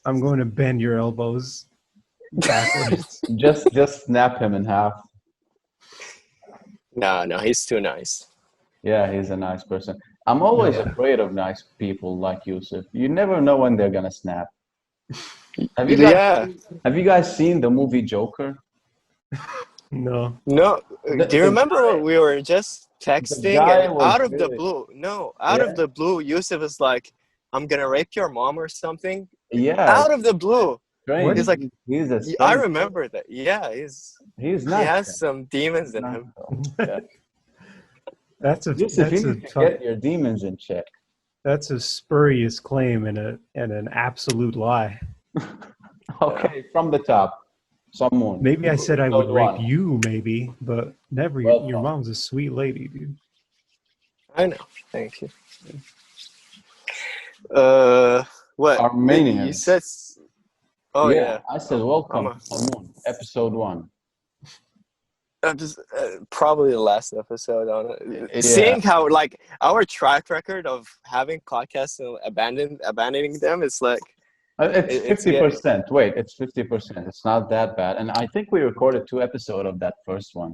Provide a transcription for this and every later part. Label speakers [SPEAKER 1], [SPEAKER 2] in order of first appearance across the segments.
[SPEAKER 1] I'm going to bend your elbows backwards.
[SPEAKER 2] Just snap him in half.
[SPEAKER 3] No, he's too nice.
[SPEAKER 2] Yeah, he's a nice person. I'm always
[SPEAKER 1] Yeah.
[SPEAKER 2] afraid of nice people like Yusuf. You never know when they're gonna snap.
[SPEAKER 3] Yeah.
[SPEAKER 2] Have you guys seen the movie Joker?
[SPEAKER 1] No.
[SPEAKER 3] No, do you
[SPEAKER 2] The
[SPEAKER 3] remember
[SPEAKER 2] guy
[SPEAKER 3] when we were just
[SPEAKER 2] the
[SPEAKER 3] texting
[SPEAKER 2] guy
[SPEAKER 3] and
[SPEAKER 2] was
[SPEAKER 3] out of the
[SPEAKER 2] really
[SPEAKER 3] blue, no, out of
[SPEAKER 2] yeah
[SPEAKER 3] the blue, Yusuf is like, I'm gonna rape your mom or something.
[SPEAKER 2] yeah
[SPEAKER 3] Out of the blue.
[SPEAKER 1] What?
[SPEAKER 2] strange.
[SPEAKER 3] He's like,
[SPEAKER 2] He's a
[SPEAKER 3] I
[SPEAKER 2] strange.
[SPEAKER 3] remember that. Yeah,
[SPEAKER 2] He's
[SPEAKER 3] he
[SPEAKER 2] nice
[SPEAKER 3] has
[SPEAKER 2] guy.
[SPEAKER 3] some demons
[SPEAKER 2] He's
[SPEAKER 3] in
[SPEAKER 2] nice
[SPEAKER 3] him.
[SPEAKER 2] guy. Yeah. Yusuf, you
[SPEAKER 1] That's a
[SPEAKER 2] need to
[SPEAKER 1] tough
[SPEAKER 2] get your demons in check.
[SPEAKER 1] that's a spurious claim and an absolute lie.
[SPEAKER 2] Okay, from the top. Someone.
[SPEAKER 1] Maybe I said I would
[SPEAKER 2] Episode
[SPEAKER 1] rape
[SPEAKER 2] one.
[SPEAKER 1] you, maybe, but never your
[SPEAKER 2] Welcome.
[SPEAKER 1] mom's a sweet lady, dude.
[SPEAKER 3] I know. Thank you. What? You
[SPEAKER 2] Armenians.
[SPEAKER 3] said, oh
[SPEAKER 2] Yeah,
[SPEAKER 3] yeah.
[SPEAKER 2] I said
[SPEAKER 3] I'm
[SPEAKER 2] welcome
[SPEAKER 3] a,
[SPEAKER 2] to Samoon, episode one.
[SPEAKER 3] I'm just probably the last episode on it.
[SPEAKER 2] Yeah.
[SPEAKER 3] Seeing how like our track record of having podcasts and abandoning them, it's like
[SPEAKER 2] It's
[SPEAKER 3] it's getting.
[SPEAKER 2] 50%. Wait, it's 50%. It's not that bad. And I think we recorded 2 episodes of that first one.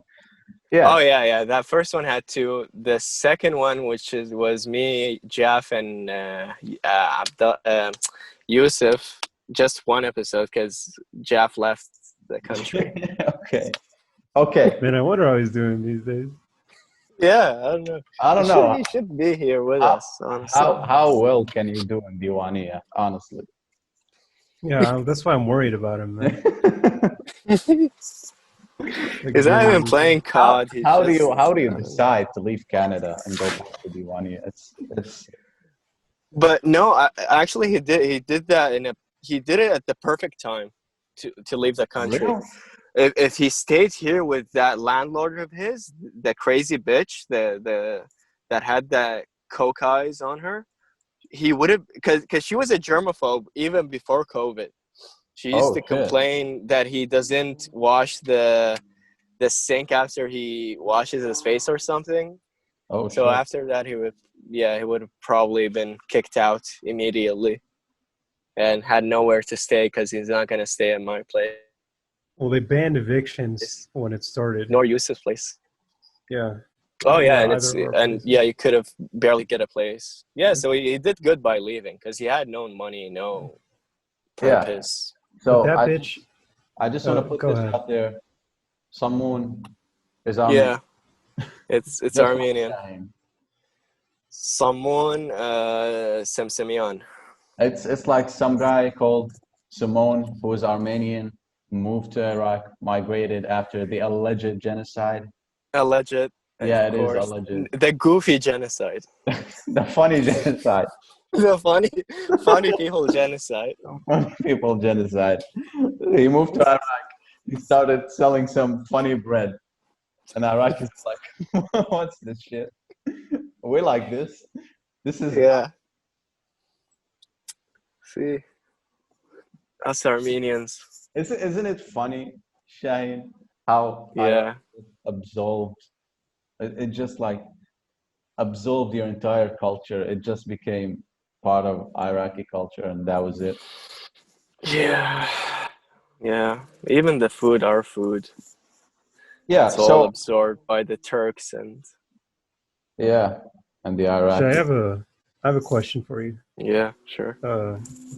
[SPEAKER 3] Oh
[SPEAKER 2] Yeah.
[SPEAKER 3] yeah. That first one had two. The second one, was me, Jeff, and Yusuf, just one episode because Jeff left the country.
[SPEAKER 2] Okay. Okay.
[SPEAKER 1] Man, I wonder how he's doing these days.
[SPEAKER 3] Yeah, I don't know.
[SPEAKER 2] I don't know.
[SPEAKER 3] He should be here with
[SPEAKER 2] How,
[SPEAKER 3] us, honestly.
[SPEAKER 2] how well can you do in Diwania, honestly?
[SPEAKER 1] Yeah, that's why I'm worried about him, man. Like,
[SPEAKER 3] He's not even
[SPEAKER 1] genuinely.
[SPEAKER 3] playing COD. He's
[SPEAKER 2] How
[SPEAKER 3] just,
[SPEAKER 2] do you decide to leave Canada and go back to Diwania? It's
[SPEAKER 3] But no, actually, he did that he did it at the perfect time to leave the country.
[SPEAKER 2] real.
[SPEAKER 3] If he stayed here with that landlord of his, the crazy bitch, the that had that coke eyes on her, he would have because she was a germaphobe even before COVID. She used
[SPEAKER 2] Oh
[SPEAKER 3] to
[SPEAKER 2] shit.
[SPEAKER 3] complain that he doesn't wash the sink after he washes his face or something.
[SPEAKER 2] Oh
[SPEAKER 3] So
[SPEAKER 2] shit.
[SPEAKER 3] after that, he would have probably been kicked out immediately and had nowhere to stay because he's not going to stay at my place
[SPEAKER 1] Well, they banned evictions when it started.
[SPEAKER 3] nor Yusuf's place.
[SPEAKER 1] Yeah.
[SPEAKER 3] Oh yeah,
[SPEAKER 1] Well,
[SPEAKER 3] and
[SPEAKER 1] either of our places.
[SPEAKER 3] you could have barely get a place. Yeah, so he did good by leaving because he had no money, no
[SPEAKER 2] Yeah.
[SPEAKER 3] purpose.
[SPEAKER 1] But
[SPEAKER 2] So
[SPEAKER 1] that bitch.
[SPEAKER 2] I just want to put
[SPEAKER 1] Go
[SPEAKER 2] this
[SPEAKER 1] ahead.
[SPEAKER 2] out there. Someone is Armenian.
[SPEAKER 3] Yeah, it's
[SPEAKER 2] Just like
[SPEAKER 3] Armenian.
[SPEAKER 2] Shaheen.
[SPEAKER 3] Samoon Semsemian.
[SPEAKER 2] It's like some guy called Samoon who is Armenian, moved to Iraq, migrated after the alleged genocide.
[SPEAKER 3] Alleged,
[SPEAKER 2] Yeah,
[SPEAKER 3] of
[SPEAKER 2] it is
[SPEAKER 3] course.
[SPEAKER 2] alleged.
[SPEAKER 3] The goofy genocide.
[SPEAKER 2] The funny genocide.
[SPEAKER 3] The funny people genocide.
[SPEAKER 2] Funny people genocide. He moved to Iraq. He started selling some funny bread. And Iraq is like, what's this shit? We like this. This is
[SPEAKER 3] Yeah. See, us Armenians.
[SPEAKER 2] isn't it funny, Shaheen, how
[SPEAKER 3] Yeah.
[SPEAKER 2] Iraq absorbed it just like absorbed your entire culture. It just became part of Iraqi culture and that was it.
[SPEAKER 3] Yeah. Yeah. Even the food, our food,
[SPEAKER 2] Yeah,
[SPEAKER 3] it's all absorbed by the Turks and
[SPEAKER 2] yeah, and the
[SPEAKER 1] So
[SPEAKER 2] Iraqi.
[SPEAKER 1] I have a question for you.
[SPEAKER 3] yeah, sure.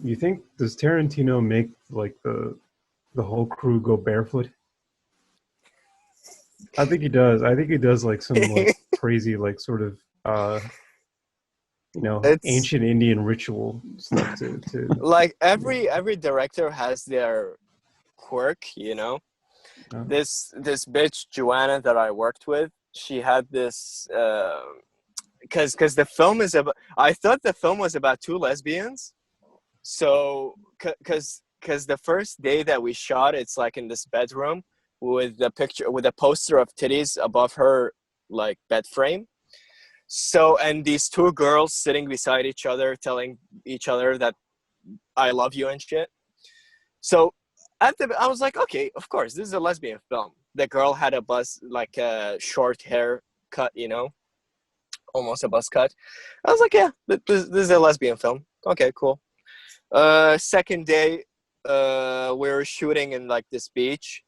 [SPEAKER 1] You think does Tarantino make like the whole crew go barefoot? I think he does. I think he does like some like crazy like sort of
[SPEAKER 3] It's
[SPEAKER 1] ancient Indian ritual stuff to
[SPEAKER 3] like every director has their quirk, you know.
[SPEAKER 1] Oh.
[SPEAKER 3] This bitch Joanna that I worked with, she had this because the film is about. I thought the film was about two lesbians, so because the first day that we shot, it's like in this bedroom with a poster of titties above her like bed frame. So and these two girls sitting beside each other, telling each other that I love you and shit. So I was like, okay, of course, this is a lesbian film. The girl had like a short hair cut, you know, almost a buzz cut. I was like, yeah, this is a lesbian film. Okay, cool. Second day, we were shooting in like this beach,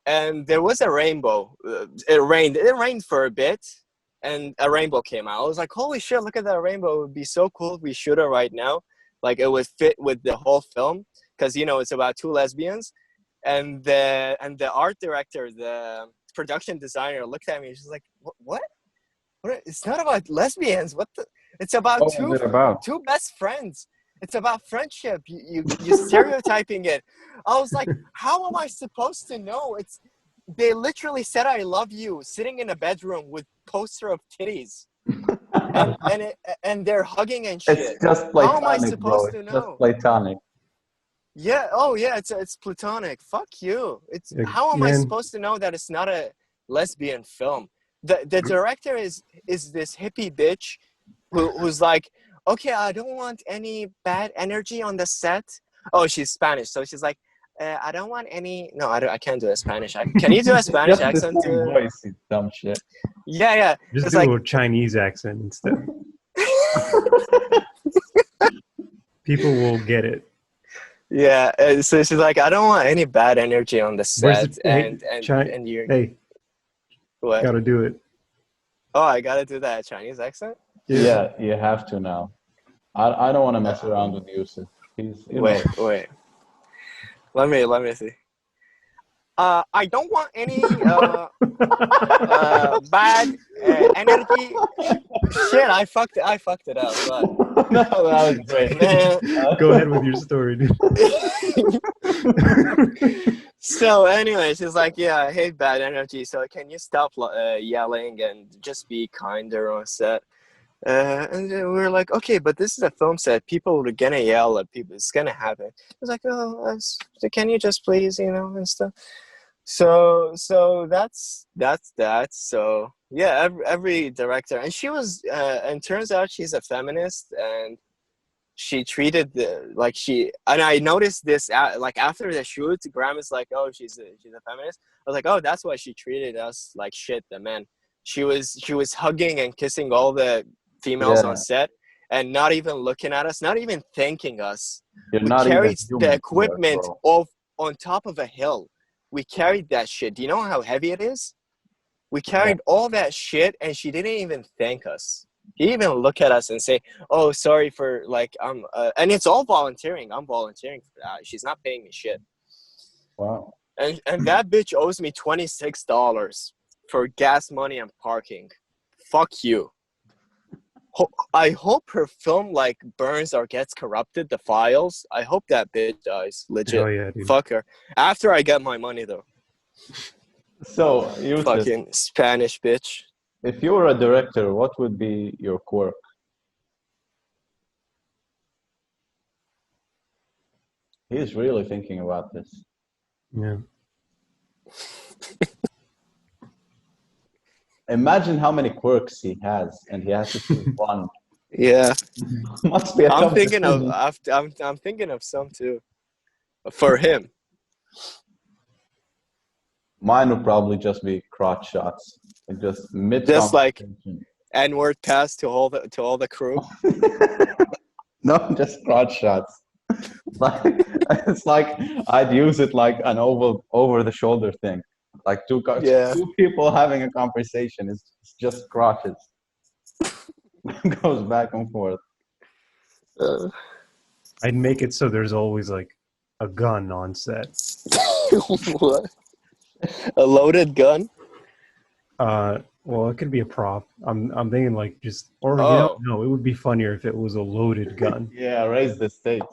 [SPEAKER 3] and there was a rainbow. It rained. It rained for a bit, and a rainbow came out. I was like, "Holy shit! Look at that rainbow! It would be so cool if we shoot it right now. Like it would fit with the whole film, because it's about two lesbians." And the art director, the production designer, looked at me. And she's like, "What? What? It's not about lesbians. What the? It's about
[SPEAKER 2] What was it about?
[SPEAKER 3] two best friends. It's about friendship. You stereotyping it." I was like, "How am I supposed to know?" They literally said "I love you" sitting in a bedroom with poster of titties, and they're hugging and shit.
[SPEAKER 2] It's just
[SPEAKER 3] How am I
[SPEAKER 2] platonic, bro.
[SPEAKER 3] supposed to
[SPEAKER 2] It's just
[SPEAKER 3] know?
[SPEAKER 2] platonic.
[SPEAKER 3] Yeah. Oh, yeah. It's platonic. Fuck you.
[SPEAKER 1] Like,
[SPEAKER 3] How am I
[SPEAKER 1] man,
[SPEAKER 3] supposed to know that it's not a lesbian film? The director is this hippie bitch who's like, "Okay, I don't want any bad energy on the set." Oh, she's Spanish, so she's like, "I don't want any." No, I can't do a Spanish. Can you do a Spanish
[SPEAKER 2] Just the
[SPEAKER 3] accent?
[SPEAKER 2] same voice, you dumb shit.
[SPEAKER 3] Yeah, yeah.
[SPEAKER 1] just
[SPEAKER 3] It's
[SPEAKER 1] do
[SPEAKER 3] like,
[SPEAKER 1] a Chinese accent instead. People will get it.
[SPEAKER 3] yeah. So she's like, "I don't want any bad energy on the
[SPEAKER 1] Where's
[SPEAKER 3] set,"
[SPEAKER 1] the hey,
[SPEAKER 3] and you're
[SPEAKER 1] hey,
[SPEAKER 3] what?
[SPEAKER 1] gotta do it.
[SPEAKER 3] Oh, I gotta do that Chinese accent.
[SPEAKER 2] Yeah, you have to now. I don't want to mess around with Yusuf. He's,
[SPEAKER 3] Wait. Let me see. I don't want any bad energy. Shit, I fucked it up. But
[SPEAKER 2] No, that was great.
[SPEAKER 3] man.
[SPEAKER 1] Go ahead with your story, dude.
[SPEAKER 3] So, anyway, she's like, "Yeah, I hate bad energy. So, can you stop yelling and just be kinder on set?" And then we were like, "Okay, but this is a film set. People are gonna yell at people. It's gonna happen." I was like, "Oh, so can you just please, and stuff." So that's that. So yeah, every director, and she was, and turns out she's a feminist, and she treated and I noticed this like after the shoot, Graham is like, "Oh, she's a feminist." I was like, "Oh, that's why she treated us like shit." The men, she was hugging and kissing all the females on
[SPEAKER 2] Yeah,
[SPEAKER 3] set, and not even looking at us, not even thanking us.
[SPEAKER 2] you're
[SPEAKER 3] We
[SPEAKER 2] not even
[SPEAKER 3] carried the
[SPEAKER 2] human to her,
[SPEAKER 3] equipment
[SPEAKER 2] bro.
[SPEAKER 3] on top of a hill. We carried that shit. Do you know how heavy it is? We
[SPEAKER 2] Yeah.
[SPEAKER 3] carried all that shit, and she didn't even thank us. She didn't even look at us and say, "Oh, sorry for and it's all volunteering. I'm volunteering for that. She's not paying me shit.
[SPEAKER 2] Wow.
[SPEAKER 3] And that bitch owes me $26 for gas money and parking. Fuck you. I hope her film burns or gets corrupted. The files. I hope that bitch dies. Legit.
[SPEAKER 1] Hell yeah, dude.
[SPEAKER 3] Fuck her. After I get my money though.
[SPEAKER 2] So, Yusuf,
[SPEAKER 3] Fucking Spanish bitch.
[SPEAKER 2] if you were a director, what would be your quirk? He's really thinking about this.
[SPEAKER 1] Yeah.
[SPEAKER 2] Imagine how many quirks he has, and he has to choose one.
[SPEAKER 3] Yeah.
[SPEAKER 2] Must be a
[SPEAKER 3] I'm
[SPEAKER 2] tough
[SPEAKER 3] thinking of
[SPEAKER 2] decision.
[SPEAKER 3] I'm thinking of some too. For him.
[SPEAKER 2] Mine would probably just be crotch shots. And just mid
[SPEAKER 3] Just like
[SPEAKER 2] conversation.
[SPEAKER 3] N-word pass to all the crew.
[SPEAKER 2] No, just crotch shots. Like it's like I'd use it like an over the shoulder thing. Like
[SPEAKER 3] Yeah.
[SPEAKER 2] two people having a conversation. It's just crotches. Goes back and forth.
[SPEAKER 1] I'd make it so there's always like a gun on set.
[SPEAKER 3] What? A loaded gun?
[SPEAKER 1] Well, it could be a prop. I'm thinking like just, or
[SPEAKER 3] Oh.
[SPEAKER 1] no, it would be funnier if it was a loaded gun.
[SPEAKER 2] Yeah, raise the stakes.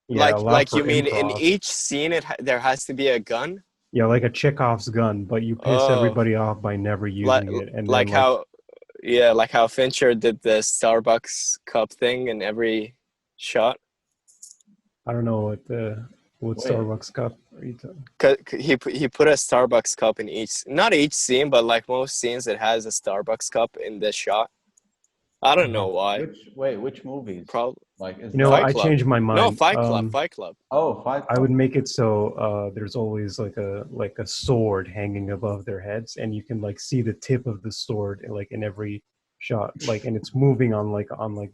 [SPEAKER 1] Yeah, allow
[SPEAKER 3] Like
[SPEAKER 1] for
[SPEAKER 3] you mean in
[SPEAKER 1] improv.
[SPEAKER 3] each scene there has to be a gun?
[SPEAKER 1] Yeah, like a Chekhov's gun, but you piss
[SPEAKER 3] Oh.
[SPEAKER 1] everybody off by never using it, and then
[SPEAKER 3] like how Fincher did the Starbucks cup thing in every shot.
[SPEAKER 1] I don't know what
[SPEAKER 2] Wait.
[SPEAKER 1] Starbucks cup are you talking?
[SPEAKER 3] He put a Starbucks cup in not each scene, but like most scenes, it has a Starbucks cup in the shot. I don't know why.
[SPEAKER 2] Which movies?
[SPEAKER 3] Probably
[SPEAKER 2] Like is
[SPEAKER 3] Fight
[SPEAKER 1] I
[SPEAKER 3] Club.
[SPEAKER 1] changed my mind.
[SPEAKER 3] No, Fight Club. Fight Club.
[SPEAKER 2] Oh, Fight
[SPEAKER 1] I
[SPEAKER 2] Club.
[SPEAKER 1] would make it so there's always like a sword hanging above their heads, and you can like see the tip of the sword like in every shot, like, and it's moving on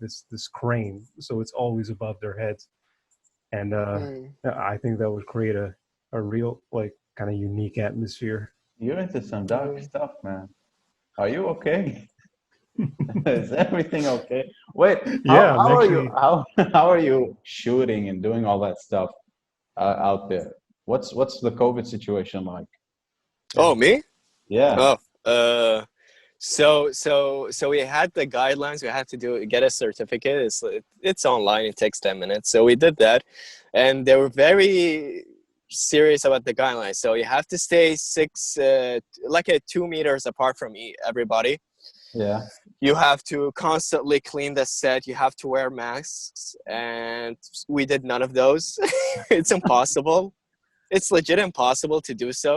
[SPEAKER 1] this crane, so it's always above their heads. and
[SPEAKER 3] Mm.
[SPEAKER 1] I think that would create a real like kind of unique atmosphere.
[SPEAKER 2] You're into some dark
[SPEAKER 3] Mm.
[SPEAKER 2] stuff, man. Are you okay? Is everything okay? Wait,
[SPEAKER 1] Yeah, I'm
[SPEAKER 2] how are you
[SPEAKER 1] actually.
[SPEAKER 2] how are you shooting and doing all that stuff out there? What's the COVID situation like?
[SPEAKER 3] Oh, me?
[SPEAKER 2] Yeah,
[SPEAKER 3] Oh, so we had the guidelines. We had to get a certificate. It's online. It takes 10 minutes. So we did that, and they were very serious about the guidelines. So you have to stay like 2 meters apart from everybody.
[SPEAKER 2] yeah.
[SPEAKER 3] You have to constantly clean the set. You have to wear masks, and we did none of those. It's impossible. It's legit impossible to do so.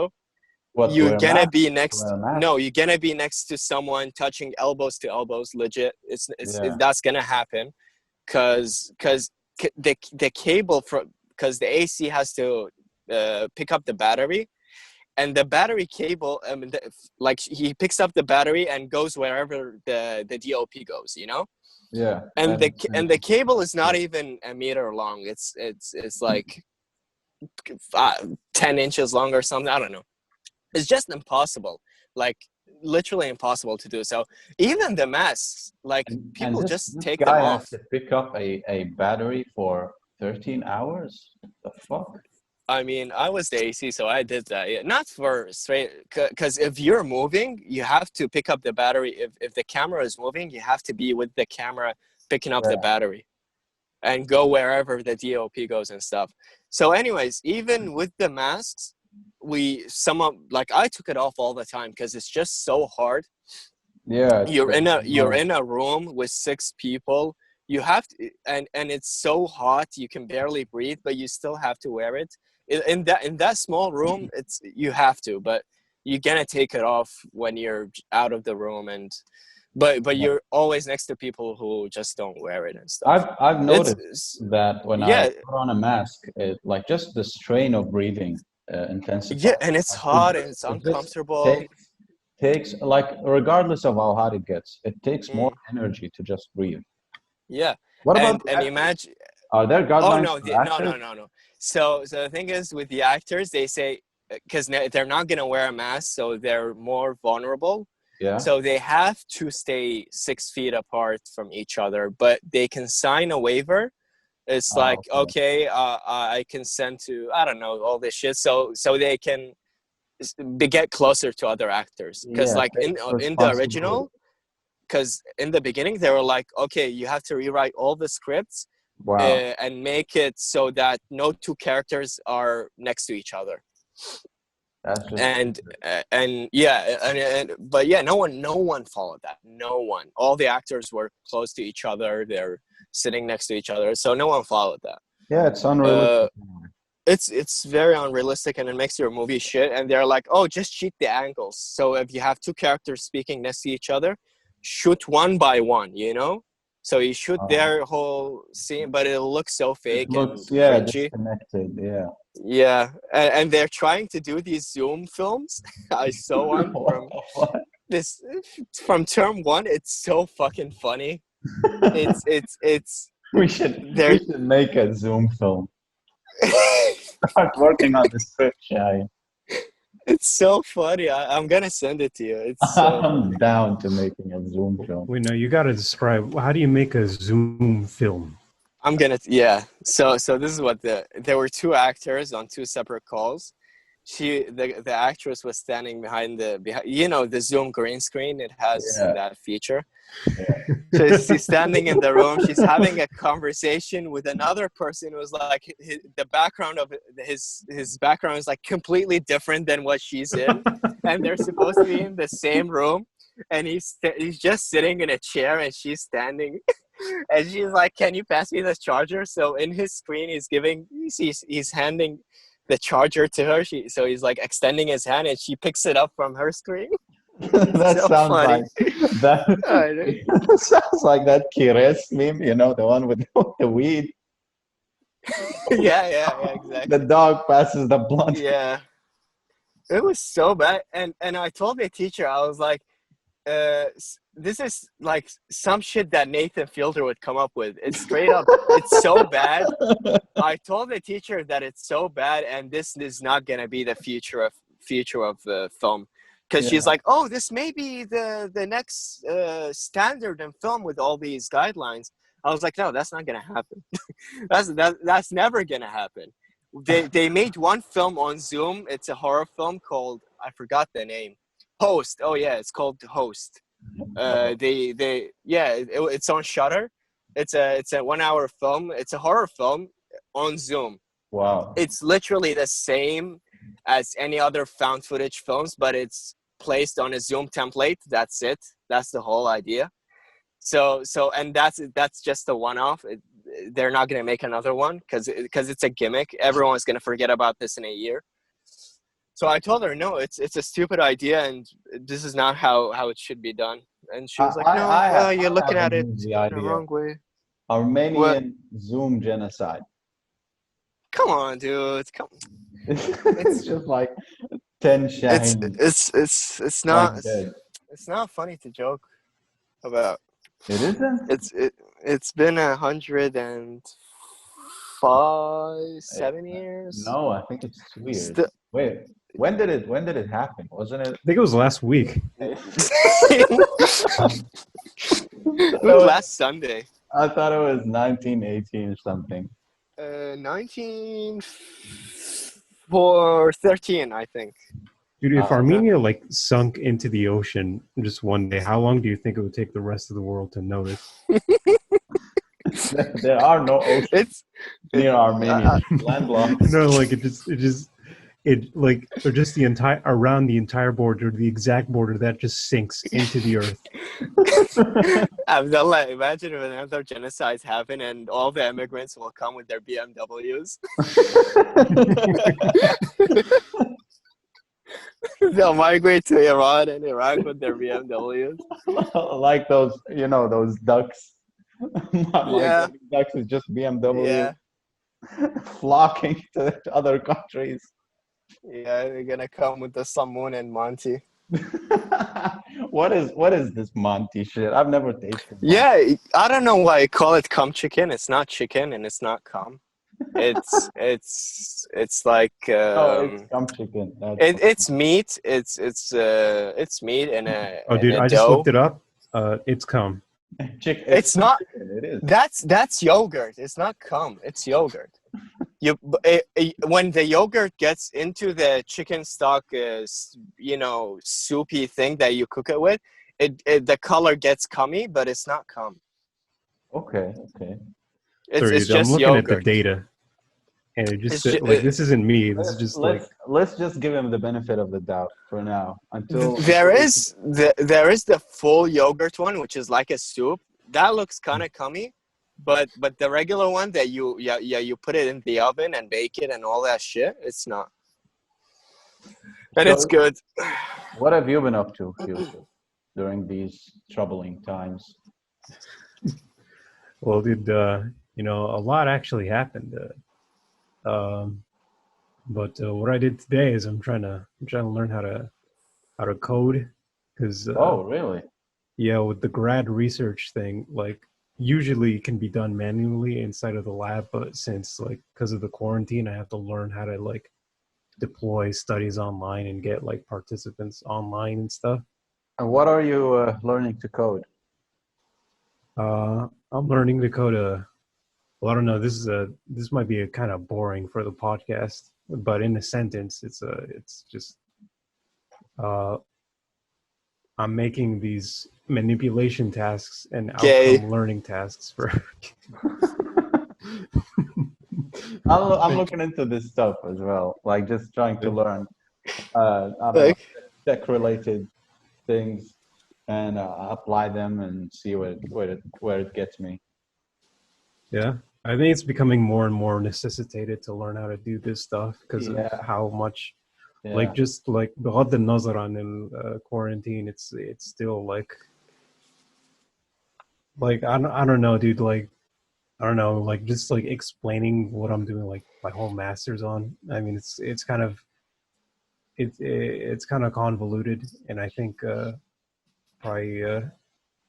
[SPEAKER 2] What to
[SPEAKER 3] You're
[SPEAKER 2] wear a
[SPEAKER 3] gonna
[SPEAKER 2] mask?
[SPEAKER 3] be
[SPEAKER 2] To
[SPEAKER 3] next.
[SPEAKER 2] wear a mask?
[SPEAKER 3] No, you're gonna be next to someone touching elbows to elbows. Legit,
[SPEAKER 2] Yeah.
[SPEAKER 3] that's gonna happen, cause the cable from because the AC has to pick up the battery, and the battery cable. Like he picks up the battery and goes wherever the DOP goes. You know,
[SPEAKER 2] Yeah.
[SPEAKER 3] and the cable is not
[SPEAKER 2] Yeah.
[SPEAKER 3] even a meter long. It's like 10 inches long or something. I don't know. It's just impossible, like literally impossible to do. So even the masks, like
[SPEAKER 2] And
[SPEAKER 3] people
[SPEAKER 2] this
[SPEAKER 3] just
[SPEAKER 2] this
[SPEAKER 3] take them
[SPEAKER 2] guy has
[SPEAKER 3] off.
[SPEAKER 2] to pick up a battery for 13 hours? The fuck?
[SPEAKER 3] I mean, I was the AC, so I did that. Yeah, not for straight, because if you're moving, you have to pick up the battery. If the camera is moving, you have to be with the camera picking up the
[SPEAKER 2] Yeah.
[SPEAKER 3] battery and go wherever the DOP goes and stuff. So, anyways, even with the masks, some of like I took it off all the time because it's just so hard.
[SPEAKER 2] Yeah, it's
[SPEAKER 3] You're in a room with 6 people. You have to, and it's so hot you can barely breathe, but you still have to wear it. In that small room, it's you have to, but you're gonna take it off when you're out of the room, and but
[SPEAKER 2] yeah.
[SPEAKER 3] you're always next to people who just don't wear it and stuff.
[SPEAKER 2] I've noticed
[SPEAKER 3] It's
[SPEAKER 2] that when I
[SPEAKER 3] yeah,
[SPEAKER 2] put on a mask, it like just the strain of breathing
[SPEAKER 3] yeah,
[SPEAKER 2] intensifies.
[SPEAKER 3] and it's
[SPEAKER 2] Like
[SPEAKER 3] hot and it's
[SPEAKER 2] it just
[SPEAKER 3] uncomfortable.
[SPEAKER 2] takes like regardless of how hot it gets, it takes more
[SPEAKER 3] Mm,
[SPEAKER 2] energy to just breathe.
[SPEAKER 3] yeah,
[SPEAKER 2] What about
[SPEAKER 3] and
[SPEAKER 2] the actors?
[SPEAKER 3] imagine.
[SPEAKER 2] Are there
[SPEAKER 3] Oh
[SPEAKER 2] guidelines
[SPEAKER 3] no,
[SPEAKER 2] for
[SPEAKER 3] no,
[SPEAKER 2] actors?
[SPEAKER 3] no, no, no. So the thing is with the actors, they say because they're not gonna wear a mask, so they're more vulnerable.
[SPEAKER 2] Yeah.
[SPEAKER 3] So they have to stay 6 feet apart from each other, but they can sign a waiver. It's like
[SPEAKER 2] Okay.
[SPEAKER 3] okay, I consent to I don't know all this shit, so they can get closer to other actors. Because
[SPEAKER 2] Yeah,
[SPEAKER 3] like
[SPEAKER 2] take
[SPEAKER 3] in the
[SPEAKER 2] responsibility.
[SPEAKER 3] original, because in the beginning they were like, okay, you have to rewrite all the scripts
[SPEAKER 2] Wow.
[SPEAKER 3] and make it so that no two characters are next to each other.
[SPEAKER 2] That's just
[SPEAKER 3] And yeah, but yeah, no one followed that. No one. All the actors were close to each other. They're sitting next to each other, so no one followed that.
[SPEAKER 2] yeah, it's
[SPEAKER 3] Uh,
[SPEAKER 2] unrealistic.
[SPEAKER 3] it's very unrealistic, and it makes your movie shit. And they're like, oh, just cheat the angles. So if you have two characters speaking next to each other, shoot one by one. So you shoot
[SPEAKER 2] Uh,
[SPEAKER 3] their whole scene, but it'll look so
[SPEAKER 2] it
[SPEAKER 3] fake and
[SPEAKER 2] looks, yeah,
[SPEAKER 3] cringy.
[SPEAKER 2] disconnected. Yeah.
[SPEAKER 3] Yeah, and they're trying to do these Zoom films. I saw one from
[SPEAKER 2] What?
[SPEAKER 3] this from term one. It's so fucking funny. It's
[SPEAKER 2] We should we
[SPEAKER 3] they're
[SPEAKER 2] should make a Zoom film. Start working on the script, Shai.
[SPEAKER 3] it's so funny. I'm gonna send it to you. It's so
[SPEAKER 2] I'm
[SPEAKER 3] funny.
[SPEAKER 2] down to making a Zoom film.
[SPEAKER 1] Wait, no, you got to describe how do you make a Zoom film?
[SPEAKER 3] I'm gonna yeah. So this is what there were two actors on two separate calls. The actress was standing behind the Zoom green screen. It has
[SPEAKER 2] Yeah,
[SPEAKER 3] that feature.
[SPEAKER 2] yeah.
[SPEAKER 3] So she's standing in the room. She's having a conversation with another person who's like the background of his background is like completely different than what she's in, and they're supposed to be in the same room. And he's just sitting in a chair, and she's standing, and she's like, "Can you pass me the charger?" So in his screen, he's handing the charger to her. So he's like extending his hand, and she picks it up from her screen.
[SPEAKER 2] That
[SPEAKER 3] So
[SPEAKER 2] sounds
[SPEAKER 3] funny.
[SPEAKER 2] like that.
[SPEAKER 3] I know.
[SPEAKER 2] That sounds like that Kires meme, the one with the weed.
[SPEAKER 3] Yeah,
[SPEAKER 2] The
[SPEAKER 3] exactly.
[SPEAKER 2] dog passes the blunt.
[SPEAKER 3] Yeah, it was so bad. And I told the teacher, I was like, this is like some shit that Nathan Fielder would come up with. It's straight up. It's so bad. I told the teacher that it's so bad, and this is not gonna be the future of the film, because she's
[SPEAKER 2] Yeah.
[SPEAKER 3] like, oh, this may be the next standard in film with all these guidelines. I was like, no, that's not gonna happen. that's never gonna happen. They made one film on Zoom. It's a horror film called, I forgot the name. Host. Oh yeah, it's called Host. It's on Shutter. It's a 1 hour film. It's a horror film on Zoom.
[SPEAKER 2] Wow.
[SPEAKER 3] It's literally the same as any other found footage films, but it's placed on a Zoom template. That's it. That's the whole idea. And that's just a one-off. They're not going to make another one because it's a gimmick. Everyone's going to forget about this in a year. So I told her, no, it's a stupid idea, and this is not how it should be done. And she was like, no, you're looking at it in the wrong way.
[SPEAKER 2] Armenian Zoom genocide.
[SPEAKER 3] Come on, dude. Come.
[SPEAKER 2] It's just like 10 Shaheen.
[SPEAKER 3] It's not
[SPEAKER 2] like dead.
[SPEAKER 3] it's not funny to joke about.
[SPEAKER 2] It isn't?
[SPEAKER 3] It's been 107 years.
[SPEAKER 2] No, I think it's weird. Wait, when did it happen? Wasn't it?
[SPEAKER 1] I think it was last week.
[SPEAKER 3] It was last Sunday.
[SPEAKER 2] I thought it was 1918 or something.
[SPEAKER 3] 1913, I think.
[SPEAKER 1] Dude, if Armenia like sunk into the ocean just one day, how long do you think it would take the rest of the world to notice?
[SPEAKER 2] There are no oceans near Armenia. Landlocked.
[SPEAKER 1] No, like or just the around the entire border, the exact border that just sinks into the earth.
[SPEAKER 3] Abdullah, imagine if another genocides happen and all the immigrants will come with their BMWs. They'll migrate to Iran and Iraq with their BMWs.
[SPEAKER 2] Like those ducks.
[SPEAKER 3] Yeah.
[SPEAKER 2] Ducks is just BMW.
[SPEAKER 3] Yeah.
[SPEAKER 2] Flocking to other countries.
[SPEAKER 3] Yeah, they're gonna come with the Samoon and Monty.
[SPEAKER 2] What is this Monty shit? I've never tasted. Monty.
[SPEAKER 3] Yeah, I don't know why I call it cum chicken. It's not chicken and it's not cum. It's like
[SPEAKER 2] it's cum chicken.
[SPEAKER 3] It's meat. It's meat in a.
[SPEAKER 1] Oh, dude,
[SPEAKER 3] in a
[SPEAKER 1] I
[SPEAKER 3] dough.
[SPEAKER 1] just looked it up. It's cum.
[SPEAKER 2] Chicken.
[SPEAKER 3] It's not.
[SPEAKER 2] Chicken. It is.
[SPEAKER 3] That's yogurt. It's not cum. It's yogurt. When the yogurt gets into the chicken stock, soupy thing that you cook it with, the color gets cummy, but it's not cum.
[SPEAKER 2] Okay.
[SPEAKER 3] It's just
[SPEAKER 1] I'm looking
[SPEAKER 3] yogurt.
[SPEAKER 1] at the data, and it just this isn't me. This is just
[SPEAKER 2] let's just give him the benefit of the doubt for now until
[SPEAKER 3] there is the full yogurt one, which is like a soup that looks kind of cummy. But the regular one that you put it in the oven and bake it and all that shit, it's not. And
[SPEAKER 2] So,
[SPEAKER 3] it's good.
[SPEAKER 2] What have you been up to, Yusuf, during these troubling times?
[SPEAKER 1] Well, dude, a lot actually happened. But what I did today is I'm trying to learn how to code, because
[SPEAKER 2] Oh, really?
[SPEAKER 1] yeah, with the grad research thing, like usually it can be done manually inside of the lab, but since because of the quarantine, I have to learn how to deploy studies online and get participants online and stuff.
[SPEAKER 2] And what are you learning to code?
[SPEAKER 1] I'm learning to code well, I don't know. This might be a kind of boring for the podcast, but in a sentence, it's just I'm making these manipulation tasks and outcome learning tasks for.
[SPEAKER 2] I'm looking into this stuff as well, just trying to learn tech-related things and apply them and see where it gets me.
[SPEAKER 1] Yeah, I think it's becoming more and more necessitated to learn how to do this stuff because of how much. Yeah. بغض النظر عن quarantine, it's still I don't know, dude. I don't know, just explaining what I'm doing, my whole master's on. I mean, it's kind of convoluted, and I think probably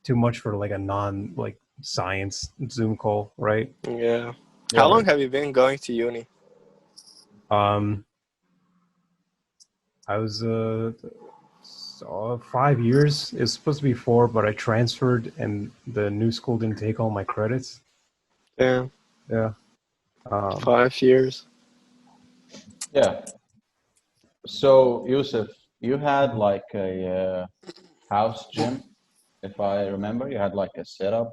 [SPEAKER 1] too much for like a non like science Zoom call, right?
[SPEAKER 3] Yeah.
[SPEAKER 2] Yeah.
[SPEAKER 3] How long have you been going to uni?
[SPEAKER 1] I was 5 years. It's supposed to be 4, but I transferred, and the new school didn't take all my credits.
[SPEAKER 3] Yeah,
[SPEAKER 1] Yeah.
[SPEAKER 3] 5 years.
[SPEAKER 2] Yeah. So, Yusuf, you had like a house gym, if I remember. You had like a setup.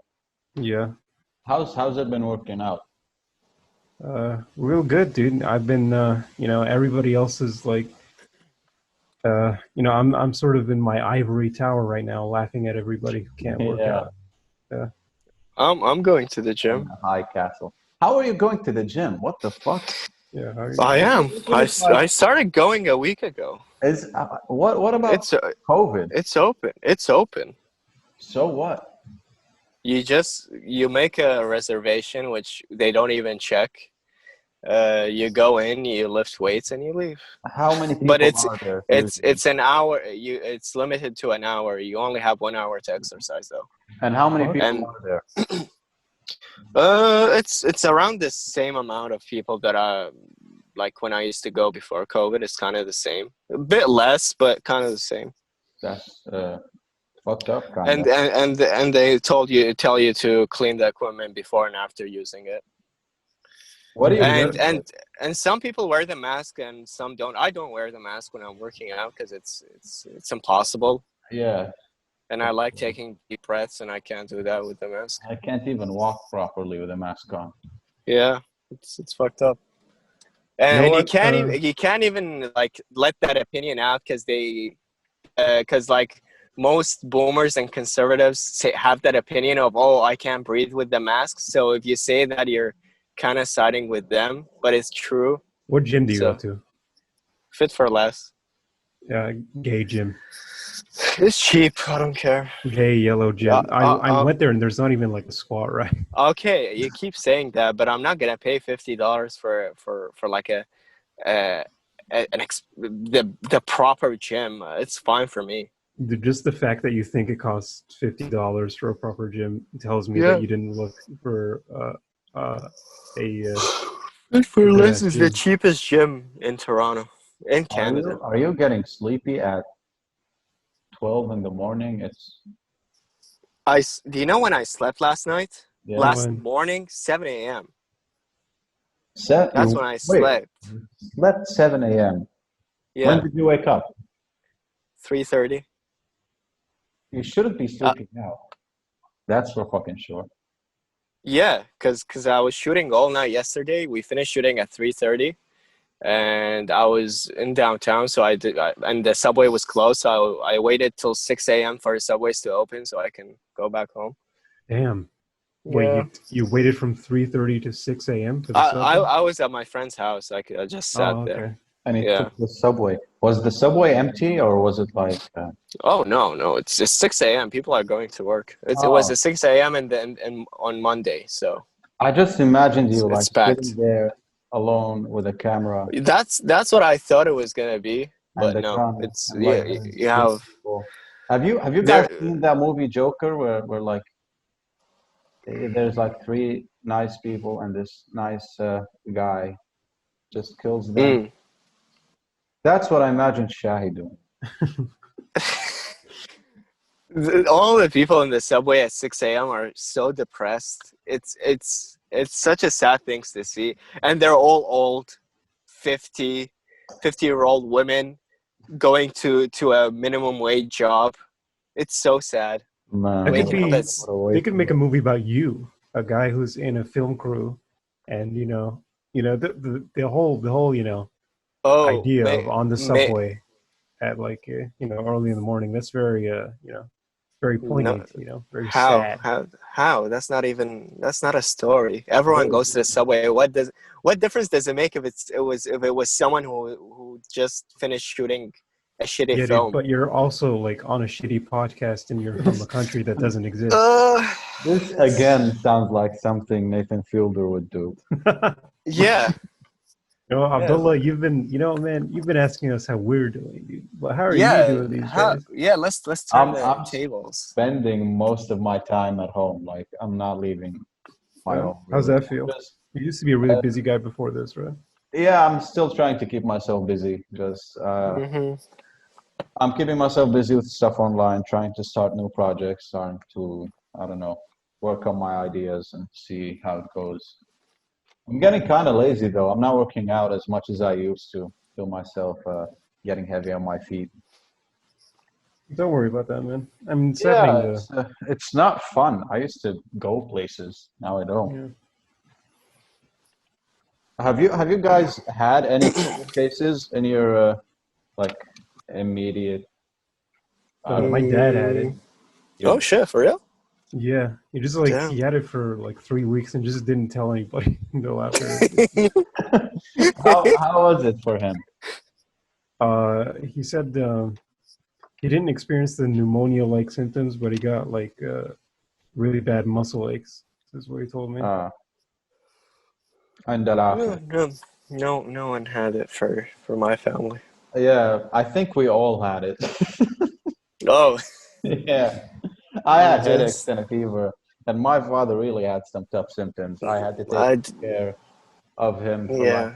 [SPEAKER 1] Yeah.
[SPEAKER 2] How's it been working out?
[SPEAKER 1] Real good, dude. I've been, everybody else is like, I'm sort of in my ivory tower right now, laughing at everybody who can't work
[SPEAKER 2] Yeah,
[SPEAKER 1] out. Yeah.
[SPEAKER 3] I'm going to the
[SPEAKER 2] on
[SPEAKER 3] gym.
[SPEAKER 2] the high castle. How are you going to the gym? What the fuck?
[SPEAKER 1] Yeah.
[SPEAKER 3] I am.
[SPEAKER 2] It's like,
[SPEAKER 3] I started going a week ago.
[SPEAKER 2] is what about
[SPEAKER 3] It's
[SPEAKER 2] COVID?
[SPEAKER 3] it's open. It's open.
[SPEAKER 2] So what?
[SPEAKER 3] You make a reservation, which they don't even check. You go in, you lift weights, and you leave.
[SPEAKER 2] How many
[SPEAKER 3] But
[SPEAKER 2] people are there usually?
[SPEAKER 3] it's an hour. It's limited to an hour. You only have 1 hour to exercise though.
[SPEAKER 2] And how many people
[SPEAKER 3] And
[SPEAKER 2] are there?
[SPEAKER 3] it's around the same amount of people that I like when I used to go before COVID. It's kind of the same, a bit less, but kind of the same.
[SPEAKER 2] That's fucked up, kind
[SPEAKER 3] And
[SPEAKER 2] of.
[SPEAKER 3] and they tell you to clean the equipment before and after using it.
[SPEAKER 2] What do you
[SPEAKER 1] Yeah.
[SPEAKER 2] mean?
[SPEAKER 3] And some people wear the mask and some don't. I don't wear the mask when I'm working out because it's impossible.
[SPEAKER 2] Yeah,
[SPEAKER 3] And I like taking deep breaths, and I can't do that with the mask.
[SPEAKER 2] I can't even walk properly with a mask on.
[SPEAKER 3] Yeah, it's fucked up.
[SPEAKER 1] You know
[SPEAKER 3] And
[SPEAKER 1] what?
[SPEAKER 3] you can't even like let that opinion out because like most boomers and conservatives have that opinion of, oh, I can't breathe with the mask. So if you say that, you're kind of siding with them, but it's true.
[SPEAKER 1] What gym do you go
[SPEAKER 3] So
[SPEAKER 1] to?
[SPEAKER 3] fit for less.
[SPEAKER 1] Gay gym.
[SPEAKER 3] It's cheap. I don't care.
[SPEAKER 1] Gay yellow gym. I
[SPEAKER 3] Uh,
[SPEAKER 1] went there and there's not even like a squat, right?
[SPEAKER 3] okay, you keep saying that, but I'm not gonna pay $50 for like the proper gym. It's fine for me.
[SPEAKER 1] Just the fact that you think it costs $50 for a proper gym tells me that
[SPEAKER 3] Yeah.
[SPEAKER 1] you didn't look for a
[SPEAKER 3] Fit for
[SPEAKER 1] good
[SPEAKER 3] less
[SPEAKER 1] ass
[SPEAKER 3] is the
[SPEAKER 1] gym.
[SPEAKER 3] cheapest gym in Toronto, in Canada.
[SPEAKER 2] Are you getting sleepy at 12 in the morning? It's
[SPEAKER 3] Do you know when I slept last night?
[SPEAKER 2] yeah.
[SPEAKER 3] Last
[SPEAKER 1] When?
[SPEAKER 3] morning, 7 a.m.
[SPEAKER 2] Set
[SPEAKER 3] That's
[SPEAKER 2] you
[SPEAKER 3] when I
[SPEAKER 2] wait.
[SPEAKER 3] slept.
[SPEAKER 2] Slept 7 a.m. When
[SPEAKER 3] Yeah,
[SPEAKER 2] did you wake up?
[SPEAKER 3] 3:30.
[SPEAKER 2] You shouldn't be sleeping now. That's for fucking sure.
[SPEAKER 3] Yeah, cause I was shooting all night yesterday. We finished shooting at 3:30, and I was in downtown. So and the subway was closed. So I waited till 6 a.m. for the subways to open so I can go back home.
[SPEAKER 1] Damn. Wait,
[SPEAKER 3] Yeah,
[SPEAKER 1] you waited from 3:30 to 6 a.m. for the
[SPEAKER 3] I
[SPEAKER 1] subway?
[SPEAKER 3] I was at my friend's house. I just sat
[SPEAKER 1] Oh,
[SPEAKER 3] there.
[SPEAKER 1] okay.
[SPEAKER 2] And he
[SPEAKER 3] Yeah.
[SPEAKER 2] took the subway. Was the subway empty or was it like?
[SPEAKER 3] Oh no, it's just 6 a.m. People are going to work. It was
[SPEAKER 2] Oh,
[SPEAKER 3] at 6 a.m. and on Monday, so
[SPEAKER 2] I just imagined you like
[SPEAKER 3] it's packed.
[SPEAKER 2] sitting there alone with a camera
[SPEAKER 3] That's what I thought it was gonna be,
[SPEAKER 2] and
[SPEAKER 3] but
[SPEAKER 2] the
[SPEAKER 3] no,
[SPEAKER 2] gun
[SPEAKER 3] it's
[SPEAKER 2] and
[SPEAKER 3] yeah.
[SPEAKER 2] like there's
[SPEAKER 3] You
[SPEAKER 2] three
[SPEAKER 3] have
[SPEAKER 2] people. Have you guys
[SPEAKER 3] there.
[SPEAKER 2] seen that movie Joker where like there's like three nice people and this nice guy just kills them?
[SPEAKER 3] Mm.
[SPEAKER 2] That's what I imagine Shahi doing.
[SPEAKER 3] All the people in the subway at 6 a.m. are so depressed. It's such a sad thing to see, and they're all old, 50-year-old women going to a minimum wage job. It's so sad.
[SPEAKER 2] Man,
[SPEAKER 1] That could
[SPEAKER 3] Waking up
[SPEAKER 1] be.
[SPEAKER 3] that's
[SPEAKER 2] what a
[SPEAKER 1] They
[SPEAKER 2] waste
[SPEAKER 1] could
[SPEAKER 2] of
[SPEAKER 1] make a
[SPEAKER 2] it.
[SPEAKER 1] movie about you, a guy who's in a film crew, and the whole
[SPEAKER 3] oh
[SPEAKER 1] idea of
[SPEAKER 3] may,
[SPEAKER 1] on the
[SPEAKER 3] may,
[SPEAKER 1] subway at like early in the morning. That's very very
[SPEAKER 3] no
[SPEAKER 1] poignant. Very sad.
[SPEAKER 3] that's not a story. Everyone goes to the subway. What difference does it make if it was someone who just finished shooting a shitty
[SPEAKER 1] Yeah, dude.
[SPEAKER 3] film?
[SPEAKER 1] But you're also like on a shitty podcast, and you're from a country that doesn't exist.
[SPEAKER 2] This again sounds like something Nathan Fielder would do.
[SPEAKER 3] Yeah, yeah.
[SPEAKER 1] Abdullah, you've been, man, you've been asking us how we're doing, dude. But how are you
[SPEAKER 3] Yeah,
[SPEAKER 1] doing these days?
[SPEAKER 3] let's turn the
[SPEAKER 2] I'm
[SPEAKER 3] tables.
[SPEAKER 2] spending most of my time at home. Like I'm not leaving my
[SPEAKER 1] Yeah.
[SPEAKER 2] home
[SPEAKER 1] How's
[SPEAKER 2] really.
[SPEAKER 1] that
[SPEAKER 2] I'm
[SPEAKER 1] feel?
[SPEAKER 2] just
[SPEAKER 1] You used to be a really busy guy before this, right?
[SPEAKER 2] yeah, I'm still trying to keep myself busy because
[SPEAKER 3] Hmm.
[SPEAKER 2] I'm keeping myself busy with stuff online, trying to start new projects, starting to I don't know, work on my ideas and see how it goes. I'm getting kind of lazy though. I'm not working out as much as I used to. Feel myself getting heavy on my feet.
[SPEAKER 1] Don't worry about that, man. I'm
[SPEAKER 2] Yeah,
[SPEAKER 1] happening to.
[SPEAKER 2] it's not fun. I used to go places. Now I don't.
[SPEAKER 1] Yeah.
[SPEAKER 2] Have you guys had any COVID cases in your like immediate? I don't
[SPEAKER 1] My
[SPEAKER 2] know.
[SPEAKER 1] dad had it.
[SPEAKER 3] Mm. Oh
[SPEAKER 2] Your
[SPEAKER 3] shit, for real?
[SPEAKER 1] Yeah, he just like
[SPEAKER 3] Damn.
[SPEAKER 1] he had it for like 3 weeks and just didn't tell anybody until after.
[SPEAKER 2] how was it for him?
[SPEAKER 1] He said he didn't experience the pneumonia-like symptoms, but he got like really bad muscle aches. This is what he told me.
[SPEAKER 2] Uh, and العافية.
[SPEAKER 3] No, no, no one had it for my family.
[SPEAKER 2] Yeah, I think we all had it.
[SPEAKER 3] Oh,
[SPEAKER 2] Yeah, I had headaches
[SPEAKER 3] just
[SPEAKER 2] and a fever, and my father really had some tough symptoms. I had to take
[SPEAKER 3] I
[SPEAKER 2] care of him for like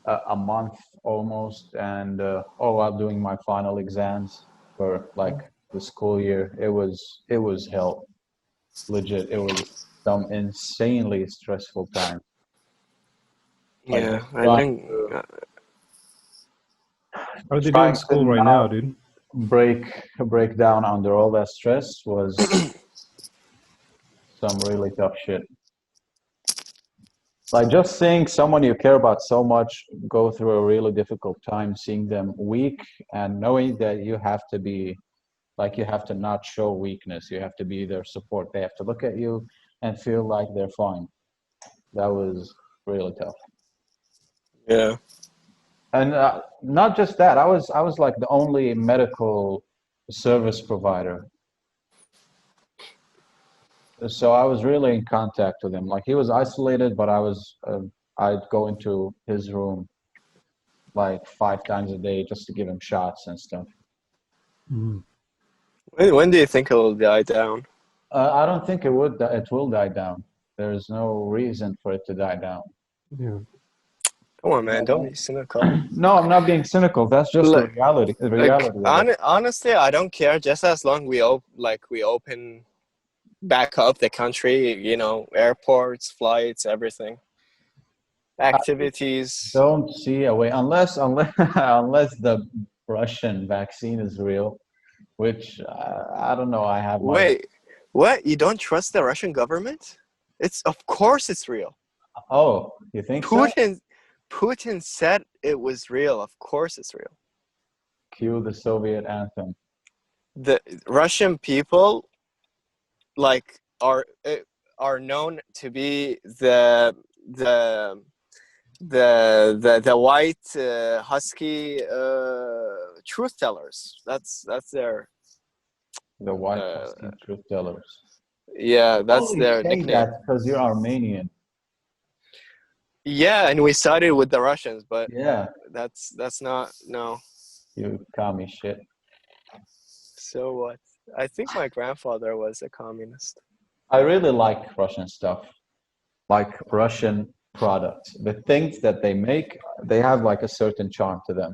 [SPEAKER 3] yeah.
[SPEAKER 2] a month almost, and all while doing my final exams for like the school year. It was hell, legit. It was some insanely stressful time. Like
[SPEAKER 3] Yeah,
[SPEAKER 2] just
[SPEAKER 3] I didn't.
[SPEAKER 1] How are they doing
[SPEAKER 2] trying to
[SPEAKER 1] school right now,
[SPEAKER 2] not
[SPEAKER 1] dude?
[SPEAKER 2] break down under all that stress was some really tough shit. Like just seeing someone you care about so much go through a really difficult time, seeing them weak and knowing that you have to be like you have to not show weakness. You have to be their support. They have to look at you and feel like they're fine. That was really tough.
[SPEAKER 3] Yeah.
[SPEAKER 2] And not just that, I was like the only medical service provider. So I was really in contact with him. Like he was isolated, but I'd go into his room like 5 times a day just to give him shots and stuff.
[SPEAKER 1] Mm.
[SPEAKER 3] When do you think it'll die down?
[SPEAKER 2] I don't think it will die down. There's no reason for it to die down.
[SPEAKER 1] Yeah.
[SPEAKER 3] Come on, man, don't be cynical.
[SPEAKER 2] No, I'm not being cynical. That's just
[SPEAKER 3] Look,
[SPEAKER 2] the
[SPEAKER 3] like
[SPEAKER 2] reality of it.
[SPEAKER 3] honestly, I don't care. Just as long we open back up the country, airports, flights, everything,
[SPEAKER 2] I
[SPEAKER 3] activities.
[SPEAKER 2] don't see a way unless unless the Russian vaccine is real, which I don't know. I have my
[SPEAKER 3] Wait, what? You don't trust the Russian government? Of course it's real.
[SPEAKER 2] oh, you think so?
[SPEAKER 3] Putin Putin said it was real. Of course it's real.
[SPEAKER 2] Cue the Soviet anthem.
[SPEAKER 3] The Russian people like are known to be the the white husky truth tellers. That's their
[SPEAKER 2] The white
[SPEAKER 3] uh,
[SPEAKER 2] husky truth tellers.
[SPEAKER 3] yeah,
[SPEAKER 2] You
[SPEAKER 3] that's
[SPEAKER 2] only
[SPEAKER 3] their
[SPEAKER 2] say
[SPEAKER 3] nickname.
[SPEAKER 2] that because you're Armenian.
[SPEAKER 3] Yeah, and we sided with the Russians, but
[SPEAKER 2] Yeah,
[SPEAKER 3] that's not no.
[SPEAKER 2] you commie shit.
[SPEAKER 3] So what? I think my grandfather was a communist.
[SPEAKER 2] I really like Russian stuff, like Russian products. The things that they make, they have like a certain charm to them.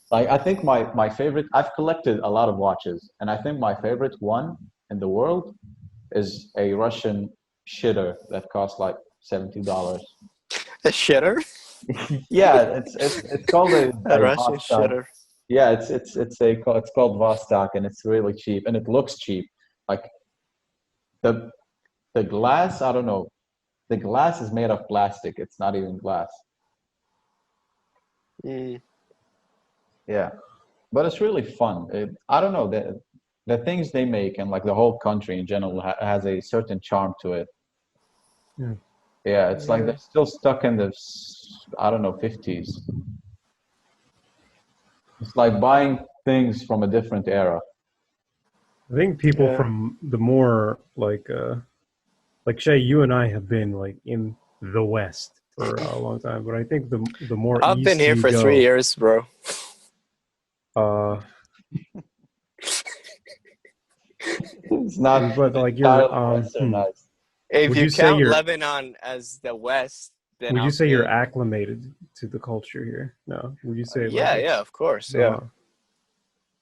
[SPEAKER 2] Like I think my favorite, I've collected a lot of watches, and I think my favorite one in the world is a Russian shitter that costs like $70.
[SPEAKER 3] A shitter?
[SPEAKER 2] Yeah, it's called
[SPEAKER 3] A
[SPEAKER 2] a
[SPEAKER 3] Russian
[SPEAKER 2] Vostok.
[SPEAKER 3] shitter.
[SPEAKER 2] Yeah, it's called Vostok, and it's really cheap, and it looks cheap. Like the the glass, I don't know. The glass is made of plastic. It's not even glass.
[SPEAKER 3] Mm,
[SPEAKER 2] Yeah, but it's really fun. I don't know the things they make and like the whole country in general has a certain charm to it.
[SPEAKER 1] Yeah.
[SPEAKER 2] Yeah, it's like
[SPEAKER 1] Yeah.
[SPEAKER 2] they're still stuck in the I don't know 50s. It's like buying things from a different era.
[SPEAKER 1] I think people
[SPEAKER 3] yeah.
[SPEAKER 1] from the more like Shay, you and I have been like in the West for a long time, but I think the more
[SPEAKER 3] I've been
[SPEAKER 1] east
[SPEAKER 3] here
[SPEAKER 1] you
[SPEAKER 3] for three
[SPEAKER 1] go,
[SPEAKER 3] years, bro.
[SPEAKER 1] uh,
[SPEAKER 2] It's not
[SPEAKER 1] But like
[SPEAKER 2] entirely
[SPEAKER 1] you're
[SPEAKER 2] westernized.
[SPEAKER 3] If
[SPEAKER 1] would
[SPEAKER 3] you
[SPEAKER 1] you say
[SPEAKER 3] count
[SPEAKER 1] you're
[SPEAKER 3] Lebanon as the West, then
[SPEAKER 1] would you
[SPEAKER 3] I'll
[SPEAKER 1] say you're
[SPEAKER 3] say
[SPEAKER 1] acclimated to the culture here? No. Would you say like
[SPEAKER 3] yeah, yeah,
[SPEAKER 1] it's
[SPEAKER 3] of course, yeah.
[SPEAKER 1] uh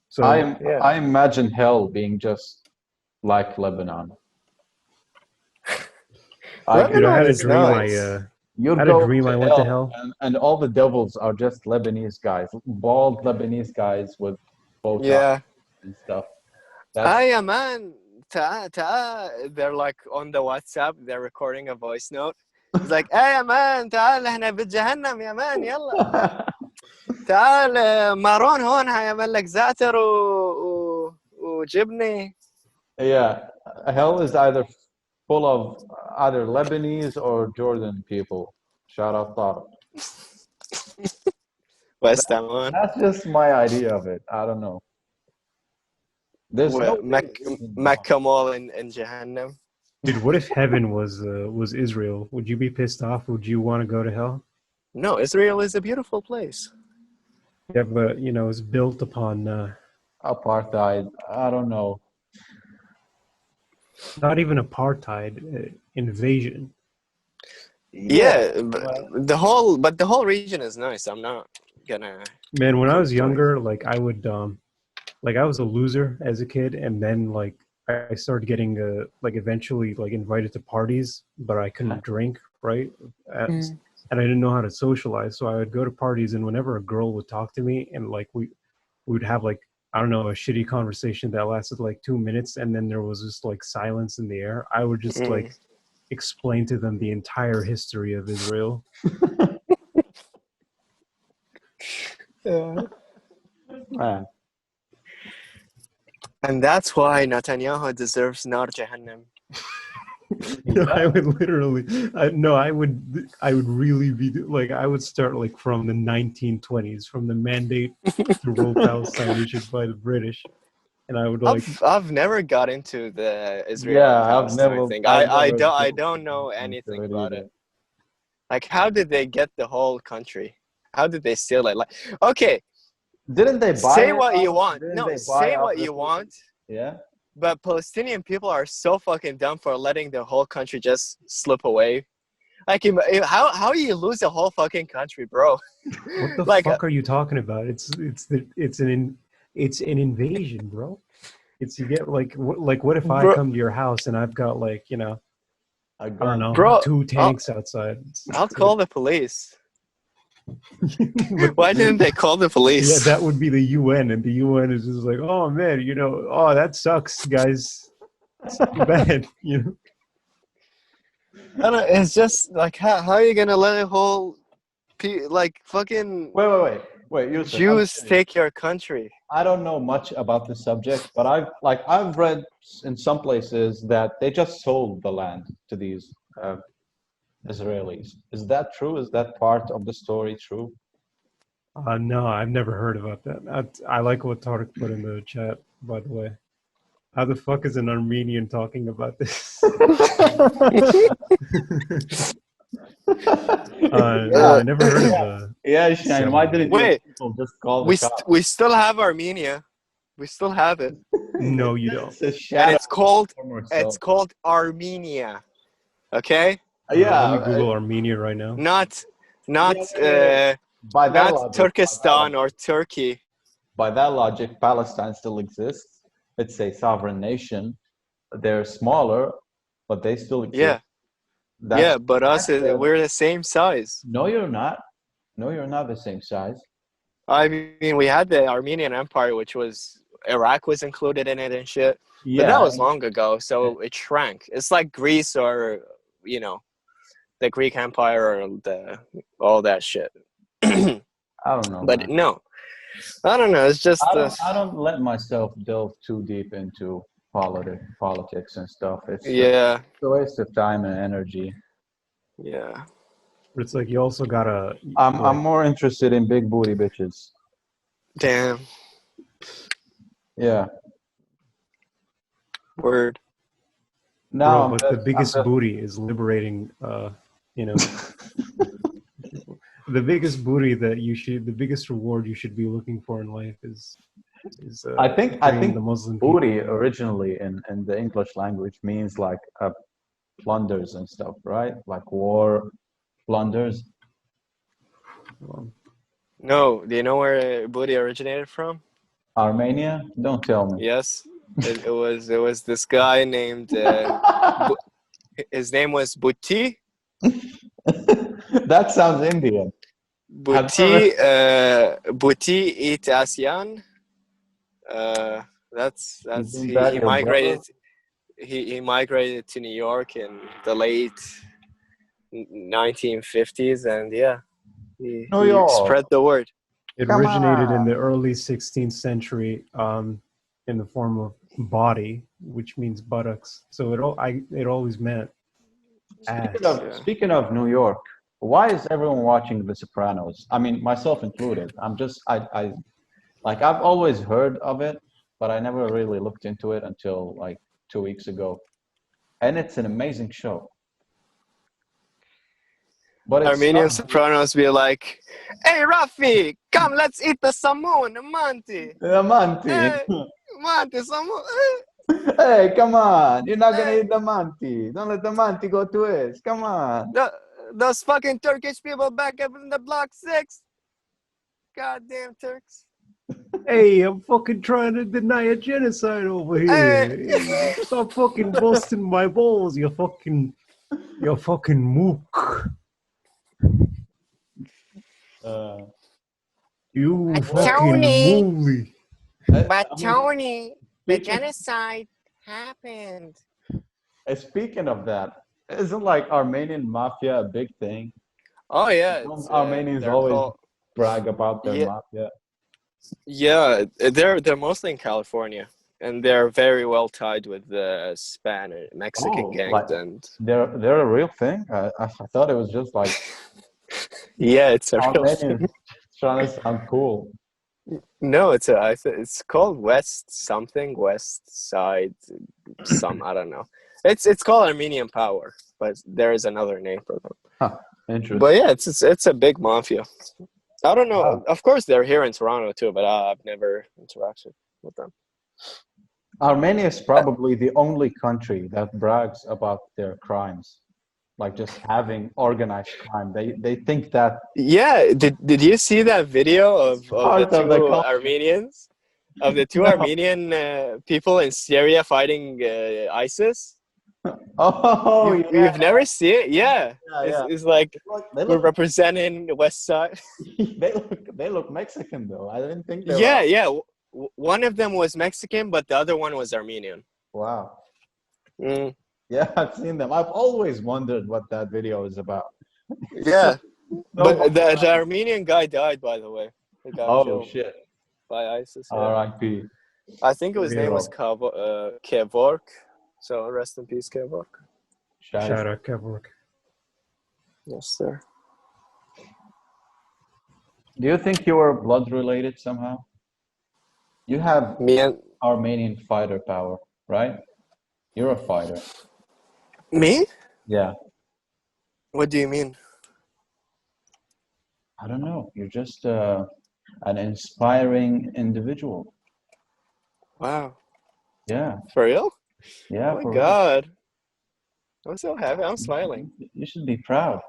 [SPEAKER 1] so yeah.
[SPEAKER 2] I imagine hell being just like Lebanon.
[SPEAKER 1] Dude, I
[SPEAKER 3] Lebanon
[SPEAKER 1] had a
[SPEAKER 3] is
[SPEAKER 1] dream
[SPEAKER 3] nice.
[SPEAKER 2] You'd
[SPEAKER 1] I had a
[SPEAKER 2] go
[SPEAKER 1] dream
[SPEAKER 2] to
[SPEAKER 1] I went to
[SPEAKER 2] hell,
[SPEAKER 1] hell.
[SPEAKER 2] and all the devils are just Lebanese guys, bald Lebanese guys with Botox
[SPEAKER 3] Yeah.
[SPEAKER 2] and stuff. That's
[SPEAKER 3] Hey, man. They're like on the WhatsApp, they're recording a voice note. It's like, hey, يا man, تعال احنا بجهنم يا man, يلا. تعال مارون هون هيعمل لك زعتر وجبني.
[SPEAKER 2] yeah. Hell is either full of either Lebanese or Jordan people. Shout out Tariq.
[SPEAKER 3] West Samoon.
[SPEAKER 2] That's just my idea of it. I don't know. There's no big reason behind
[SPEAKER 3] Mecca Mall in Jahannam.
[SPEAKER 1] Dude, what if heaven was Israel? Would you be pissed off? Would you want to go to hell?
[SPEAKER 3] No, Israel is a beautiful place.
[SPEAKER 1] Yeah, but you know, it's built upon
[SPEAKER 2] apartheid. I don't know.
[SPEAKER 1] not even apartheid, invasion.
[SPEAKER 3] Yeah,
[SPEAKER 2] Well,
[SPEAKER 3] but the whole region is nice. I'm not gonna
[SPEAKER 1] Man, when I was
[SPEAKER 3] complain.
[SPEAKER 1] younger, like I would like I was a loser as a kid, and then like I started getting like eventually like invited to parties, but I couldn't drink, right? And I didn't know how to socialize, so I would go to parties, and whenever a girl would talk to me, and like we would have like I don't know a shitty conversation that lasted like 2 minutes, and then there was just like silence in the air. I would just like explain to them the entire history of Israel.
[SPEAKER 2] man.
[SPEAKER 3] And that's why Netanyahu deserves Nar Jahannam.
[SPEAKER 1] I would literally, I would really be like, I would start like from the 1920s, from the mandate to rule Palestine issued by the British, and I would like,
[SPEAKER 3] I've never got into the Israel
[SPEAKER 2] Yeah,
[SPEAKER 3] and Palestine thing. I
[SPEAKER 2] never
[SPEAKER 3] don't know
[SPEAKER 2] into
[SPEAKER 3] anything
[SPEAKER 2] it
[SPEAKER 3] about
[SPEAKER 2] either.
[SPEAKER 3] it. Like, how did they get the whole country? How did they steal it? Like, okay,
[SPEAKER 2] Didn't they buy
[SPEAKER 3] say
[SPEAKER 2] it?
[SPEAKER 3] what you want.
[SPEAKER 2] Didn't
[SPEAKER 3] No,
[SPEAKER 2] they buy
[SPEAKER 3] say
[SPEAKER 2] out
[SPEAKER 3] what
[SPEAKER 2] the
[SPEAKER 3] you want.
[SPEAKER 2] Yeah.
[SPEAKER 3] But Palestinian people are so fucking dumb for letting the whole country just slip away. Like, how you lose the whole fucking country, bro?
[SPEAKER 1] what the
[SPEAKER 3] Like,
[SPEAKER 1] fuck are you talking about? It's an invasion, bro. It's you get like what if I
[SPEAKER 3] bro,
[SPEAKER 1] come to your house and I've got like you know
[SPEAKER 2] A
[SPEAKER 1] I don't
[SPEAKER 2] gun.
[SPEAKER 1] know
[SPEAKER 3] bro,
[SPEAKER 1] 2 tanks outside.
[SPEAKER 3] I'll call the police.
[SPEAKER 1] But,
[SPEAKER 3] Why didn't they call the
[SPEAKER 1] yeah,
[SPEAKER 3] police?
[SPEAKER 1] that would be the UN, and the UN is just like, oh man, you know, oh that sucks, guys. It's too bad, you know.
[SPEAKER 3] I don't, it's just like how are you gonna let a whole like fucking
[SPEAKER 2] Wait, Yusuf, I'm
[SPEAKER 3] Jews
[SPEAKER 2] serious.
[SPEAKER 3] take your country?
[SPEAKER 2] I don't know much about the subject, but I've read in some places that they just sold the land to these Israelis. Is that true? Is that part of the story true?
[SPEAKER 1] No, I've never heard about that. I like what Tarek put in the chat, by the way. How the fuck is an Armenian talking about this? No, I never heard of
[SPEAKER 2] Yeah, Shane. Why didn't your
[SPEAKER 3] Wait,
[SPEAKER 2] people just call the cops?
[SPEAKER 3] we still have Armenia. We still have it,
[SPEAKER 1] No, you don't.
[SPEAKER 2] It's a
[SPEAKER 3] and
[SPEAKER 2] shadow
[SPEAKER 3] it's called
[SPEAKER 2] of former self.
[SPEAKER 3] Armenia. Okay,
[SPEAKER 1] Let me Google Armenia right now.
[SPEAKER 3] not
[SPEAKER 2] by that
[SPEAKER 3] not
[SPEAKER 2] logic,
[SPEAKER 3] Turkestan or Turkey.
[SPEAKER 2] by that logic, Palestine still exists. It's a sovereign nation. They're smaller, but they still exist.
[SPEAKER 3] Yeah, yeah, but we're the same size.
[SPEAKER 2] No, you're not. No, you're not the same size.
[SPEAKER 3] I mean, we had the Armenian Empire, which was Iraq was included in it and shit.
[SPEAKER 2] Yeah,
[SPEAKER 3] But that was long ago, so it shrank. It's like Greece or, you know, the Greek Empire or all that shit.
[SPEAKER 2] I don't know.
[SPEAKER 3] But
[SPEAKER 2] man.
[SPEAKER 3] no, I don't know. It's just
[SPEAKER 2] I don't let myself delve too deep into politics and stuff. It's
[SPEAKER 3] yeah,
[SPEAKER 2] a waste of time and energy.
[SPEAKER 3] yeah.
[SPEAKER 1] But it's like you also gotta.
[SPEAKER 2] I'm more interested in big booty bitches.
[SPEAKER 3] Damn.
[SPEAKER 2] Yeah.
[SPEAKER 3] Word.
[SPEAKER 2] Now,
[SPEAKER 1] bro, but the biggest booty is liberating. You know, the biggest booty the biggest reward you should be looking for in life is is
[SPEAKER 2] I
[SPEAKER 1] freeing
[SPEAKER 2] think
[SPEAKER 1] the Muslim people.
[SPEAKER 2] booty originally in the English language means like plunders and stuff, right? Like war plunders.
[SPEAKER 1] Um,
[SPEAKER 3] No, do you know where booty originated from?
[SPEAKER 2] Armenia? Don't tell me.
[SPEAKER 3] Yes, it was this guy named his name was Bhuti.
[SPEAKER 2] That sounds Indian. Have you ever?
[SPEAKER 3] Bhuti it Asyan. That's
[SPEAKER 2] Isn't that
[SPEAKER 3] he
[SPEAKER 2] your brother?
[SPEAKER 3] migrated. He migrated to New York in the late 1950s, and yeah,
[SPEAKER 2] New
[SPEAKER 3] he
[SPEAKER 2] York.
[SPEAKER 3] spread the word.
[SPEAKER 1] it
[SPEAKER 2] Come
[SPEAKER 1] originated in
[SPEAKER 2] on.
[SPEAKER 1] the early 16th century in the form of body, which means buttocks. So it always meant ass.
[SPEAKER 3] Yeah.
[SPEAKER 2] Speaking of New York, why is everyone watching The Sopranos? I mean, myself included. I like I've always heard of it, but I never really looked into it until like 2 weeks ago. And it's an amazing show. But it's
[SPEAKER 3] Armenian
[SPEAKER 2] not
[SPEAKER 3] Sopranos be like, "Hey, Rafi, come, let's eat the Samoon, Monty.
[SPEAKER 2] Monty.
[SPEAKER 3] Hey, Monty, Samoon.
[SPEAKER 2] Hey, come on. You're not gonna
[SPEAKER 3] Hey,
[SPEAKER 2] eat the Monty. Don't let the Monty go to waste. Come on.
[SPEAKER 3] the, those fucking Turkish people back up in the block 6. Goddamn Turks.
[SPEAKER 1] Hey, I'm fucking trying to deny a genocide over
[SPEAKER 3] Hey,
[SPEAKER 1] here. Stop fucking busting my balls, you fucking mook.
[SPEAKER 2] Uh,
[SPEAKER 1] You fucking
[SPEAKER 3] Tony.
[SPEAKER 1] mooly.
[SPEAKER 3] But
[SPEAKER 2] I mean,
[SPEAKER 3] Tony, the
[SPEAKER 2] speaking,
[SPEAKER 3] genocide happened.
[SPEAKER 2] speaking of that, isn't like Armenian mafia a big thing?
[SPEAKER 3] Oh yeah,
[SPEAKER 2] Don't
[SPEAKER 3] it's
[SPEAKER 2] Armenians
[SPEAKER 3] they're
[SPEAKER 2] always
[SPEAKER 3] called
[SPEAKER 2] brag about their
[SPEAKER 3] yeah
[SPEAKER 2] mafia?
[SPEAKER 3] yeah they're mostly in California, and they're very well tied with the Spanish Mexican
[SPEAKER 2] Oh, like
[SPEAKER 3] gangs, and
[SPEAKER 2] they're a real thing? I thought it was just like
[SPEAKER 3] yeah, it's a real
[SPEAKER 2] Armenians
[SPEAKER 3] thing.
[SPEAKER 2] trying to sound cool.
[SPEAKER 3] No, it's called West Side, I don't know. It's called Armenian Power, but there is another name for them.
[SPEAKER 2] Huh,
[SPEAKER 3] But
[SPEAKER 2] interesting.
[SPEAKER 3] yeah, it's a big mafia. I don't know.
[SPEAKER 2] Wow.
[SPEAKER 3] Of course, they're here in Toronto too, but I've never interacted with them.
[SPEAKER 2] Armenia is probably the only country that brags about their crimes, like just having organized crime. They think that
[SPEAKER 3] Yeah, did you see that video
[SPEAKER 2] it's
[SPEAKER 3] of the
[SPEAKER 2] part of the
[SPEAKER 3] two
[SPEAKER 2] culture.
[SPEAKER 3] Armenians, of the two
[SPEAKER 2] No.
[SPEAKER 3] Armenian people in Syria fighting ISIS?
[SPEAKER 2] Oh yeah,
[SPEAKER 3] You've never seen it? Yeah,
[SPEAKER 2] yeah, yeah.
[SPEAKER 3] it's like
[SPEAKER 2] They
[SPEAKER 3] we're
[SPEAKER 2] look
[SPEAKER 3] representing the West Side.
[SPEAKER 2] they look Mexican though. I didn't think they were.
[SPEAKER 3] Yeah, yeah. One of them was Mexican, but the other one was Armenian.
[SPEAKER 2] Wow.
[SPEAKER 3] Mm,
[SPEAKER 2] Yeah, I've seen them. I've always wondered what that video is about. So,
[SPEAKER 3] yeah,
[SPEAKER 2] so
[SPEAKER 3] but
[SPEAKER 2] much
[SPEAKER 3] the
[SPEAKER 2] fun.
[SPEAKER 3] Armenian guy died, by the way. He got
[SPEAKER 2] Oh
[SPEAKER 3] killed
[SPEAKER 2] shit.
[SPEAKER 3] by ISIS. Yeah,
[SPEAKER 2] R.I.P.
[SPEAKER 3] I think his name was
[SPEAKER 2] Hero.
[SPEAKER 3] Kevork. So rest in peace, Kevork.
[SPEAKER 2] Scheiße.
[SPEAKER 1] Shout out Kevork.
[SPEAKER 3] Yes, sir.
[SPEAKER 2] Do you think you were blood related somehow? You have
[SPEAKER 3] Me and
[SPEAKER 2] Armenian fighter power, right? You're a fighter.
[SPEAKER 3] me?
[SPEAKER 2] Yeah.
[SPEAKER 3] What do you mean?
[SPEAKER 2] I don't know. You're just an inspiring individual.
[SPEAKER 3] Wow,
[SPEAKER 2] Yeah.
[SPEAKER 3] for real? Oh
[SPEAKER 2] Yeah,
[SPEAKER 3] my
[SPEAKER 2] for real.
[SPEAKER 3] god, I'm so happy. I'm smiling.
[SPEAKER 2] You should be proud.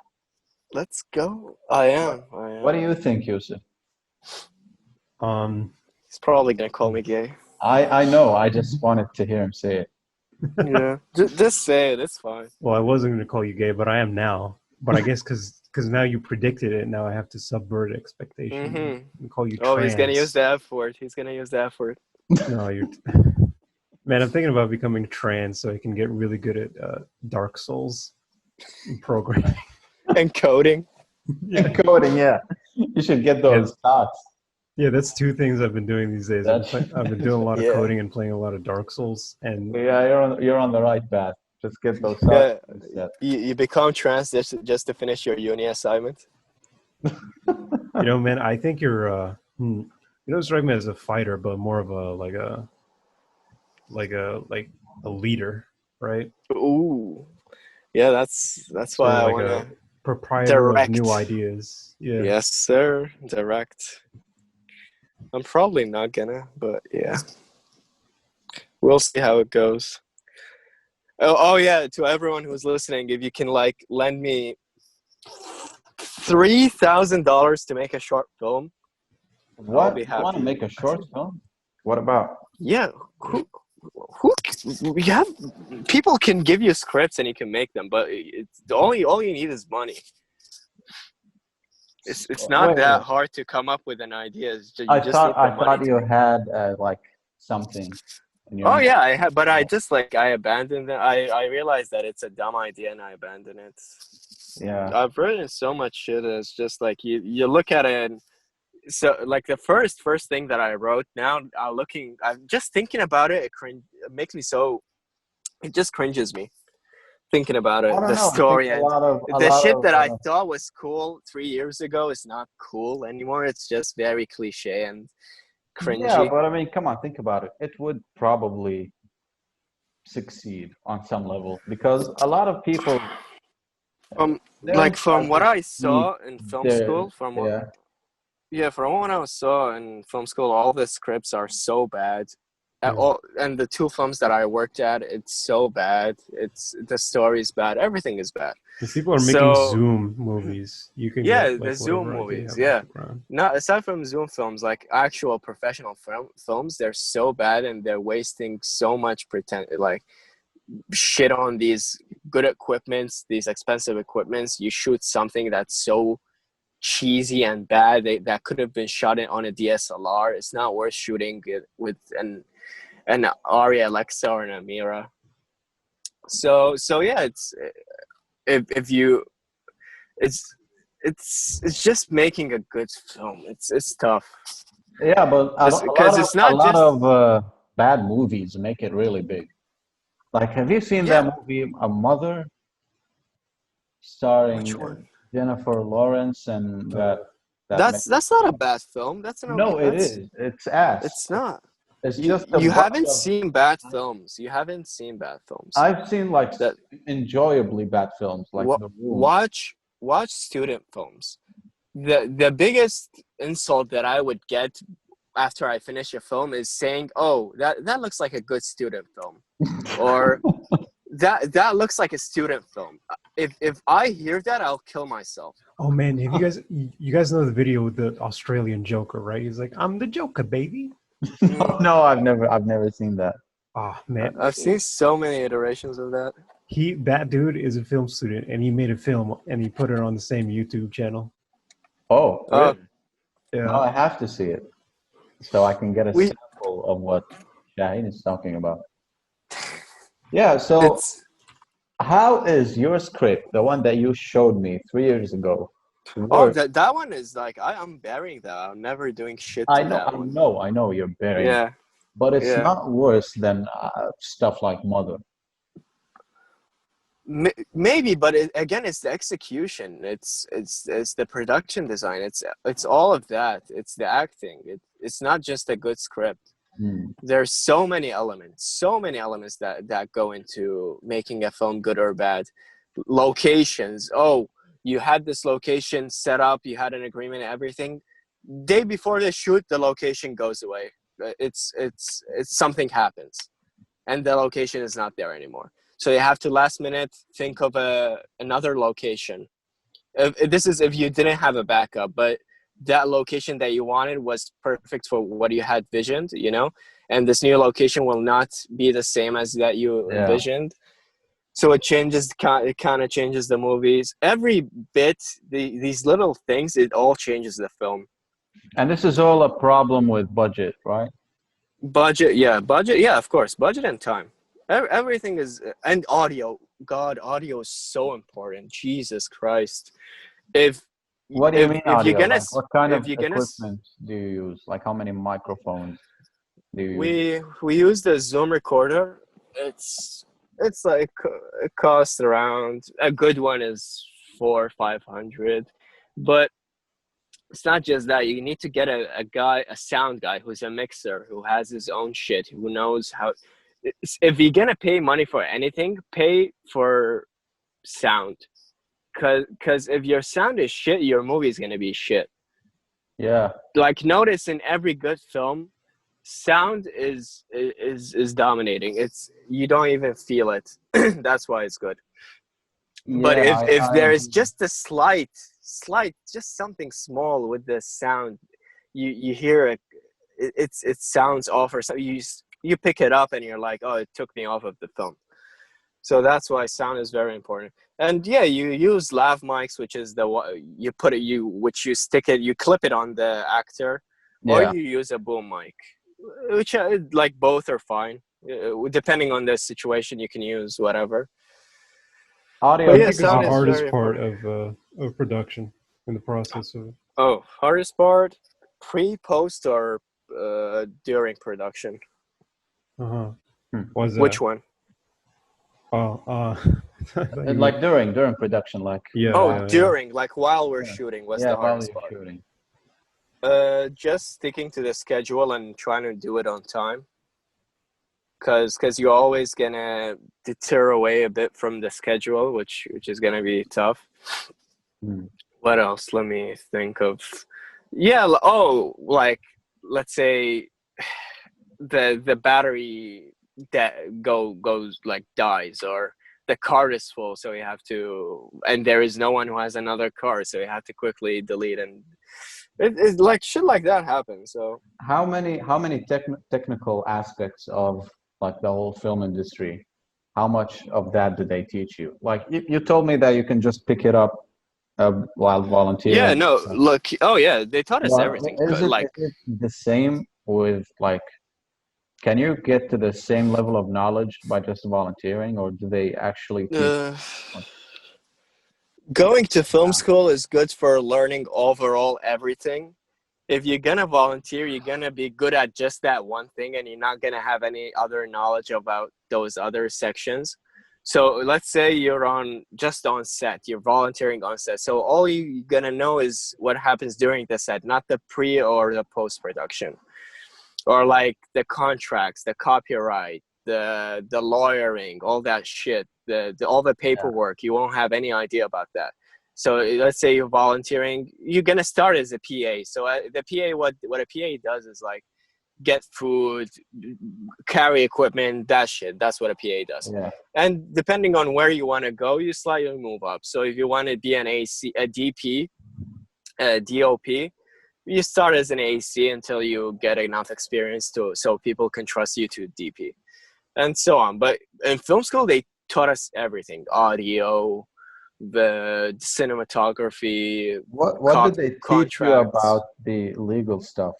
[SPEAKER 3] Let's go. I am. I
[SPEAKER 2] What do
[SPEAKER 3] am.
[SPEAKER 2] you think, Yusuf?
[SPEAKER 1] Um,
[SPEAKER 3] He's probably gonna call me gay.
[SPEAKER 2] I know. I just wanted to hear him say it.
[SPEAKER 3] Yeah, just say it. It's fine.
[SPEAKER 1] well, I wasn't going to call you gay, but I am now. But I guess because now you predicted it, now I have to subvert expectation and call you
[SPEAKER 3] Oh, he's gonna use
[SPEAKER 1] trans.
[SPEAKER 3] the F word. He's gonna use the F word.
[SPEAKER 1] No, you're. Man, I'm thinking about becoming trans so I can get really good at Dark Souls programming.
[SPEAKER 3] And coding.
[SPEAKER 1] Yeah.
[SPEAKER 2] Coding, yeah. You should get those thoughts.
[SPEAKER 1] Yeah, that's two things I've been doing these days.
[SPEAKER 2] That's
[SPEAKER 1] I've been doing a lot of
[SPEAKER 3] Yeah.
[SPEAKER 1] coding and playing a lot of Dark Souls, and
[SPEAKER 2] yeah, you're on the right path. Just get those
[SPEAKER 3] Yeah.
[SPEAKER 2] thoughts instead.
[SPEAKER 3] You become trans just to finish your uni assignment.
[SPEAKER 1] you know, man, I think you don't strike me as a fighter, but more of a like a leader, right?
[SPEAKER 3] Ooh. Yeah, that's
[SPEAKER 1] Sort
[SPEAKER 3] why
[SPEAKER 1] of
[SPEAKER 3] I
[SPEAKER 1] like a
[SPEAKER 3] wanna
[SPEAKER 1] proprietor of
[SPEAKER 3] direct.
[SPEAKER 1] new ideas. Yeah.
[SPEAKER 3] Yes, sir. Direct. I'm probably not gonna, but yeah, we'll see how it goes. Oh yeah, to everyone who's listening, if you can like lend me $3,000 to make a short film, I'll
[SPEAKER 2] What?
[SPEAKER 3] be
[SPEAKER 2] You want to
[SPEAKER 3] happy.
[SPEAKER 2] make a short film? What about?
[SPEAKER 3] Yeah, who we have people can give you scripts and you can make them, but it's all you need is money. It's not
[SPEAKER 2] Wait,
[SPEAKER 3] that
[SPEAKER 2] wait.
[SPEAKER 3] hard to come up with an idea. You just need the
[SPEAKER 2] I
[SPEAKER 3] money
[SPEAKER 2] thought
[SPEAKER 3] to
[SPEAKER 2] you
[SPEAKER 3] make.
[SPEAKER 2] had like something in your
[SPEAKER 3] Oh
[SPEAKER 2] mind.
[SPEAKER 3] yeah, I have, but I just like I abandoned it. I realized that it's a dumb idea and I abandoned it.
[SPEAKER 2] Yeah.
[SPEAKER 3] I've written so much shit. It's just like you look at it. And so like the first thing that I wrote. Now I'm just thinking about it. It makes me so. It just cringes me thinking about
[SPEAKER 2] I
[SPEAKER 3] it.
[SPEAKER 2] don't
[SPEAKER 3] The
[SPEAKER 2] know. I think
[SPEAKER 3] story and
[SPEAKER 2] a
[SPEAKER 3] the
[SPEAKER 2] lot
[SPEAKER 3] shit
[SPEAKER 2] of
[SPEAKER 3] that I thought was cool 3 years ago is not cool anymore. It's just very cliche and
[SPEAKER 2] yeah,
[SPEAKER 3] cringy.
[SPEAKER 2] but I mean, come on, think about it. It would probably succeed on some level because a lot of people they don't
[SPEAKER 3] Like from
[SPEAKER 2] start
[SPEAKER 3] what
[SPEAKER 2] just
[SPEAKER 3] I
[SPEAKER 2] eat
[SPEAKER 3] saw in film
[SPEAKER 2] their
[SPEAKER 3] school, from what
[SPEAKER 2] yeah.
[SPEAKER 3] yeah, from what I saw in film school, all the scripts are so bad.
[SPEAKER 1] Yeah.
[SPEAKER 3] And the two films that I worked at, it's so bad. It's the story's bad. Everything is bad.
[SPEAKER 1] Because people are making
[SPEAKER 3] So
[SPEAKER 1] Zoom movies. You can
[SPEAKER 3] yeah,
[SPEAKER 1] get
[SPEAKER 3] the
[SPEAKER 1] like
[SPEAKER 3] Zoom
[SPEAKER 1] whatever idea you
[SPEAKER 3] movies.
[SPEAKER 1] have off
[SPEAKER 3] Yeah,
[SPEAKER 1] the ground.
[SPEAKER 3] not aside from Zoom films, like actual professional films, they're so bad and they're wasting so much pretend like shit on these good equipments, these expensive equipments. You shoot something that's so cheesy and bad that could have been shot on a DSLR. It's not worth shooting it with an Arri Alexa or an Amira. So yeah, it's if you it's it's just making a good film. It's tough
[SPEAKER 2] Yeah, but
[SPEAKER 3] because it's
[SPEAKER 2] a
[SPEAKER 3] not
[SPEAKER 2] lot
[SPEAKER 3] just
[SPEAKER 2] of bad movies make it really big. Like, have you seen that
[SPEAKER 3] yeah.
[SPEAKER 2] movie, A Mother,
[SPEAKER 3] Which
[SPEAKER 2] starring
[SPEAKER 3] one?
[SPEAKER 2] Jennifer Lawrence and that man?
[SPEAKER 3] That's not a bad film. That's an okay.
[SPEAKER 2] No, it is. It's ass.
[SPEAKER 3] It's not.
[SPEAKER 2] It's just a
[SPEAKER 3] You
[SPEAKER 2] bunch
[SPEAKER 3] haven't
[SPEAKER 2] of.
[SPEAKER 3] seen bad films. You haven't seen bad films.
[SPEAKER 2] I've seen like
[SPEAKER 3] That
[SPEAKER 2] enjoyably bad films, like The Room.
[SPEAKER 3] watch student films. The biggest insult that I would get after I finish a film is saying, "Oh, that looks like a good student film," or that looks like a student film. If I hear that, I'll kill myself.
[SPEAKER 1] Oh man, have you guys know the video with the Australian Joker, right? He's like, "I'm the Joker, baby."
[SPEAKER 2] No, no, I've never seen that.
[SPEAKER 1] Oh man,
[SPEAKER 3] I've seen so many iterations of that.
[SPEAKER 1] that dude is a film student, and he made a film and he put it on the same YouTube channel.
[SPEAKER 2] Oh,
[SPEAKER 3] Uh,
[SPEAKER 2] really? Now
[SPEAKER 1] Yeah,
[SPEAKER 2] I have to see it so I can get a
[SPEAKER 3] we
[SPEAKER 2] sample of what Shaheen is talking about. Yeah, so
[SPEAKER 3] it's
[SPEAKER 2] how is your script, the one that you showed me 3 years ago,
[SPEAKER 3] oh
[SPEAKER 2] work?
[SPEAKER 3] that one is like I'm burying that. I'm never doing shit to that one.
[SPEAKER 2] I know you're bearing,
[SPEAKER 3] Yeah,
[SPEAKER 2] but it's
[SPEAKER 3] yeah.
[SPEAKER 2] not worse than stuff like Mother.
[SPEAKER 3] Maybe, but again, it's the execution. It's the production design. It's all of that. It's the acting. It's not just a good script.
[SPEAKER 2] Hmm.
[SPEAKER 3] There's so many elements that go into making a film good or bad. Locations. Oh, you had this location set up. You had an agreement. Everything. Day before the shoot, the location goes away. It's something happens, and the location is not there anymore. So you have to last minute think of another location. This is if you didn't have a backup, but that location that you wanted was perfect for what you had visioned, and this new location will not be the same as that you
[SPEAKER 2] Yeah.
[SPEAKER 3] envisioned. So it kind of changes the movies. Every bit, these little things, it all changes the film.
[SPEAKER 2] And this is all a problem with budget, right?
[SPEAKER 3] Budget, yeah, of course, budget and time. Everything is, and audio. God, audio is so important. Jesus Christ. If
[SPEAKER 2] What do you mean
[SPEAKER 3] if you're
[SPEAKER 2] audio?
[SPEAKER 3] gonna
[SPEAKER 2] Like, what kind
[SPEAKER 3] if
[SPEAKER 2] of
[SPEAKER 3] you're gonna
[SPEAKER 2] equipment do you use? Like, how many microphones do you use?
[SPEAKER 3] we use the Zoom recorder. It's like it costs around, a good one is 400-500, but it's not just that. You need to get a sound guy who's a mixer, who has his own shit, who knows how. If you're gonna pay money for anything, pay for sound, cause if your sound is shit, your movie is gonna be shit.
[SPEAKER 2] Yeah.
[SPEAKER 3] Like, notice in every good film, sound is dominating. It's, you don't even feel it. That's why it's good. But
[SPEAKER 2] Yeah,
[SPEAKER 3] if
[SPEAKER 2] I
[SPEAKER 3] there is
[SPEAKER 2] agree.
[SPEAKER 3] just a slight, just something small with the sound, you hear it, it sounds off, or so you pick it up and you're like, oh, it took me off of the film. So that's why sound is very important. And yeah, you use lav mics, which is you put it, which you stick it, you clip it on the actor, or
[SPEAKER 2] Yeah.
[SPEAKER 3] you use a boom mic, which like both are fine. Depending on the situation, you can use whatever.
[SPEAKER 2] Audio
[SPEAKER 3] But
[SPEAKER 1] What do
[SPEAKER 3] yeah,
[SPEAKER 1] you think is the
[SPEAKER 3] sound is
[SPEAKER 2] technology.
[SPEAKER 3] very
[SPEAKER 1] hardest part
[SPEAKER 3] important.
[SPEAKER 1] of production in the process of?
[SPEAKER 3] Oh, hardest part, pre, post, or during production?
[SPEAKER 1] Uh-huh.
[SPEAKER 2] Hmm.
[SPEAKER 1] Why's
[SPEAKER 3] Which
[SPEAKER 1] that?
[SPEAKER 3] one?
[SPEAKER 1] Oh, I thought you
[SPEAKER 2] And
[SPEAKER 1] meant
[SPEAKER 2] like during production, like
[SPEAKER 1] yeah,
[SPEAKER 3] Oh,
[SPEAKER 2] while
[SPEAKER 1] yeah.
[SPEAKER 3] during, like while we're
[SPEAKER 2] yeah,
[SPEAKER 3] shooting, was
[SPEAKER 2] yeah,
[SPEAKER 3] the
[SPEAKER 2] while
[SPEAKER 3] hardest
[SPEAKER 2] you're
[SPEAKER 3] part.
[SPEAKER 2] shooting.
[SPEAKER 3] Just sticking to the schedule and trying to do it on time. Cause you're always gonna deter away a bit from the schedule, which is gonna be tough.
[SPEAKER 2] Hmm.
[SPEAKER 3] What else? Let me think of. Yeah. Oh, like, let's say the battery that goes like dies, or the car is full, so you have to, and there is no one who has another car, so you have to quickly delete, and it like shit like that happens. So
[SPEAKER 2] How many technical aspects of like the whole film industry? How much of that do they teach you? Like you told me that you can just pick it up while
[SPEAKER 3] yeah,
[SPEAKER 2] volunteering.
[SPEAKER 3] no, look, oh yeah, they taught us
[SPEAKER 2] But
[SPEAKER 3] everything.
[SPEAKER 2] is it the same with like, can you get to the same level of knowledge by just volunteering, or do they actually teach
[SPEAKER 3] Uh,
[SPEAKER 2] like,
[SPEAKER 3] Going to film
[SPEAKER 2] now?
[SPEAKER 3] school is good for learning overall everything. If you're gonna volunteer, you're gonna be good at just that one thing, and you're not gonna have any other knowledge about those other sections. So let's say you're just on set, you're volunteering on set. So all you're gonna know is what happens during the set, not the pre or the post production, or like the contracts, the copyright, the lawyering, all that shit, the all the
[SPEAKER 2] Yeah,
[SPEAKER 3] paperwork. You won't have any idea about that. So let's say you're volunteering, you're gonna start as a PA. So the PA, what a PA does is like get food, carry equipment, that shit. That's what a PA does.
[SPEAKER 2] yeah,
[SPEAKER 3] And depending on where you want to go, you slightly move up. So if you want to be an AC, a DP, a DOP, you start as an AC until you get enough experience to so people can trust you to DP, and so on. But in film school, they taught us everything: audio, the cinematography,
[SPEAKER 2] what did they teach you
[SPEAKER 3] contracts.
[SPEAKER 2] about the legal stuff?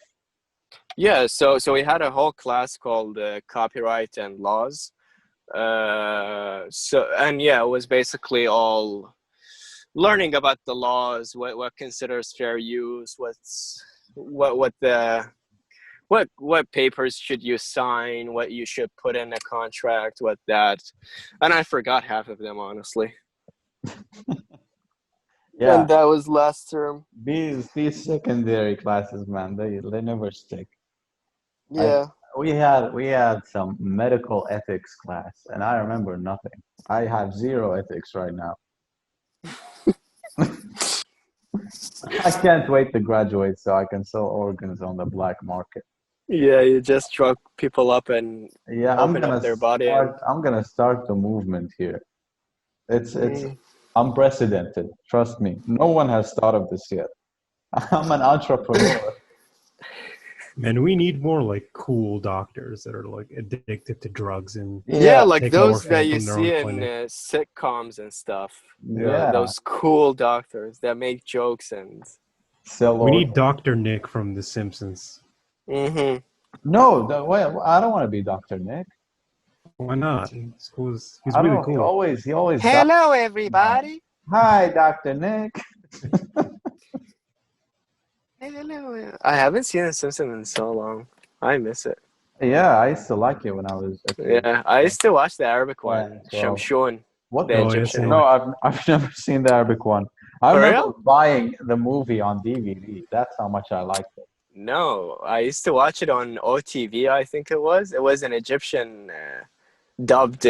[SPEAKER 3] Yeah, so we had a whole class called copyright and laws. So, and yeah, it was basically all learning about the laws, what considers fair use, what the what papers should you sign, what you should put in a contract, what that, and I forgot half of them, honestly.
[SPEAKER 2] Yeah,
[SPEAKER 3] And that was last term.
[SPEAKER 2] these secondary classes, man, they never stick. I
[SPEAKER 3] Yeah.
[SPEAKER 2] we had some medical ethics class, and I remember nothing. I have zero ethics right now. I can't wait to graduate so I can sell organs on the black market.
[SPEAKER 3] Yeah, you just drug people up and
[SPEAKER 2] Yeah,
[SPEAKER 3] open up their body and
[SPEAKER 2] I'm gonna start the movement here. It's
[SPEAKER 3] mm,
[SPEAKER 2] unprecedented. Trust me. No one has thought of this yet. I'm an entrepreneur.
[SPEAKER 1] Man, we need more like cool doctors that are like addicted to drugs and
[SPEAKER 3] yeah,
[SPEAKER 2] Yeah,
[SPEAKER 3] like
[SPEAKER 1] take
[SPEAKER 3] those that
[SPEAKER 1] morphine
[SPEAKER 3] you
[SPEAKER 1] from their
[SPEAKER 3] see
[SPEAKER 1] own
[SPEAKER 3] in
[SPEAKER 1] clinic.
[SPEAKER 3] sitcoms and stuff.
[SPEAKER 2] yeah.
[SPEAKER 3] Those cool doctors that make jokes and
[SPEAKER 2] Sell
[SPEAKER 1] We need
[SPEAKER 2] organs.
[SPEAKER 1] Dr. Nick from The Simpsons.
[SPEAKER 3] hmm
[SPEAKER 2] No, wait, I don't want to be Dr. Nick.
[SPEAKER 1] Why not? He's
[SPEAKER 2] I don't
[SPEAKER 1] really
[SPEAKER 2] know. He
[SPEAKER 1] cool.
[SPEAKER 2] always he always dies.
[SPEAKER 3] Hello,
[SPEAKER 2] No.
[SPEAKER 3] everybody.
[SPEAKER 2] Hi, Dr. Nick.
[SPEAKER 3] Hello. I haven't seen The Simpsons in so long. I miss it.
[SPEAKER 2] Yeah, I used to like it when I was a kid.
[SPEAKER 3] Yeah, I
[SPEAKER 2] Like
[SPEAKER 3] used to watch the Arabic
[SPEAKER 2] 10,
[SPEAKER 3] one,
[SPEAKER 2] 12.
[SPEAKER 3] Shamshun,
[SPEAKER 2] What
[SPEAKER 3] the
[SPEAKER 2] the
[SPEAKER 1] Oh, yeah,
[SPEAKER 3] Egyptian
[SPEAKER 1] same.
[SPEAKER 2] No,
[SPEAKER 3] one.
[SPEAKER 2] I've never seen the Arabic one. I
[SPEAKER 3] For
[SPEAKER 2] remember
[SPEAKER 3] real?
[SPEAKER 2] buying the movie on DVD. That's how much I liked it.
[SPEAKER 3] No, I used to watch it on OTV, I think it was. It was an Egyptian dubbed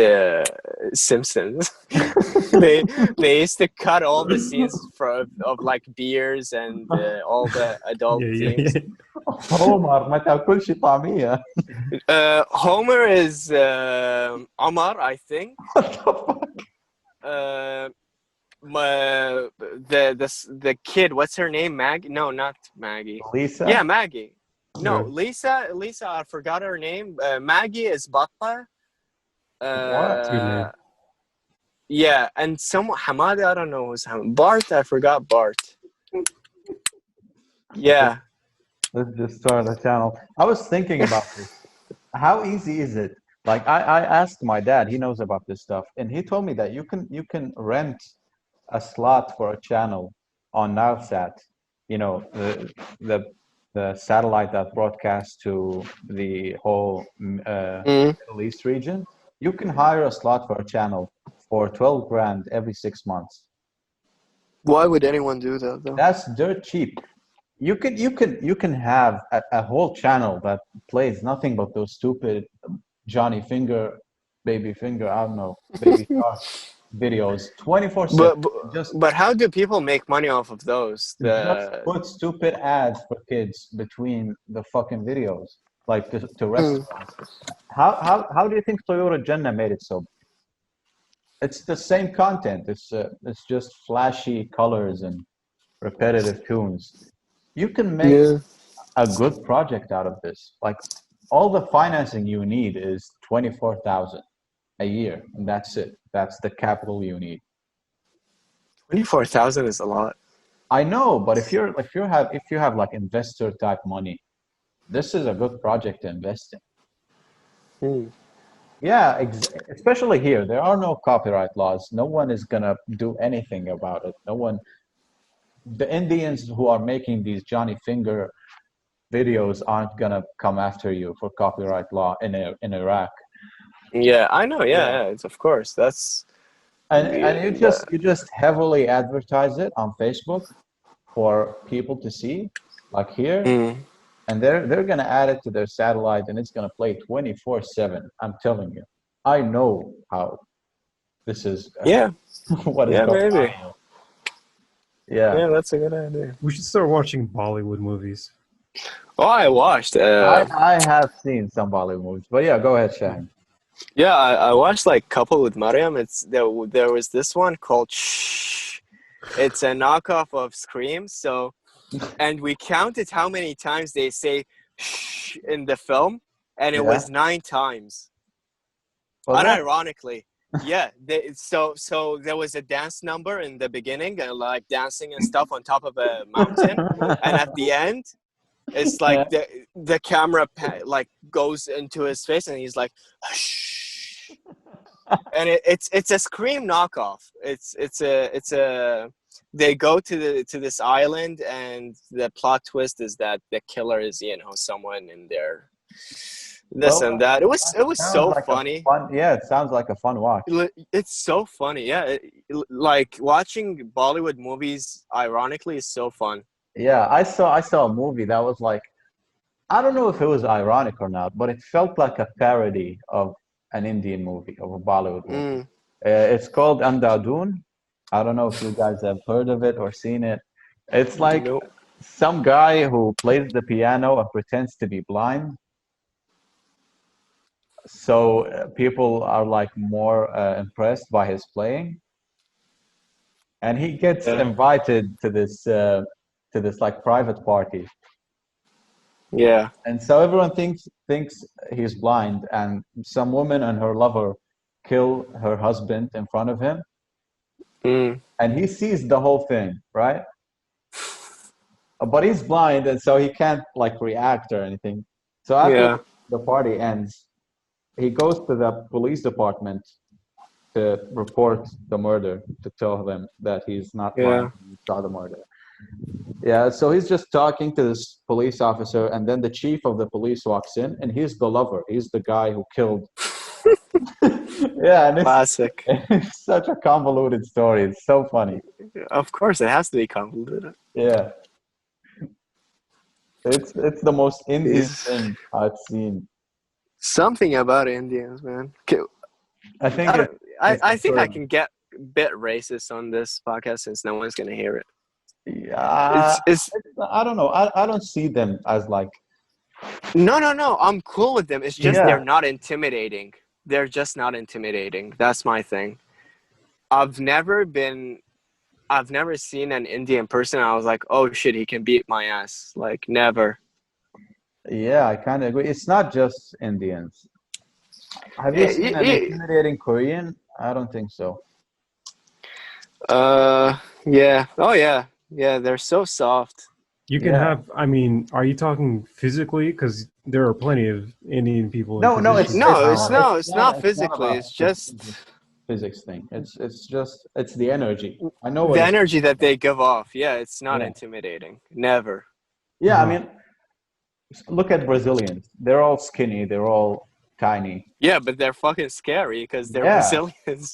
[SPEAKER 3] Simpsons. they they used to cut all the scenes of like beers and all the adult themes.
[SPEAKER 1] Yeah.
[SPEAKER 2] عمر ما تاكلش طعمية.
[SPEAKER 3] Homer is Omar, I think.
[SPEAKER 2] What the fuck?
[SPEAKER 3] The kid, what's her name? Maggie? No, not Maggie.
[SPEAKER 2] Lisa?
[SPEAKER 3] Yeah, Maggie. No,
[SPEAKER 1] Yeah.
[SPEAKER 3] Lisa, I forgot her name. Maggie is Bata.
[SPEAKER 2] What?
[SPEAKER 1] It's a good name.
[SPEAKER 3] Yeah, and some Hamada, I don't know who's Bart, I forgot Bart. Yeah.
[SPEAKER 2] Let's just start a channel. I was thinking about this. How easy is it? Like I asked my dad, he knows about this stuff, and he told me that you can rent a slot for a channel on Nilesat, you know, the satellite that broadcasts to the whole
[SPEAKER 3] Mm.
[SPEAKER 2] Middle East region. You can hire a slot for a channel for 12 grand every 6 months.
[SPEAKER 3] Why would anyone do that though?
[SPEAKER 2] That's dirt cheap. You can have a whole channel that plays nothing but those stupid Johnny Finger, Baby Finger, I don't know, Baby Shark videos 24/7.
[SPEAKER 3] But, but
[SPEAKER 2] Just
[SPEAKER 3] but how do people make money off of those?
[SPEAKER 2] just put stupid ads for kids between the fucking videos, like to
[SPEAKER 3] Mm.
[SPEAKER 2] restaurants. How do you think Toyota Jannah made it so? It's the same content. It's just flashy colors and repetitive tunes. You can make
[SPEAKER 3] Yeah.
[SPEAKER 2] a good project out of this. Like all the financing you need is 24,000 a year, and that's it. That's the capital you need.
[SPEAKER 3] 24,000 is a lot.
[SPEAKER 2] I know, but if you have like investor type money, this is a good project to invest in.
[SPEAKER 3] Mm.
[SPEAKER 2] Yeah, especially here. There are no copyright laws. No one is gonna do anything about it. No one. The Indians who are making these Johnny Finger videos aren't gonna come after you for copyright law in Iraq.
[SPEAKER 3] Yeah, I know. Yeah,
[SPEAKER 2] Yeah.
[SPEAKER 3] yeah. It's, of course, that's
[SPEAKER 2] And you
[SPEAKER 3] the,
[SPEAKER 2] just heavily advertise it on Facebook for people to see, like here,
[SPEAKER 3] mm.
[SPEAKER 2] and they're gonna add it to their satellite, and it's gonna play 24/7. I'm telling you, I know how this is,
[SPEAKER 3] Yeah,
[SPEAKER 2] what is
[SPEAKER 3] yeah,
[SPEAKER 2] going on
[SPEAKER 3] maybe.
[SPEAKER 2] here. Yeah,
[SPEAKER 3] Yeah, that's a good idea.
[SPEAKER 1] We should start watching Bollywood movies.
[SPEAKER 3] Oh, I watched.
[SPEAKER 2] I have seen some Bollywood movies, but yeah, go ahead, Shaheen.
[SPEAKER 3] Yeah, I watched like Couple with Mariam. There was this one called Shh. It's a knockoff of Scream. So, and we counted how many times they say Shh in the film, and it
[SPEAKER 2] Yeah,
[SPEAKER 3] was 9 times.
[SPEAKER 2] was that?
[SPEAKER 3] Unironically, yeah. So there was a dance number in the beginning, and like dancing and stuff on top of a mountain, and at the end, it's like
[SPEAKER 2] Yeah.
[SPEAKER 3] the camera like goes into his face, and he's like, shh. And it's a Scream knockoff. It's a they go to this island, and the plot twist is that the killer is someone in there. This
[SPEAKER 2] Well,
[SPEAKER 3] and that. It was
[SPEAKER 2] sounds
[SPEAKER 3] so
[SPEAKER 2] like a
[SPEAKER 3] funny.
[SPEAKER 2] fun. Yeah, it sounds like a fun watch.
[SPEAKER 3] It's so funny. Yeah, like watching Bollywood movies. Ironically, is so fun.
[SPEAKER 2] Yeah, I saw a movie that was like, I don't know if it was ironic or not, but it felt like a parody of an Indian movie, of a Bollywood movie.
[SPEAKER 3] Mm.
[SPEAKER 2] It's called Andhadhun. I don't know if you guys have heard of it or seen it. It's like
[SPEAKER 3] Nope.
[SPEAKER 2] some guy who plays the piano and pretends to be blind. So people are like more impressed by his playing, and he gets
[SPEAKER 3] Yeah.
[SPEAKER 2] invited to this like private party.
[SPEAKER 3] Yeah.
[SPEAKER 2] And so everyone thinks he's blind, and some woman and her lover kill her husband in front of him,
[SPEAKER 3] Mm.
[SPEAKER 2] and he sees the whole thing, right? But he's blind, and so he can't like react or anything. So after
[SPEAKER 3] Yeah.
[SPEAKER 2] the party ends, he goes to the police department to report the murder, to tell them that he's not blind,
[SPEAKER 3] Yeah.
[SPEAKER 2] he saw the murder. Yeah, so he's just talking to this police officer, and then the chief of the police walks in, and he's the lover. He's the guy who killed. Yeah, and
[SPEAKER 3] Classic.
[SPEAKER 2] it's such a convoluted story. It's so funny.
[SPEAKER 3] Of course, it has to be convoluted.
[SPEAKER 2] Yeah, it's the most Indian
[SPEAKER 3] Is
[SPEAKER 2] thing I've seen.
[SPEAKER 3] something about Indians, man.
[SPEAKER 2] I think
[SPEAKER 3] I, don't,
[SPEAKER 2] it's
[SPEAKER 3] I think I
[SPEAKER 2] absurd.
[SPEAKER 3] can get a bit racist on this podcast since no one's gonna hear it.
[SPEAKER 2] Yeah,
[SPEAKER 3] It's
[SPEAKER 2] I don't know. I don't see them as like,
[SPEAKER 3] no. I'm cool with them. It's just
[SPEAKER 2] yeah,
[SPEAKER 3] they're not intimidating. They're just not intimidating. That's my thing. I've never been. I've never seen an Indian person. I was like, oh shit, he can beat my ass. Like never.
[SPEAKER 2] yeah, I kind of agree. It's not just Indians. Have you seen an
[SPEAKER 3] Yeah.
[SPEAKER 2] intimidating Korean? I don't think so.
[SPEAKER 3] Yeah. Oh yeah. Yeah. They're so soft.
[SPEAKER 1] You can
[SPEAKER 2] Yeah.
[SPEAKER 1] have. I mean, are you talking physically? Because there are plenty of Indian people in
[SPEAKER 2] No, no,
[SPEAKER 1] positions of
[SPEAKER 3] No,
[SPEAKER 1] power.
[SPEAKER 3] it's not
[SPEAKER 2] it's not
[SPEAKER 3] physically.
[SPEAKER 2] about
[SPEAKER 3] It's
[SPEAKER 2] the
[SPEAKER 3] just
[SPEAKER 2] physics thing. It's just it's the energy. I know what
[SPEAKER 3] the
[SPEAKER 2] it's
[SPEAKER 3] energy that they give off. Yeah, it's not
[SPEAKER 2] yeah.
[SPEAKER 3] intimidating. Never.
[SPEAKER 2] Yeah, I
[SPEAKER 1] Uh-huh.
[SPEAKER 2] mean, look at Brazilians. They're all skinny, they're all tiny.
[SPEAKER 3] Yeah, but they're fucking scary because they're
[SPEAKER 2] Yeah.
[SPEAKER 3] Brazilians.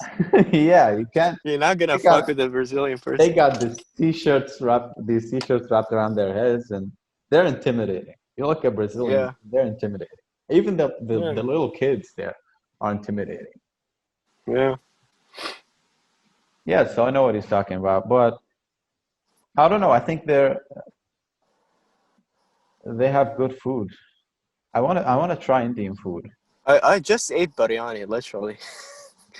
[SPEAKER 2] Yeah, you can't
[SPEAKER 3] You're not gonna
[SPEAKER 2] they
[SPEAKER 3] fuck
[SPEAKER 2] got
[SPEAKER 3] with a Brazilian
[SPEAKER 2] they
[SPEAKER 3] person.
[SPEAKER 2] got these t-shirts wrapped around their heads and they're intimidating. You look at Brazilians,
[SPEAKER 3] Yeah.
[SPEAKER 2] they're intimidating. Even
[SPEAKER 3] Yeah.
[SPEAKER 2] the little kids there are intimidating.
[SPEAKER 3] Yeah.
[SPEAKER 2] Yeah, so I know what he's talking about, but I don't know. I think they have good food. I want to try Indian food.
[SPEAKER 3] I just ate biryani literally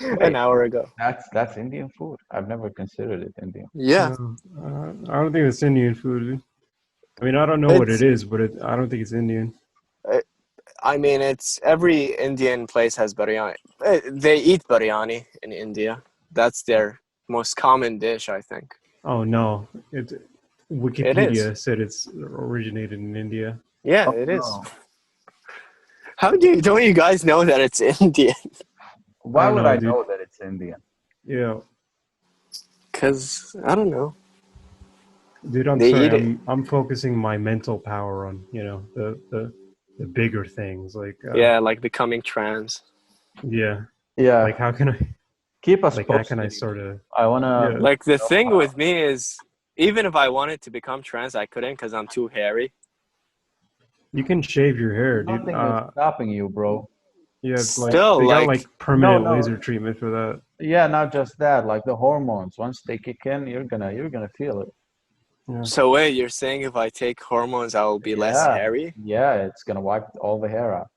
[SPEAKER 3] an
[SPEAKER 2] Wait,
[SPEAKER 3] hour ago.
[SPEAKER 2] that's Indian food. I've never considered it Indian.
[SPEAKER 3] Yeah.
[SPEAKER 1] No, I don't think it's Indian food. I mean, I don't know what it
[SPEAKER 3] It's
[SPEAKER 1] is, but I don't think it's Indian.
[SPEAKER 3] I mean it's every Indian place has biryani. They eat biryani in India. That's their most common dish, I think.
[SPEAKER 1] Oh no,
[SPEAKER 3] It is.
[SPEAKER 1] Wikipedia said it's originated in India.
[SPEAKER 3] Yeah,
[SPEAKER 2] Oh
[SPEAKER 3] it is.
[SPEAKER 2] no.
[SPEAKER 3] How do you don't you guys know that it's Indian?
[SPEAKER 1] I
[SPEAKER 2] Why
[SPEAKER 1] don't
[SPEAKER 2] would
[SPEAKER 1] know,
[SPEAKER 2] I
[SPEAKER 1] dude.
[SPEAKER 2] know that it's Indian?
[SPEAKER 1] Yeah,
[SPEAKER 3] Cause I don't know.
[SPEAKER 1] dude. I'm
[SPEAKER 3] They
[SPEAKER 1] sorry.
[SPEAKER 3] eat it.
[SPEAKER 1] I'm focusing my mental power on the bigger things. Like
[SPEAKER 3] Yeah, like becoming trans.
[SPEAKER 1] yeah,
[SPEAKER 2] Yeah,
[SPEAKER 1] like how can I
[SPEAKER 2] keep us
[SPEAKER 1] like how can I
[SPEAKER 2] posted.
[SPEAKER 1] sort of
[SPEAKER 2] I wanna
[SPEAKER 1] yeah.
[SPEAKER 3] Like the
[SPEAKER 2] know
[SPEAKER 3] thing
[SPEAKER 2] how.
[SPEAKER 3] with me is, even if I wanted to become trans, I couldn't because I'm too hairy.
[SPEAKER 1] You can shave your hair, dude.
[SPEAKER 2] Nothing is stopping you, bro.
[SPEAKER 1] Yeah, like
[SPEAKER 3] Still,
[SPEAKER 1] they got
[SPEAKER 3] like,
[SPEAKER 1] like
[SPEAKER 2] No,
[SPEAKER 1] permanent
[SPEAKER 2] no.
[SPEAKER 1] laser treatment for that.
[SPEAKER 2] Yeah, not just that. Like the hormones, once they kick in, you're gonna feel it.
[SPEAKER 1] Yeah.
[SPEAKER 3] so wait, you're saying if I take hormones, I will be less
[SPEAKER 2] Yeah,
[SPEAKER 3] hairy?
[SPEAKER 2] yeah. It's gonna wipe all the hair out.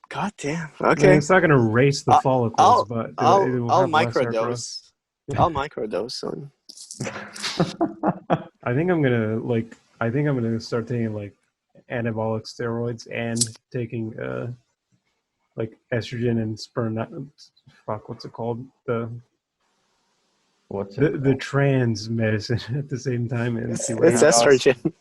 [SPEAKER 3] God damn.
[SPEAKER 1] I mean,
[SPEAKER 3] Okay.
[SPEAKER 1] it's not gonna erase the
[SPEAKER 3] I'll,
[SPEAKER 1] follicles,
[SPEAKER 3] I'll,
[SPEAKER 1] but it will
[SPEAKER 3] I'll
[SPEAKER 1] have less hair growth.
[SPEAKER 3] microdose. I'll microdose soon.
[SPEAKER 1] I think I'm gonna start taking like anabolic steroids and taking like estrogen and sperm. Fuck, what's it called?
[SPEAKER 2] What's it
[SPEAKER 1] The
[SPEAKER 2] called?
[SPEAKER 1] trans medicine at the same time and see what
[SPEAKER 3] It's
[SPEAKER 1] happens.
[SPEAKER 3] estrogen.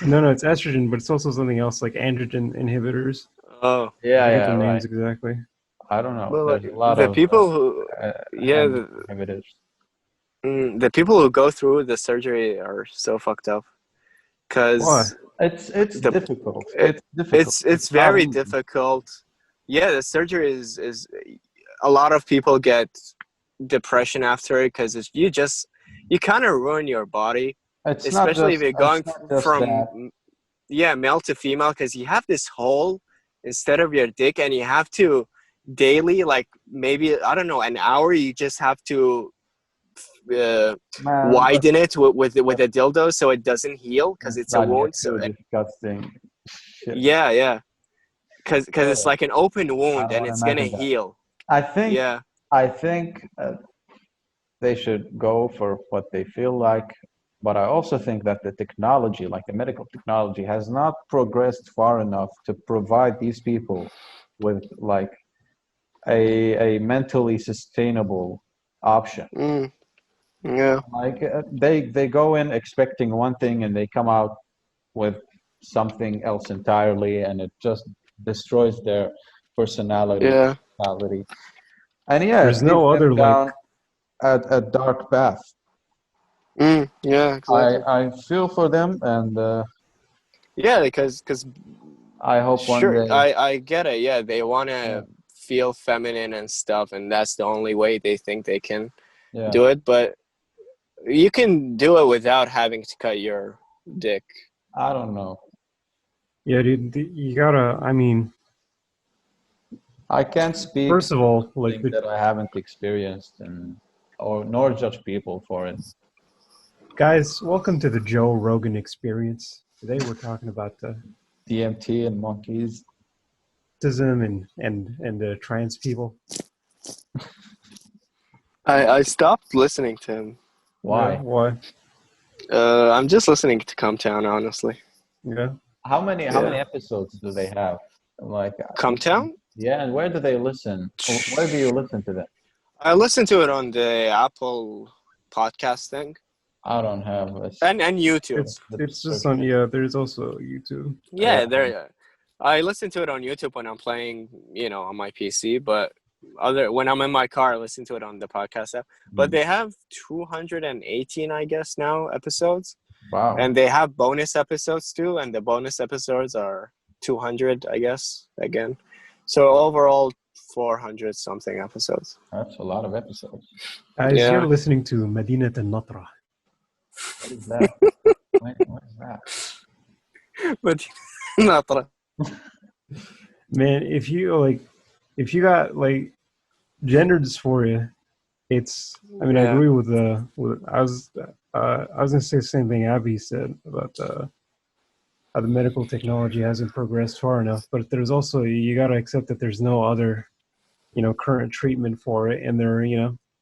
[SPEAKER 1] No, it's estrogen, but it's also something else like androgen inhibitors.
[SPEAKER 3] Oh,
[SPEAKER 1] I
[SPEAKER 2] Yeah,
[SPEAKER 1] forget
[SPEAKER 2] yeah,
[SPEAKER 1] the names
[SPEAKER 2] right.
[SPEAKER 1] exactly.
[SPEAKER 2] I don't know.
[SPEAKER 3] well,
[SPEAKER 2] There's a lot
[SPEAKER 3] the
[SPEAKER 2] of
[SPEAKER 3] people who, yeah,
[SPEAKER 2] hand inhibitors.
[SPEAKER 3] the people who go through the surgery are so fucked up
[SPEAKER 1] Why?
[SPEAKER 3] because
[SPEAKER 2] It's
[SPEAKER 3] the
[SPEAKER 2] difficult.
[SPEAKER 3] it,
[SPEAKER 2] It's difficult.
[SPEAKER 3] it's
[SPEAKER 2] It's not
[SPEAKER 3] very
[SPEAKER 2] easy.
[SPEAKER 3] difficult. Yeah, the surgery is a lot of people get depression after it because you kind of ruin your body, especially if you're
[SPEAKER 2] It's
[SPEAKER 3] going
[SPEAKER 2] not just
[SPEAKER 3] from
[SPEAKER 2] that.
[SPEAKER 3] male to female because you have this hole instead of your dick and you have to daily, like maybe I don't know, an hour, you just have to uh,
[SPEAKER 2] Man,
[SPEAKER 3] widen it with a dildo so it doesn't heal because
[SPEAKER 2] let's
[SPEAKER 3] it's a
[SPEAKER 2] not get
[SPEAKER 3] wound. So
[SPEAKER 2] too disgusting. Shit.
[SPEAKER 3] yeah, because it's
[SPEAKER 2] Oh,
[SPEAKER 3] like an open
[SPEAKER 2] I
[SPEAKER 3] wound
[SPEAKER 2] don't
[SPEAKER 3] and
[SPEAKER 2] want to
[SPEAKER 3] it's gonna
[SPEAKER 2] imagine that.
[SPEAKER 3] heal.
[SPEAKER 2] I think
[SPEAKER 3] Yeah.
[SPEAKER 2] I think they should go for what they feel like, but I also think that the technology, like the medical technology, has not progressed far enough to provide these people with like a mentally sustainable option.
[SPEAKER 3] Mm, yeah.
[SPEAKER 2] Like they go in expecting one thing and they come out with something else entirely, and it just destroys their personality,
[SPEAKER 3] Yeah.
[SPEAKER 2] personality. And yeah,
[SPEAKER 1] There's
[SPEAKER 2] it leads
[SPEAKER 1] no
[SPEAKER 2] them
[SPEAKER 1] other
[SPEAKER 2] down
[SPEAKER 1] like
[SPEAKER 2] a dark path.
[SPEAKER 3] Yeah. Exactly.
[SPEAKER 2] I feel for them, and
[SPEAKER 3] Yeah, because
[SPEAKER 2] I hope one
[SPEAKER 3] sure,
[SPEAKER 2] day,
[SPEAKER 3] I get it. Yeah, they want
[SPEAKER 2] yeah,
[SPEAKER 3] to feel feminine and stuff, and that's the only way they think they can
[SPEAKER 2] yeah.
[SPEAKER 3] do it. But you can do it without having to cut your dick.
[SPEAKER 2] I don't know.
[SPEAKER 1] yeah, dude. You gotta. I mean,
[SPEAKER 2] I can't speak
[SPEAKER 1] First of all, like
[SPEAKER 2] things that I haven't experienced, and or nor judge people for it.
[SPEAKER 1] guys, welcome to the Joe Rogan Experience. Today we're talking about
[SPEAKER 2] DMT and monkeys.
[SPEAKER 1] autism and trans people.
[SPEAKER 3] I stopped listening to him.
[SPEAKER 2] Why?
[SPEAKER 1] Yeah, why?
[SPEAKER 3] I'm just listening to Come Town, honestly.
[SPEAKER 1] Yeah.
[SPEAKER 2] How many
[SPEAKER 3] Yeah.
[SPEAKER 2] episodes do they have? Like,
[SPEAKER 3] Come Town?
[SPEAKER 2] yeah, and where do they listen? Where do you listen to them?
[SPEAKER 3] I listened to it on the Apple podcast thing
[SPEAKER 2] I don't have a
[SPEAKER 3] and YouTube.
[SPEAKER 1] It's just on there's also YouTube.
[SPEAKER 3] Yeah, there. I listen to it on YouTube when I'm playing, on my PC. But when I'm in my car, I listen to it on the podcast app. But they have 218, I guess, now episodes,
[SPEAKER 2] Wow.
[SPEAKER 3] and they have bonus episodes too. And the bonus episodes are 200, I guess, again. So overall, 400 something episodes.
[SPEAKER 2] That's a lot of episodes.
[SPEAKER 1] Guys,
[SPEAKER 3] Yeah.
[SPEAKER 1] you're listening to Madinat al-Natra.
[SPEAKER 2] What is that? what is that?
[SPEAKER 3] But not
[SPEAKER 1] Man, if you got like gender dysphoria, I
[SPEAKER 3] Yeah.
[SPEAKER 1] agree with I was gonna say the same thing Abby said about how the medical technology hasn't progressed far enough, but there's also, you got to accept that there's no other, current treatment for it, and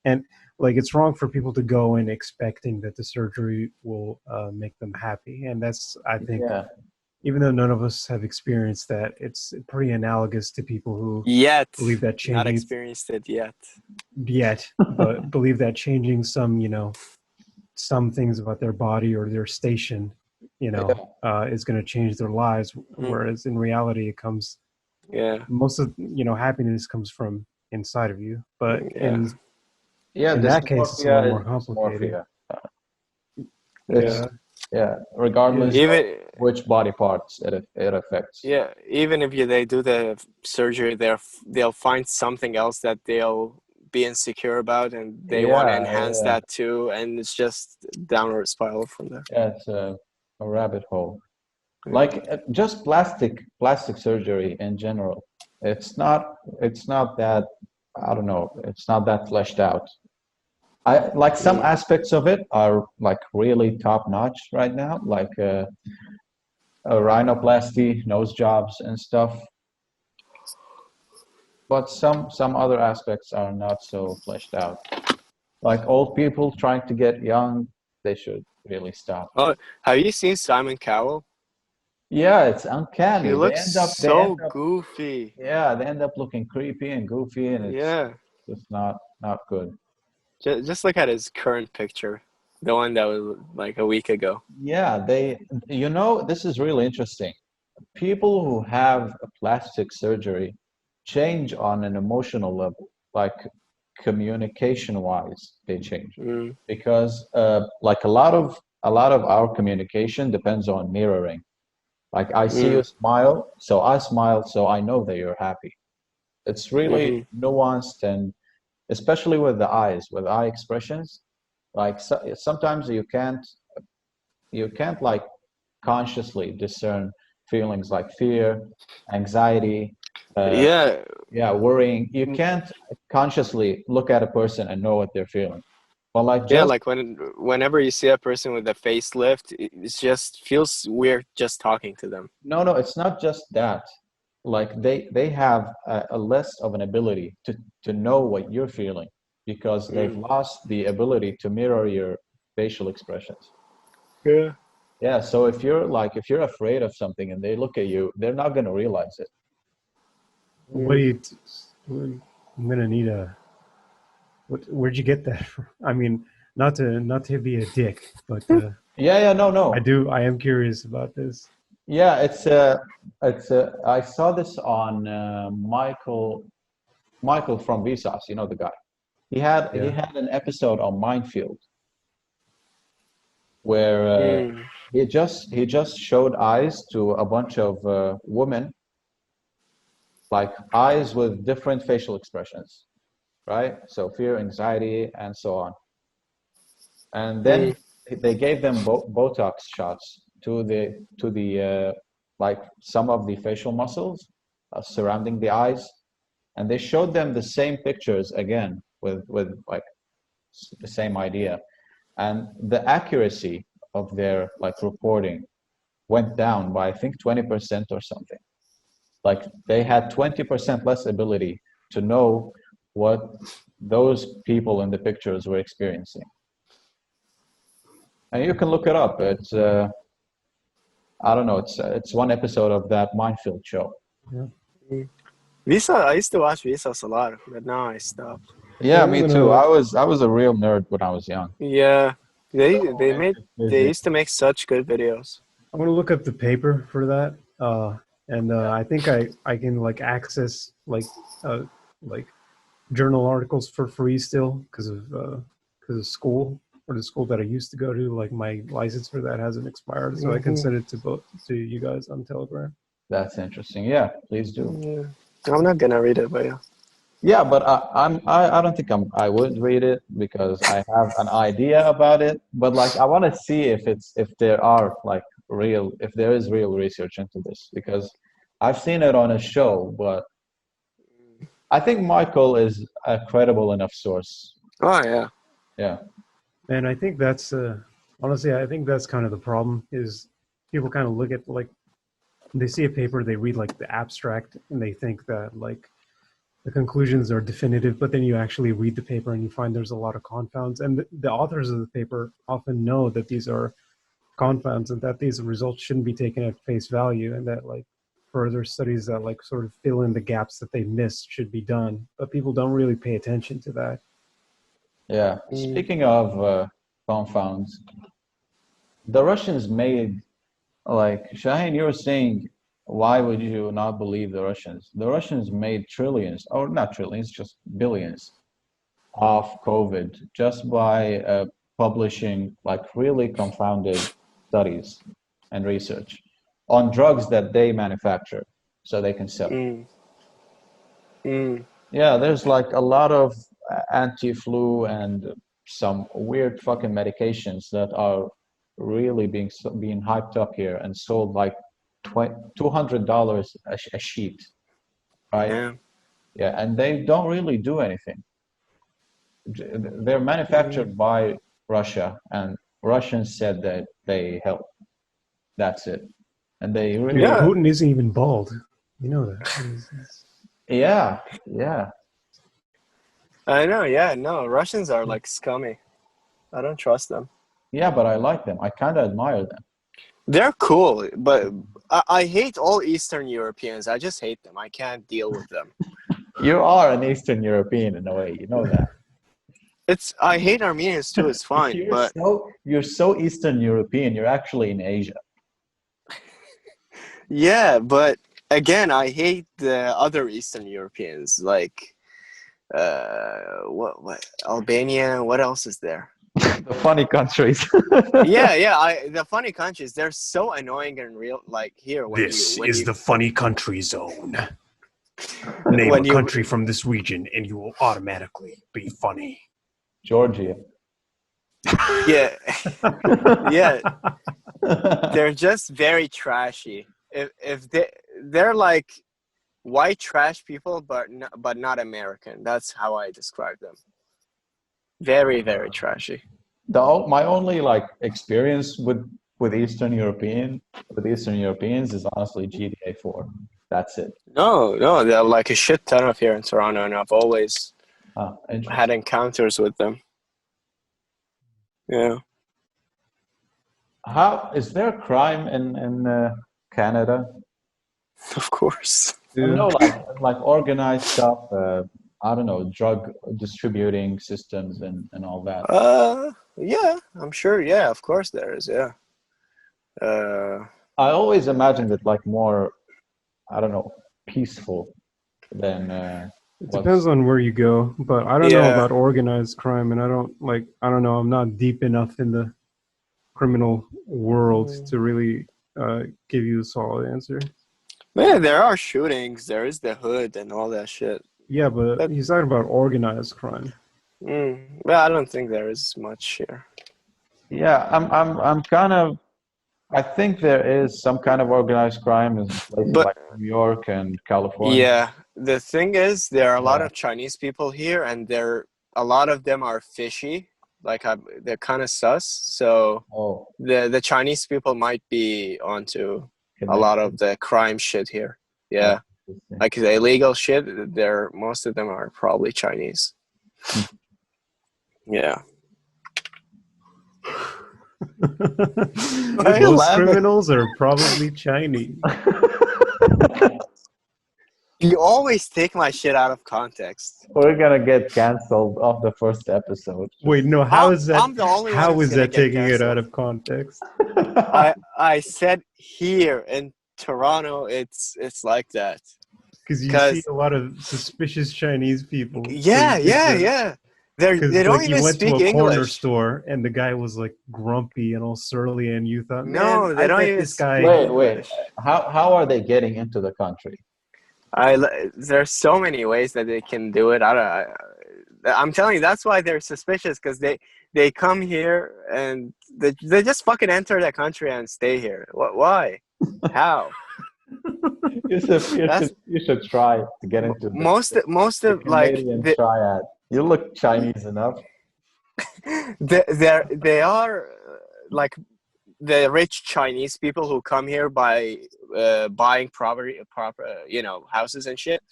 [SPEAKER 1] and like, it's wrong for people to go in expecting that the surgery will make them happy, and that's, I think,
[SPEAKER 2] Yeah.
[SPEAKER 1] even though none of us have experienced that, it's pretty analogous to people who
[SPEAKER 3] Yet.
[SPEAKER 1] believe that changing
[SPEAKER 3] Not experienced it yet.
[SPEAKER 1] but believe that changing some things about their body or their station, is going to change their lives. Whereas in reality, it comes, most of, happiness comes from inside of you. But in that case, it's a little more complicated.
[SPEAKER 2] Regardless
[SPEAKER 3] Even
[SPEAKER 2] of which body parts it affects.
[SPEAKER 3] Yeah, even if they do the surgery, they'll find something else that they'll be insecure about, and they want to enhance that too, and it's just downward spiral from there.
[SPEAKER 2] Yeah, it's a rabbit hole. Like just plastic surgery in general. It's not that, I don't know, it's not that fleshed out. I like some aspects of it are like really top notch right now, like a rhinoplasty, nose jobs and stuff. But some other aspects are not so fleshed out. Like old people trying to get young, they should really stop.
[SPEAKER 3] Oh, have you seen Simon Cowell?
[SPEAKER 2] Yeah, it's uncanny.
[SPEAKER 3] He looks so goofy.
[SPEAKER 2] Yeah, they end up looking creepy and goofy, and it's just not good.
[SPEAKER 3] Just look at his current picture, the one that was like a week ago.
[SPEAKER 2] Yeah, this is really interesting. People who have a plastic surgery change on an emotional level, like communication-wise, they change because like a lot of our communication depends on mirroring. Like I see you smile, so I smile, so I know that you're happy. It's really nuanced, and especially with the eyes, with eye expressions. Like sometimes you can't like consciously discern feelings like fear, anxiety, worrying. You can't consciously look at a person and know what they're feeling. But like
[SPEAKER 3] whenever you see a person with a facelift, it just feels weird just talking to them.
[SPEAKER 2] No, it's not just that. Like they have a less of an ability to know what you're feeling because they've lost the ability to mirror your facial expressions. Yeah, so if you're afraid of something and they look at you, they're not going to realize it.
[SPEAKER 1] I'm gonna need where'd you get that from? I mean, not to be a dick, but
[SPEAKER 2] no.
[SPEAKER 1] I am curious about this.
[SPEAKER 2] Yeah, it's I saw this on Michael from Vsauce, you know the guy. He had an episode on Minefield where he just showed eyes to a bunch of women, like eyes with different facial expressions, right? So fear, anxiety, and so on. And then they gave them Botox shots to the like some of the facial muscles surrounding the eyes, and they showed them the same pictures again with like the same idea, and the accuracy of their like reporting went down by I think 20% or something. Like they had 20% less ability to know what those people in the pictures were experiencing. And you can look it up. It's I don't know. It's one episode of that Minefield show.
[SPEAKER 1] Yeah.
[SPEAKER 3] Visa, I used to watch Visas a lot, but now I stopped.
[SPEAKER 2] Yeah,
[SPEAKER 1] I'm
[SPEAKER 2] me
[SPEAKER 1] gonna-
[SPEAKER 2] too. I was a real nerd when I was young.
[SPEAKER 3] Yeah, they used to make such good videos.
[SPEAKER 1] I'm gonna look up the paper for that, and I think I can like access like journal articles for free still because of school or the school that I used to go to. Like my license for that hasn't expired, so I can send it to you guys on Telegram.
[SPEAKER 2] That's interesting. Yeah, please do.
[SPEAKER 3] Yeah, I'm not gonna read it, but yeah.
[SPEAKER 2] Yeah, but I don't think I would read it because I have an idea about it. But like I want to see if there are like if there is real research into this, because I've seen it on a show, but I think Michael is a credible enough source.
[SPEAKER 3] Oh yeah.
[SPEAKER 2] Yeah.
[SPEAKER 1] And I think that's honestly, I think that's kind of the problem is people kind of look at like they see a paper, they read like the abstract, and they think that like the conclusions are definitive, but then you actually read the paper and you find there's a lot of confounds. And the authors of the paper often know that these are confounds and that these results shouldn't be taken at face value, and that like further studies that like sort of fill in the gaps that they missed should be done. But people don't really pay attention to that.
[SPEAKER 2] Yeah. Speaking of confounds, the Russians made, like Shaheen, you were saying, why would you not believe the Russians? The Russians made trillions, or not trillions, just billions of COVID just by publishing like really confounded studies and research on drugs that they manufacture so they can sell. Yeah, there's like a lot of anti-flu and some weird fucking medications that are really being hyped up here and sold like $200 a sheet, right?
[SPEAKER 3] Yeah.
[SPEAKER 2] Yeah, and they don't really do anything. They're manufactured by Russia, and Russians said that they help. That's it. And they really,
[SPEAKER 3] Yeah.
[SPEAKER 1] Putin isn't even bald. You know that.
[SPEAKER 2] yeah, yeah.
[SPEAKER 3] I know, yeah, no, Russians are like scummy. I don't trust them.
[SPEAKER 2] Yeah, but I like them. I kind of admire them.
[SPEAKER 3] They're cool, but I hate all Eastern Europeans. I just hate them. I can't deal with them.
[SPEAKER 2] You are an Eastern European in a way, you know that.
[SPEAKER 3] I hate Armenians too, it's fine, but
[SPEAKER 2] you're so Eastern European, you're actually in Asia.
[SPEAKER 3] yeah, but again, I hate the other Eastern Europeans, like what Albania, what else is there?
[SPEAKER 2] The funny countries.
[SPEAKER 3] yeah, the funny countries, they're so annoying and real. Like here,
[SPEAKER 1] the funny country zone. Name
[SPEAKER 3] When
[SPEAKER 1] a
[SPEAKER 3] you-
[SPEAKER 1] country from this region, and you will automatically be funny.
[SPEAKER 2] Georgia.
[SPEAKER 3] yeah, yeah, they're just very trashy. If they're like white trash people, but not American. That's how I describe them. Very, very trashy.
[SPEAKER 2] My only like experience with Eastern Europeans is honestly GTA 4. That's it.
[SPEAKER 3] No, they're like a shit ton of here in Toronto, and I've always
[SPEAKER 2] Interesting.
[SPEAKER 3] had encounters with them. Yeah.
[SPEAKER 2] How is there crime in Canada?
[SPEAKER 3] Of course.
[SPEAKER 2] No, like organized stuff. I don't know, drug distributing systems and all that.
[SPEAKER 3] Yeah, I'm sure. Yeah, of course there is. Yeah.
[SPEAKER 2] I always imagined it like more, I don't know, peaceful than.
[SPEAKER 1] It depends on where you go, but I don't know
[SPEAKER 3] Yeah.
[SPEAKER 1] about organized crime, and I don't know, I'm not deep enough in the criminal world to really give you a solid answer.
[SPEAKER 3] Man, there are shootings. There is the hood and all that shit.
[SPEAKER 1] Yeah, but he's talking about organized crime.
[SPEAKER 3] Well, I don't think there is much here.
[SPEAKER 2] Yeah, I'm kind of. I think there is some kind of organized crime in places
[SPEAKER 3] But-
[SPEAKER 2] like New York and California.
[SPEAKER 3] Yeah, the thing is, there are a lot
[SPEAKER 2] Yeah.
[SPEAKER 3] of Chinese people here, and a lot of them are fishy. Like they're kind of sus. So
[SPEAKER 2] Oh,
[SPEAKER 3] the Chinese people might be onto a lot of
[SPEAKER 2] connected.
[SPEAKER 3] the crime shit here.
[SPEAKER 2] Oh,
[SPEAKER 3] Yeah,
[SPEAKER 2] interesting.
[SPEAKER 3] like the illegal shit. Most of them are probably Chinese. Yeah.
[SPEAKER 2] Why are you
[SPEAKER 1] Most
[SPEAKER 2] laughing?
[SPEAKER 1] criminals are probably Chinese.
[SPEAKER 3] You always take my shit out of context.
[SPEAKER 2] We're gonna get canceled off the first episode.
[SPEAKER 1] Wait, no, how is that?
[SPEAKER 3] I'm the only one
[SPEAKER 1] How
[SPEAKER 3] who's
[SPEAKER 1] is
[SPEAKER 3] gonna
[SPEAKER 1] that
[SPEAKER 3] get
[SPEAKER 1] taking it out
[SPEAKER 3] canceled.
[SPEAKER 1] of context?
[SPEAKER 3] I said here in Toronto, it's like that.
[SPEAKER 1] Because you see
[SPEAKER 3] Cause
[SPEAKER 1] a lot of suspicious Chinese people.
[SPEAKER 3] yeah. They
[SPEAKER 1] Because
[SPEAKER 3] don't
[SPEAKER 1] like you
[SPEAKER 3] even
[SPEAKER 1] went to
[SPEAKER 3] speak
[SPEAKER 1] a corner
[SPEAKER 3] English.
[SPEAKER 1] store and the guy was like grumpy and all surly, and you thought, man,
[SPEAKER 3] No, they
[SPEAKER 1] I
[SPEAKER 3] don't
[SPEAKER 1] bet
[SPEAKER 3] even
[SPEAKER 1] this guy.
[SPEAKER 3] speak
[SPEAKER 2] Wait.
[SPEAKER 3] English.
[SPEAKER 2] How are they getting into the country?
[SPEAKER 3] There's so many ways that they can do it. I'm telling you, that's why they're suspicious, because they come here and they just fucking enter the country and stay here. Why? How?
[SPEAKER 2] You should try to get into
[SPEAKER 3] Most
[SPEAKER 2] the
[SPEAKER 3] of like
[SPEAKER 2] Canadian triad. You look Chinese enough.
[SPEAKER 3] they are like the rich Chinese people who come here by buying houses and shit.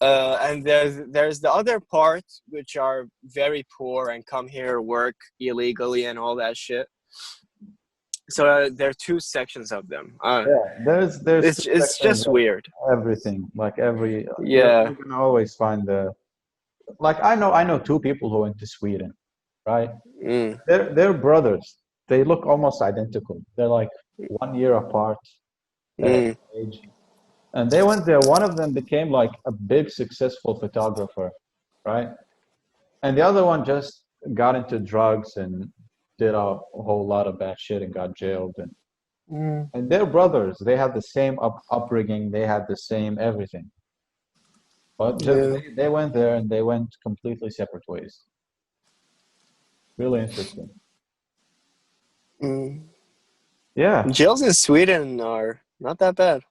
[SPEAKER 3] And there's the other part, which are very poor and come here, work illegally and all that shit. So there are two sections of them.
[SPEAKER 2] There's
[SPEAKER 3] It's
[SPEAKER 2] two sections
[SPEAKER 3] just
[SPEAKER 2] of
[SPEAKER 3] weird.
[SPEAKER 2] everything. Like
[SPEAKER 3] Yeah.
[SPEAKER 2] you're gonna always find I know two people who went to Sweden, right?
[SPEAKER 3] Mm.
[SPEAKER 2] They're brothers. They look almost identical. They're like 1 year apart
[SPEAKER 3] Mm.
[SPEAKER 2] age. And they went there. One of them became like a big successful photographer, right? And the other one just got into drugs and did a whole lot of bad shit and got jailed. And they're brothers. They had the same upbringing. They had the same everything. But just
[SPEAKER 3] Yeah.
[SPEAKER 2] they went there and they went completely separate ways. Really interesting.
[SPEAKER 3] Mm.
[SPEAKER 2] Yeah.
[SPEAKER 3] Jails in Sweden are not that bad.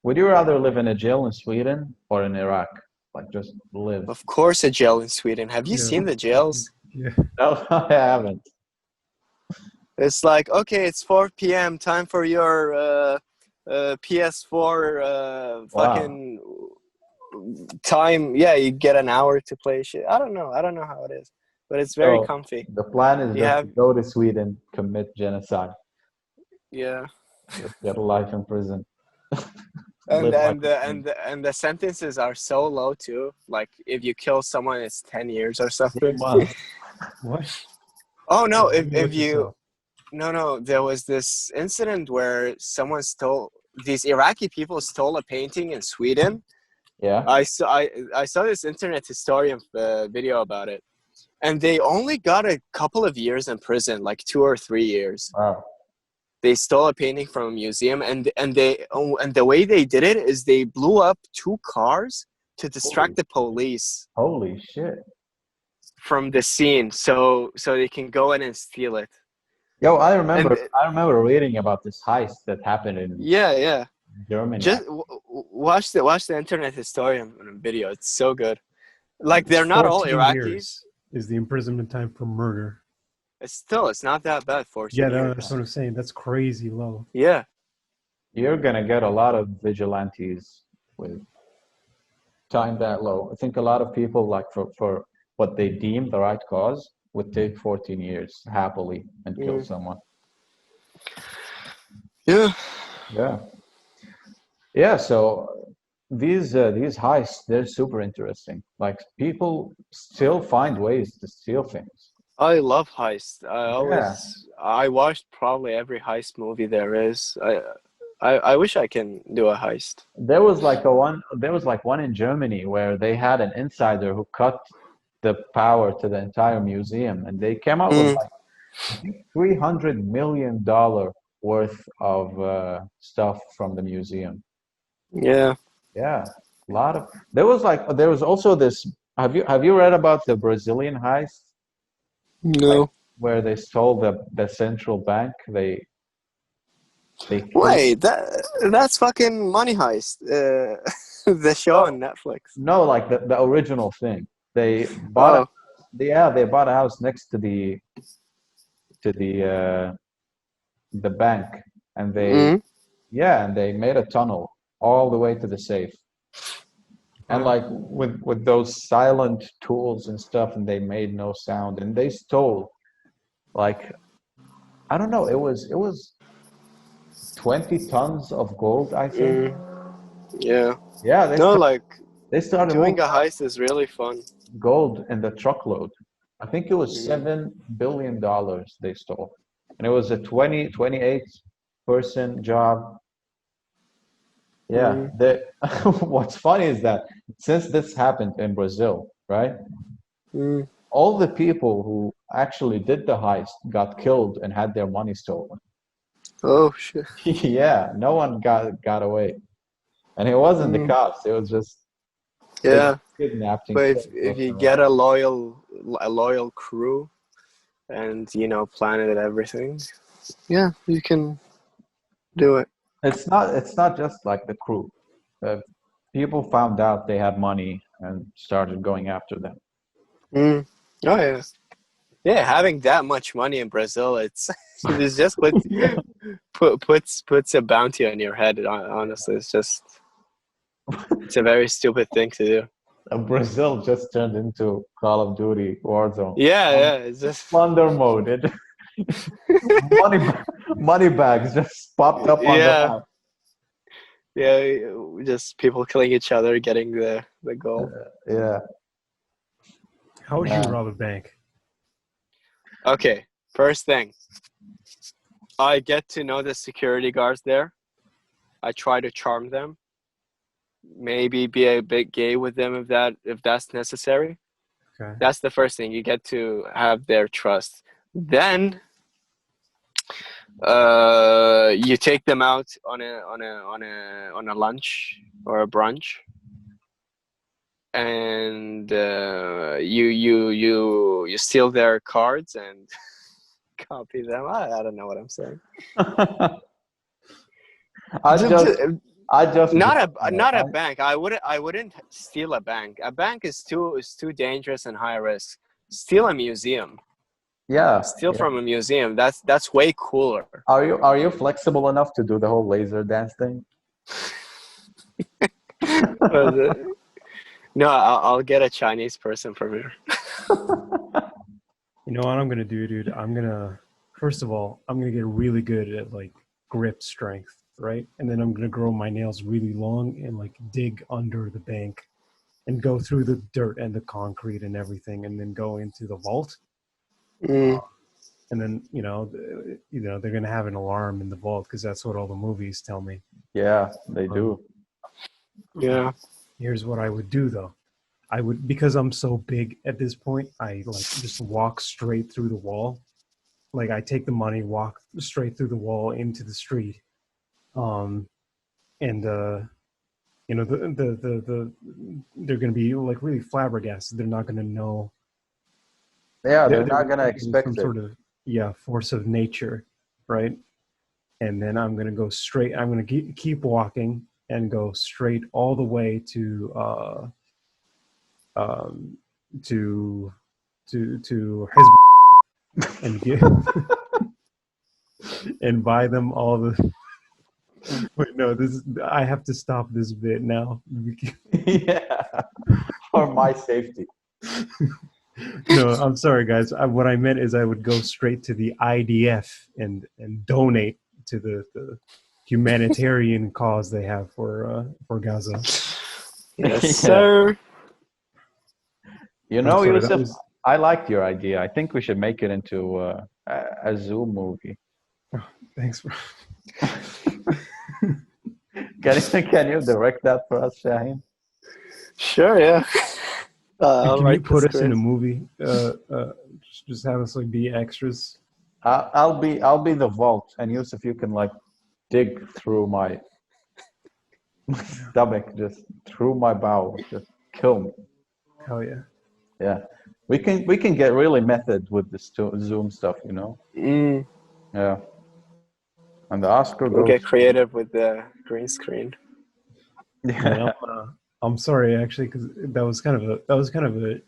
[SPEAKER 2] Would you rather live in a jail in Sweden or in Iraq? Like just live.
[SPEAKER 3] Of course, a jail in Sweden. Have you
[SPEAKER 1] Yeah.
[SPEAKER 3] seen the jails?
[SPEAKER 1] Yeah.
[SPEAKER 2] No, I haven't.
[SPEAKER 3] It's like, okay, it's 4 p.m. Time for your PS4
[SPEAKER 2] Wow.
[SPEAKER 3] fucking time. Yeah, you get an hour to play shit. I don't know. I don't know how it is, but it's very
[SPEAKER 2] So
[SPEAKER 3] comfy.
[SPEAKER 2] the plan is
[SPEAKER 3] You
[SPEAKER 2] just to
[SPEAKER 3] have,
[SPEAKER 2] go to Sweden, commit genocide,
[SPEAKER 3] yeah,
[SPEAKER 2] just get a life in prison,
[SPEAKER 3] and
[SPEAKER 2] live like
[SPEAKER 3] and
[SPEAKER 2] a
[SPEAKER 3] the
[SPEAKER 2] king.
[SPEAKER 3] and the sentences are so low too. Like if you kill someone, it's 10 years or
[SPEAKER 2] 3
[SPEAKER 3] something.
[SPEAKER 2] months.
[SPEAKER 1] What?
[SPEAKER 3] Oh no,
[SPEAKER 1] You know
[SPEAKER 3] if
[SPEAKER 1] what
[SPEAKER 3] you
[SPEAKER 1] yourself.
[SPEAKER 3] no, there was this incident where someone stole these Iraqi people stole a painting in Sweden.
[SPEAKER 2] Yeah.
[SPEAKER 3] I saw this internet historian video about it, and they only got a couple of years in prison, like 2 or 3 years.
[SPEAKER 2] Wow.
[SPEAKER 3] They stole a painting from a museum, and the way they did it is they blew up 2 cars to distract the police
[SPEAKER 2] Holy shit.
[SPEAKER 3] from the scene, so they can go in and steal it.
[SPEAKER 2] Yo, I
[SPEAKER 3] And
[SPEAKER 2] remember I remember reading about this heist that happened in
[SPEAKER 3] yeah.
[SPEAKER 2] Germany.
[SPEAKER 3] Just watch the internet historian video. It's so good. Like they're not all
[SPEAKER 1] 14
[SPEAKER 3] Iraqis.
[SPEAKER 1] years is the imprisonment time for murder.
[SPEAKER 3] It's not that bad. 14
[SPEAKER 1] Yeah,
[SPEAKER 3] years.
[SPEAKER 1] that's what I'm saying. That's crazy low.
[SPEAKER 3] Yeah.
[SPEAKER 2] You're gonna get a lot of vigilantes with time that low. I think a lot of people like for what they deem the right cause would take 14 years happily and kill someone.
[SPEAKER 3] Yeah.
[SPEAKER 2] Yeah. Yeah, so these heists, they're super interesting. Like people still find ways to steal things.
[SPEAKER 3] I love heist.
[SPEAKER 2] Yeah.
[SPEAKER 3] I watched probably every heist movie there is. I wish I can do a heist.
[SPEAKER 2] There was like one in Germany where they had an insider who cut the power to the entire museum and they came out with
[SPEAKER 3] Mm.
[SPEAKER 2] like I think $300 million worth of stuff from the museum.
[SPEAKER 3] Yeah.
[SPEAKER 2] Yeah, a lot of there was also this. Have you read about the Brazilian heist? Like
[SPEAKER 3] No.
[SPEAKER 2] where they stole the central bank. They killed.
[SPEAKER 3] Wait, that's fucking Money Heist. The show on Netflix.
[SPEAKER 2] No, like the original thing. They bought
[SPEAKER 3] Oh.
[SPEAKER 2] they bought a house next to the bank, and
[SPEAKER 3] Mm-hmm.
[SPEAKER 2] they made a tunnel all the way to the safe. And like with those silent tools and stuff, and they made no sound, and they stole like I don't know, it was 20 tons of gold, I think.
[SPEAKER 3] Yeah.
[SPEAKER 2] Yeah,
[SPEAKER 3] No, like
[SPEAKER 2] they started
[SPEAKER 3] doing
[SPEAKER 2] moving
[SPEAKER 3] a heist is really fun.
[SPEAKER 2] gold in the truckload. I think it was
[SPEAKER 3] Mm.
[SPEAKER 2] $7 billion they stole, and it was a 28 person job. Yeah,
[SPEAKER 3] Mm.
[SPEAKER 2] what's funny is that since this happened in Brazil, right?
[SPEAKER 3] Mm.
[SPEAKER 2] All the people who actually did the heist got killed and had their money stolen.
[SPEAKER 3] Oh shit.
[SPEAKER 2] Yeah, no one got away, and it wasn't the
[SPEAKER 3] Mm.
[SPEAKER 2] cops. It was just they
[SPEAKER 3] Yeah,
[SPEAKER 2] kidnapped and
[SPEAKER 3] but
[SPEAKER 2] killed
[SPEAKER 3] if
[SPEAKER 2] left
[SPEAKER 3] you
[SPEAKER 2] and
[SPEAKER 3] get
[SPEAKER 2] right.
[SPEAKER 3] a loyal crew and plan it everything, yeah, you can do it.
[SPEAKER 2] It's not just like the crew. Uh, People found out they had money and started going after them.
[SPEAKER 3] Mm. Oh yeah. Yeah, having that much money in Brazil, it's just
[SPEAKER 2] Yeah.
[SPEAKER 3] puts a bounty on your head. Honestly, it's a very stupid thing to do.
[SPEAKER 2] Brazil just turned into Call of Duty Warzone.
[SPEAKER 3] Yeah, yeah, it's just
[SPEAKER 2] Plunder mode. Money, money bags just popped up on the
[SPEAKER 3] yeah,
[SPEAKER 2] map.
[SPEAKER 3] yeah, just people killing each other, getting the gold.
[SPEAKER 2] Yeah,
[SPEAKER 1] How would you
[SPEAKER 2] man.
[SPEAKER 1] rob a bank?
[SPEAKER 3] Okay, first thing, I get to know the security guards there. I try to charm them. Maybe be a bit gay with them if that's necessary.
[SPEAKER 1] Okay.
[SPEAKER 3] That's the first thing. You get to have their trust. Then you take them out on a lunch or a brunch, and you steal their cards and copy them. I don't know what I'm saying.
[SPEAKER 2] I just, I just,
[SPEAKER 3] Not a bank. I wouldn't steal a bank. A bank is too dangerous and high risk. Steal a museum.
[SPEAKER 2] yeah,
[SPEAKER 3] Steal
[SPEAKER 2] yeah.
[SPEAKER 3] from a museum. That's way cooler.
[SPEAKER 2] Are you flexible enough to do the whole laser dance thing?
[SPEAKER 3] No, I'll get a Chinese person from here.
[SPEAKER 1] You know what I'm gonna do, dude? First of all, I'm gonna get really good at like grip strength, right? And then I'm gonna grow my nails really long and like dig under the bank and go through the dirt and the concrete and everything, and then go into the vault.
[SPEAKER 3] Mm,
[SPEAKER 1] And then they're gonna have an alarm in the vault because that's what all the movies tell me.
[SPEAKER 2] Yeah, they do.
[SPEAKER 3] yeah.
[SPEAKER 1] Here's what I would do though. I would, because I'm so big at this point, I like just walk straight through the wall. Like I take the money, walk straight through the wall into the street. And they're gonna be like really flabbergasted. They're not gonna know.
[SPEAKER 2] Yeah,
[SPEAKER 1] They're
[SPEAKER 2] they're not
[SPEAKER 1] gonna
[SPEAKER 2] gonna
[SPEAKER 1] think there's some
[SPEAKER 2] expect it.
[SPEAKER 1] sort of force of nature, right? And then I'm gonna go straight. I'm gonna keep walking and go straight all the way um, to his and get and buy them all the. Wait, no, I have to stop this bit now.
[SPEAKER 2] Yeah, for my safety.
[SPEAKER 1] No, I'm sorry, guys. What I meant is I would go straight to the IDF and donate to the humanitarian cause they have for Gaza.
[SPEAKER 3] Yes,
[SPEAKER 2] Yeah.
[SPEAKER 3] sir.
[SPEAKER 2] You
[SPEAKER 1] I'm
[SPEAKER 2] know,
[SPEAKER 1] sorry, that
[SPEAKER 2] Yusuf,
[SPEAKER 1] was.
[SPEAKER 2] I liked your idea. I think we should make it into a Zoom movie.
[SPEAKER 1] Thanks.
[SPEAKER 2] Can you direct that for us, Shaheen?
[SPEAKER 3] Sure, yeah. I'll
[SPEAKER 1] Can you
[SPEAKER 3] write the
[SPEAKER 1] put us in a
[SPEAKER 3] script.
[SPEAKER 1] movie? Just have us like be extras.
[SPEAKER 2] I'll be the vault, and Yusuf, you can like dig through my stomach, just through my bowels, just kill me.
[SPEAKER 1] Hell yeah.
[SPEAKER 2] Yeah, we can get really method with this Zoom stuff, you know.
[SPEAKER 3] Mm,
[SPEAKER 2] Yeah. And the Oscar
[SPEAKER 3] We'll
[SPEAKER 2] goes.
[SPEAKER 3] get creative with the green screen.
[SPEAKER 1] Man, I'm sorry actually, because that was kind of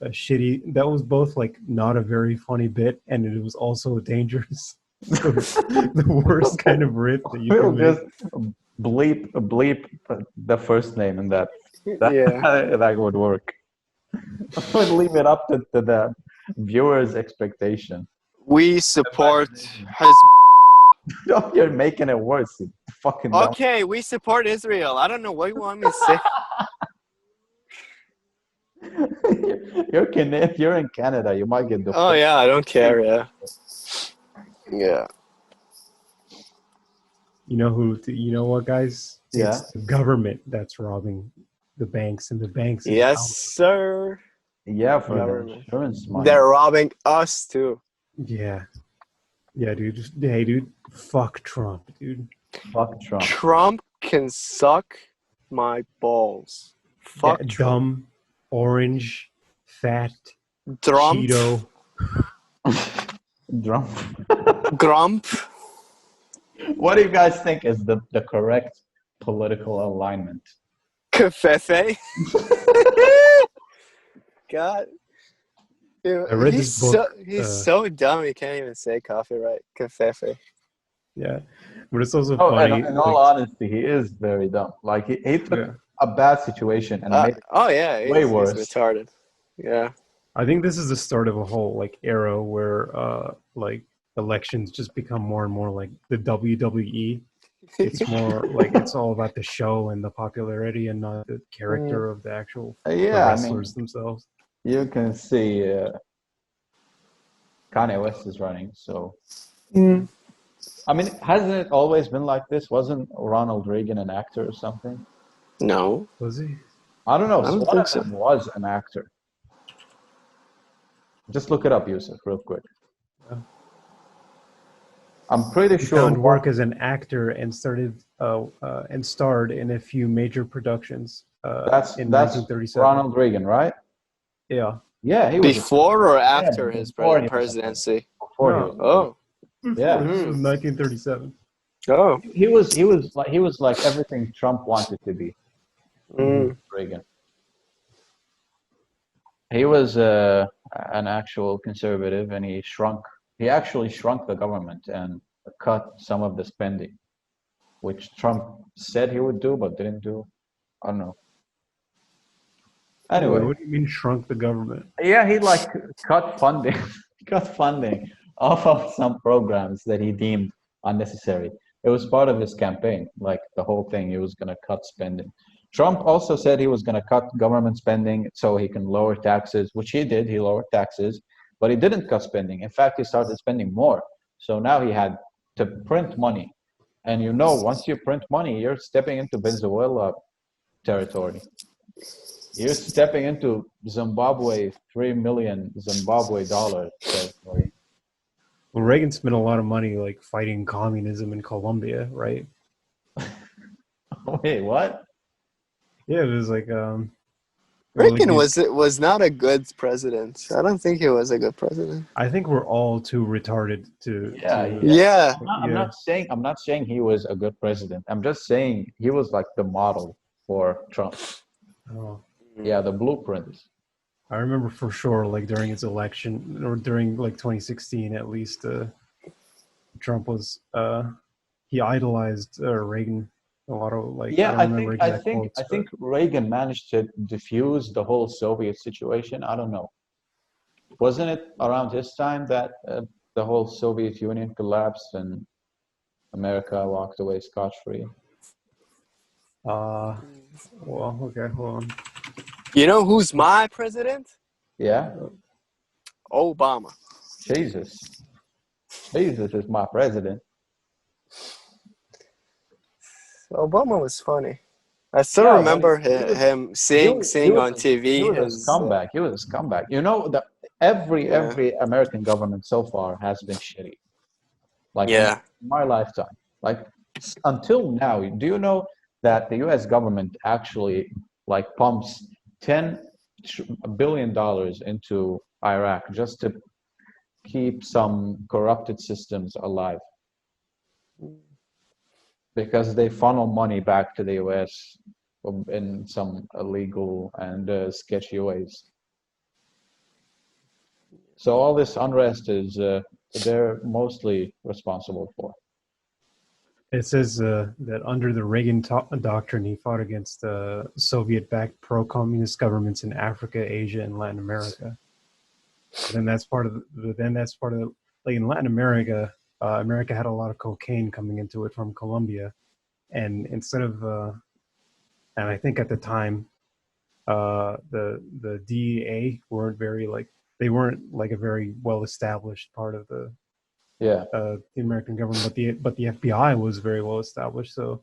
[SPEAKER 1] a shitty. That was both like not a very funny bit, and it was also dangerous. The worst kind of rip that you
[SPEAKER 2] We'll
[SPEAKER 1] can make.
[SPEAKER 2] just bleep the first name, and that
[SPEAKER 3] Yeah.
[SPEAKER 2] that would work. We'll leave it up to the viewers' expectation.
[SPEAKER 3] We support his.
[SPEAKER 2] No, you're making it worse. You fucking dumb.
[SPEAKER 3] Okay, we support Israel. I don't know what you want me to say.
[SPEAKER 2] You're in Canada. You might get the.
[SPEAKER 3] Oh yeah, I don't care. Yeah. Yeah.
[SPEAKER 1] You know who? You know what, guys?
[SPEAKER 2] Yeah.
[SPEAKER 1] It's the government that's robbing the banks, and the banks. Is
[SPEAKER 3] Yes,
[SPEAKER 1] out.
[SPEAKER 3] sir.
[SPEAKER 2] Yeah, for the
[SPEAKER 3] Government.
[SPEAKER 2] insurance money.
[SPEAKER 3] They're robbing us too.
[SPEAKER 1] Yeah, yeah, dude. Hey, dude. Fuck Trump, dude.
[SPEAKER 2] Fuck Trump.
[SPEAKER 3] Trump can suck my balls. Fuck
[SPEAKER 1] Yeah,
[SPEAKER 3] Trump.
[SPEAKER 1] dumb, orange, fat,
[SPEAKER 3] Trump.
[SPEAKER 1] Cheeto.
[SPEAKER 2] Trump.
[SPEAKER 3] Grump.
[SPEAKER 2] What do you guys think is the correct political alignment?
[SPEAKER 3] Kefefe. God. Dude,
[SPEAKER 1] I read
[SPEAKER 3] he's
[SPEAKER 1] this book,
[SPEAKER 3] he's so dumb he can't even say coffee right. Kefefe.
[SPEAKER 1] Yeah, but it's also
[SPEAKER 2] Oh,
[SPEAKER 1] funny.
[SPEAKER 2] in all honesty, he is very dumb. Like he took
[SPEAKER 1] Yeah.
[SPEAKER 2] a bad situation and made it
[SPEAKER 3] Oh yeah, he's,
[SPEAKER 2] way worse.
[SPEAKER 3] He's retarded. Yeah.
[SPEAKER 1] I think this is the start of a whole like era where like elections just become more and more like the WWE. It's more like it's all about the show and the popularity and not the character of the actual the wrestlers themselves.
[SPEAKER 2] You can see Kanye West is running, so. I mean, hasn't it always been like this? Wasn't Ronald Reagan an actor or something?
[SPEAKER 3] No.
[SPEAKER 1] Was he?
[SPEAKER 2] I don't know.
[SPEAKER 3] I don't
[SPEAKER 2] One
[SPEAKER 3] think
[SPEAKER 2] of
[SPEAKER 3] so.
[SPEAKER 2] them was an actor. Just look it up, Yusuf, real quick.
[SPEAKER 1] Yeah.
[SPEAKER 2] I'm pretty
[SPEAKER 1] He
[SPEAKER 2] sure.
[SPEAKER 1] found work as an actor and starred in a few major productions.
[SPEAKER 2] That's
[SPEAKER 1] in 1937.
[SPEAKER 2] Ronald Reagan, right?
[SPEAKER 1] Yeah.
[SPEAKER 2] Yeah, he was
[SPEAKER 3] Before or after his
[SPEAKER 2] before he was
[SPEAKER 3] presidency?
[SPEAKER 2] before
[SPEAKER 1] No.
[SPEAKER 2] he was.
[SPEAKER 3] Oh.
[SPEAKER 1] Yeah. This was 1937.
[SPEAKER 3] Oh.
[SPEAKER 2] He was like everything Trump wanted to be. Reagan. He was an actual conservative, and he actually shrunk the government and cut some of the spending, which Trump said he would do but didn't do. I don't know. Anyway,
[SPEAKER 1] What do you mean shrunk the government?
[SPEAKER 2] yeah, he like cut funding, off of some programs that he deemed unnecessary. It was part of his campaign, like the whole thing. He was going to cut spending. Trump also said he was going to cut government spending so he can lower taxes, which he did. He lowered taxes, but he didn't cut spending. In fact, he started spending more. So now he had to print money. And once you print money, you're stepping into Venezuela territory. You're stepping into Zimbabwe, 3 million Zimbabwe dollars territory.
[SPEAKER 1] Well, Reagan spent a lot of money like fighting communism in Colombia, right?
[SPEAKER 2] Wait, what?
[SPEAKER 1] Yeah, it was like
[SPEAKER 3] Reagan was not a good president. I don't think he was a good president.
[SPEAKER 1] I think we're all too retarded to.
[SPEAKER 3] Yeah.
[SPEAKER 2] I'm not saying he was a good president. I'm just saying he was like the model for Trump.
[SPEAKER 1] Oh.
[SPEAKER 2] Yeah, the blueprint.
[SPEAKER 1] I remember for sure, like during his election or during like 2016, at least, Trump was he idolized Reagan a lot of like.
[SPEAKER 2] Yeah,
[SPEAKER 1] I don't remember exact quotes,
[SPEAKER 2] I think Reagan managed to diffuse the whole Soviet situation. I don't know. Wasn't it around his time that the whole Soviet Union collapsed and America walked away scot-free?
[SPEAKER 1] Well, okay, hold on.
[SPEAKER 3] You know who's my president?
[SPEAKER 2] Yeah.
[SPEAKER 3] Obama.
[SPEAKER 2] Jesus is my president.
[SPEAKER 3] Obama was funny. I still remember him saying on TV.
[SPEAKER 2] He was a scumbag. He was a scumbag. You know that every American government so far has been shitty. Like in my lifetime. Like until now, do you know that the U.S. government actually like pumps $10 billion into Iraq just to keep some corrupted systems alive? because they funnel money back to the US in some illegal and sketchy ways. So all this unrest is they're mostly responsible for.
[SPEAKER 1] It says that under the Reagan doctrine, he fought against Soviet-backed pro-communist governments in Africa, Asia, and Latin America. Then that's part of like in Latin America, America had a lot of cocaine coming into it from Colombia, and instead of and I think at the time, the DEA weren't very they weren't like a very well established part of the American government, but the FBI was very well established. So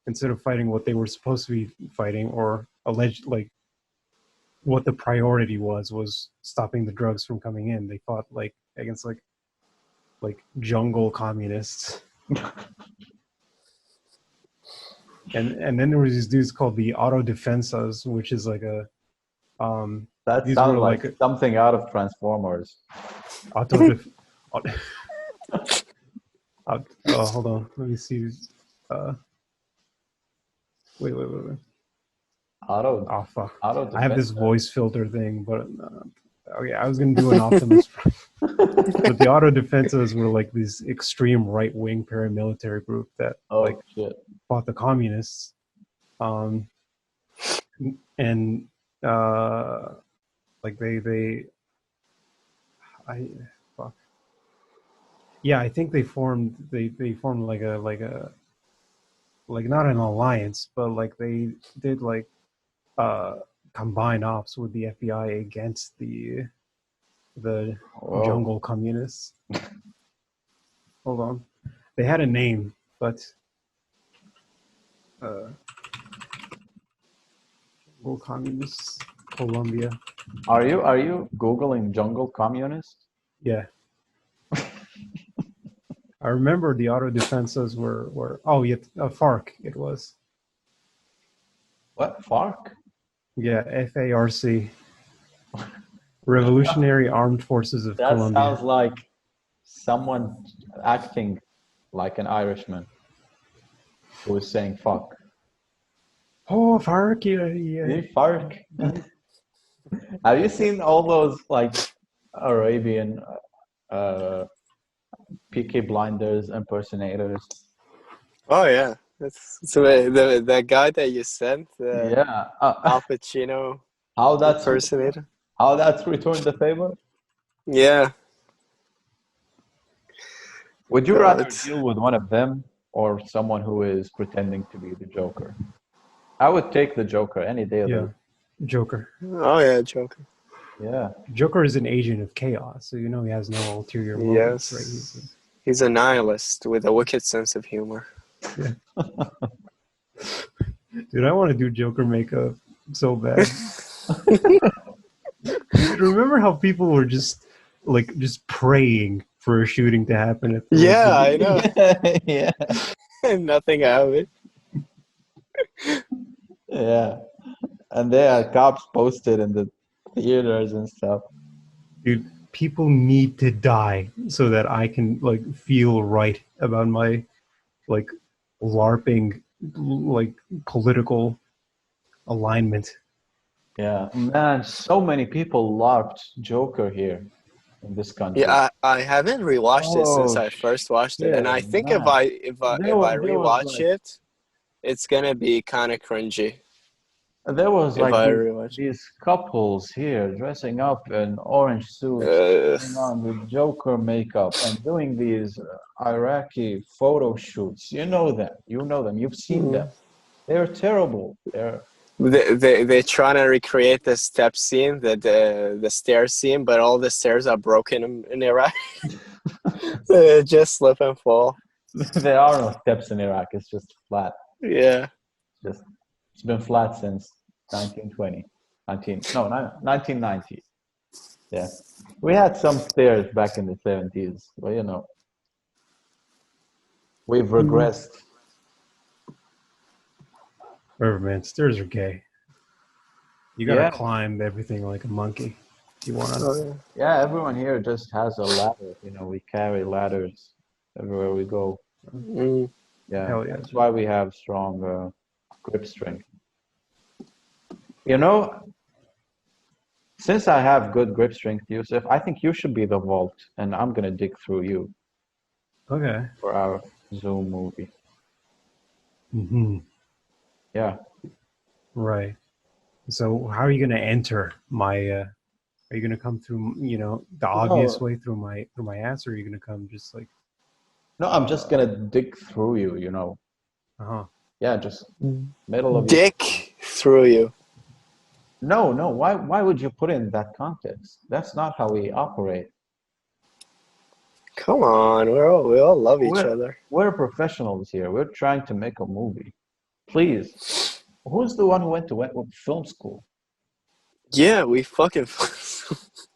[SPEAKER 1] instead of fighting what they were supposed to be fighting, or alleged what the priority was stopping the drugs from coming in, they fought against jungle communists. And then there was these dudes called the Auto Defensas, which is like a
[SPEAKER 2] that sounds like something out of Transformers.
[SPEAKER 1] Hold on, let me see. Wait.
[SPEAKER 2] Auto
[SPEAKER 1] I have this voice filter thing, but okay, I was gonna do an Optimus Prime. But the Auto Defensas were like this extreme right-wing paramilitary group that fought the communists, and I think they formed like not an alliance, but like they did combined ops with the FBI against the jungle communists. Hold on, they had a name, but jungle communists, Colombia.
[SPEAKER 2] Are you Googling jungle communists?
[SPEAKER 1] Yeah. I remember the Auto Defensas were FARC it was.
[SPEAKER 2] What, FARC?
[SPEAKER 1] Yeah, FARC. Revolutionary Armed Forces of Colombia.
[SPEAKER 2] That sounds like someone acting like an Irishman who was saying fuck.
[SPEAKER 1] Oh, FARC, yeah.
[SPEAKER 2] FARC. Have you seen all those like Arabian Peaky Blinders impersonators?
[SPEAKER 3] Oh yeah, so the guy that you sent, Al Pacino impersonator.
[SPEAKER 2] How that's returned the favor?
[SPEAKER 3] Yeah.
[SPEAKER 2] Would you rather deal with one of them or someone who is pretending to be the Joker? I would take the Joker any day of the week.
[SPEAKER 1] Joker.
[SPEAKER 3] Oh yeah, Joker.
[SPEAKER 2] Yeah.
[SPEAKER 1] Joker is an agent of chaos, so he has no ulterior motives.
[SPEAKER 3] Yes. Right? He's a nihilist with a wicked sense of humor.
[SPEAKER 1] Yeah. Dude, I want to do Joker makeup so bad. Remember how people were just praying for a shooting to happen at the
[SPEAKER 3] I know.
[SPEAKER 2] Yeah.
[SPEAKER 3] Nothing out of it.
[SPEAKER 2] Yeah. And there are cops posted in the theaters and stuff.
[SPEAKER 1] Dude, people need to die so that I can feel right about my LARPing political alignment.
[SPEAKER 2] Yeah, man, so many people LARPed Joker here in this country.
[SPEAKER 3] Yeah, I haven't rewatched it since I first watched it, and I think if I rewatch it, it's gonna be kind of cringy.
[SPEAKER 2] There was these couples here dressing up in orange suits, going on with Joker makeup and doing these Iraqi photo shoots. You know them. You've seen them. They're terrible.
[SPEAKER 3] They're trying to recreate the step scene, the stairs scene, but all the stairs are broken in Iraq. They just slip and fall.
[SPEAKER 2] There are no steps in Iraq. It's just flat.
[SPEAKER 3] Yeah.
[SPEAKER 2] It's been flat since 1990. Yeah. We had some stairs back in the 70s, but we've regressed.
[SPEAKER 1] Whatever, man. Stairs are gay. You gotta climb everything like a monkey. You wanna?
[SPEAKER 2] Yeah, everyone here just has a ladder. We carry ladders everywhere we go. Yeah,
[SPEAKER 1] Hell yeah.
[SPEAKER 2] that's why we have strong grip strength. You know, since I have good grip strength, Yusuf, I think you should be the vault, and I'm gonna dig through you
[SPEAKER 1] Okay.
[SPEAKER 2] for our Zoom movie.
[SPEAKER 1] Hmm.
[SPEAKER 2] Yeah.
[SPEAKER 1] Right. So how are you gonna enter my? Are you gonna come through? The obvious
[SPEAKER 2] No,
[SPEAKER 1] way through my ass, or are you gonna come just like?
[SPEAKER 2] no, I'm just gonna dig through you, you know.
[SPEAKER 1] Uh-huh.
[SPEAKER 2] Yeah, just middle of your.
[SPEAKER 3] Dick through you.
[SPEAKER 2] No, no. Why would you put it in that context? That's not how we operate.
[SPEAKER 3] Come on, we all love each
[SPEAKER 2] We're
[SPEAKER 3] other.
[SPEAKER 2] we're professionals here. We're trying to make a movie. Please. Who's the one who went with film school?
[SPEAKER 3] Yeah, we fucking.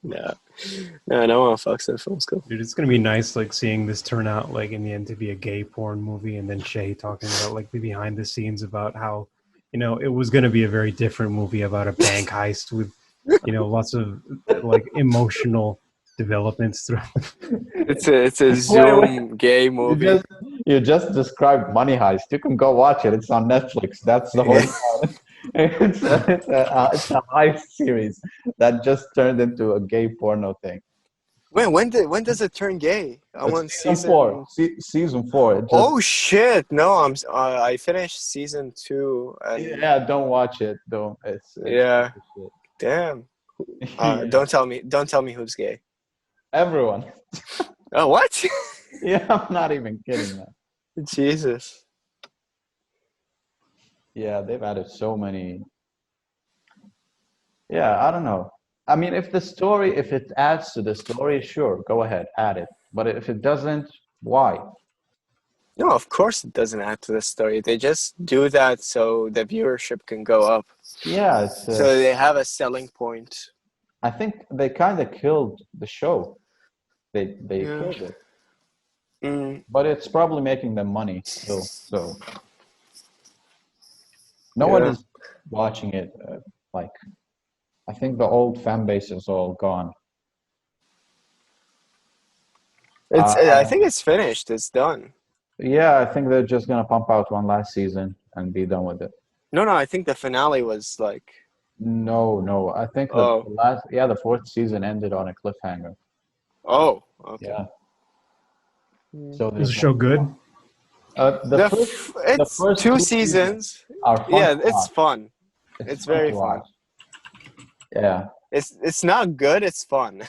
[SPEAKER 3] No, no one fucks in film school.
[SPEAKER 1] Dude, it's gonna be nice like seeing this turn out like in the end to be a gay porn movie, and then Shay talking about like the behind the scenes about how it was gonna be a very different movie about a bank heist with lots of like emotional developments through.
[SPEAKER 3] It's a
[SPEAKER 2] Wait.
[SPEAKER 3] Zoom gay
[SPEAKER 2] You
[SPEAKER 3] movie.
[SPEAKER 2] just you just described Money Heist. You can go watch it. It's on Netflix. That's the whole
[SPEAKER 3] Yeah.
[SPEAKER 2] point. It's a heist series that just turned into a gay porno thing.
[SPEAKER 3] Wait, when does it turn gay? I'm
[SPEAKER 2] It's
[SPEAKER 3] on
[SPEAKER 2] season four.
[SPEAKER 3] season.
[SPEAKER 2] Season four. It just
[SPEAKER 3] Oh shit! No, I finished season 2, and
[SPEAKER 2] yeah. Don't watch it. Don't. It's
[SPEAKER 3] yeah,
[SPEAKER 2] shit.
[SPEAKER 3] damn.
[SPEAKER 2] Yeah.
[SPEAKER 3] Don't tell me who's gay.
[SPEAKER 2] Everyone.
[SPEAKER 3] Oh, what?
[SPEAKER 2] Yeah, I'm not even kidding, man.
[SPEAKER 3] Jesus.
[SPEAKER 2] Yeah, they've added so many. Yeah, I don't know. I mean, if it adds to the story, sure, go ahead, add it. But if it doesn't, why?
[SPEAKER 3] No, of course it doesn't add to the story. They just do that so the viewership can go up.
[SPEAKER 2] Yeah,
[SPEAKER 3] So they have a selling point.
[SPEAKER 2] I think they kind of killed the show. They
[SPEAKER 3] Yeah.
[SPEAKER 2] killed it.
[SPEAKER 3] Mm,
[SPEAKER 2] But it's probably making them money still. So no one
[SPEAKER 3] yeah.
[SPEAKER 2] is watching it. Like, I think the old fan base is all gone.
[SPEAKER 3] I
[SPEAKER 2] Uh,
[SPEAKER 3] think it's finished. It's done.
[SPEAKER 2] yeah, I think they're just gonna pump out one last season and be done with it.
[SPEAKER 3] No, I think the finale was like,
[SPEAKER 2] No, no. I think
[SPEAKER 3] oh,
[SPEAKER 2] the fourth season ended on a cliffhanger.
[SPEAKER 3] oh, okay.
[SPEAKER 2] Yeah.
[SPEAKER 3] Mm.
[SPEAKER 2] So
[SPEAKER 1] Is the
[SPEAKER 2] there's
[SPEAKER 1] show good?
[SPEAKER 2] the
[SPEAKER 3] It's
[SPEAKER 2] first
[SPEAKER 3] two
[SPEAKER 2] two seasons
[SPEAKER 3] seasons.
[SPEAKER 2] are fun
[SPEAKER 3] Yeah,
[SPEAKER 2] to
[SPEAKER 3] it's
[SPEAKER 2] watch.
[SPEAKER 3] fun.
[SPEAKER 2] It's
[SPEAKER 3] It's
[SPEAKER 2] fun
[SPEAKER 3] very
[SPEAKER 2] to
[SPEAKER 3] fun.
[SPEAKER 2] watch. Yeah.
[SPEAKER 3] It's not good. It's fun.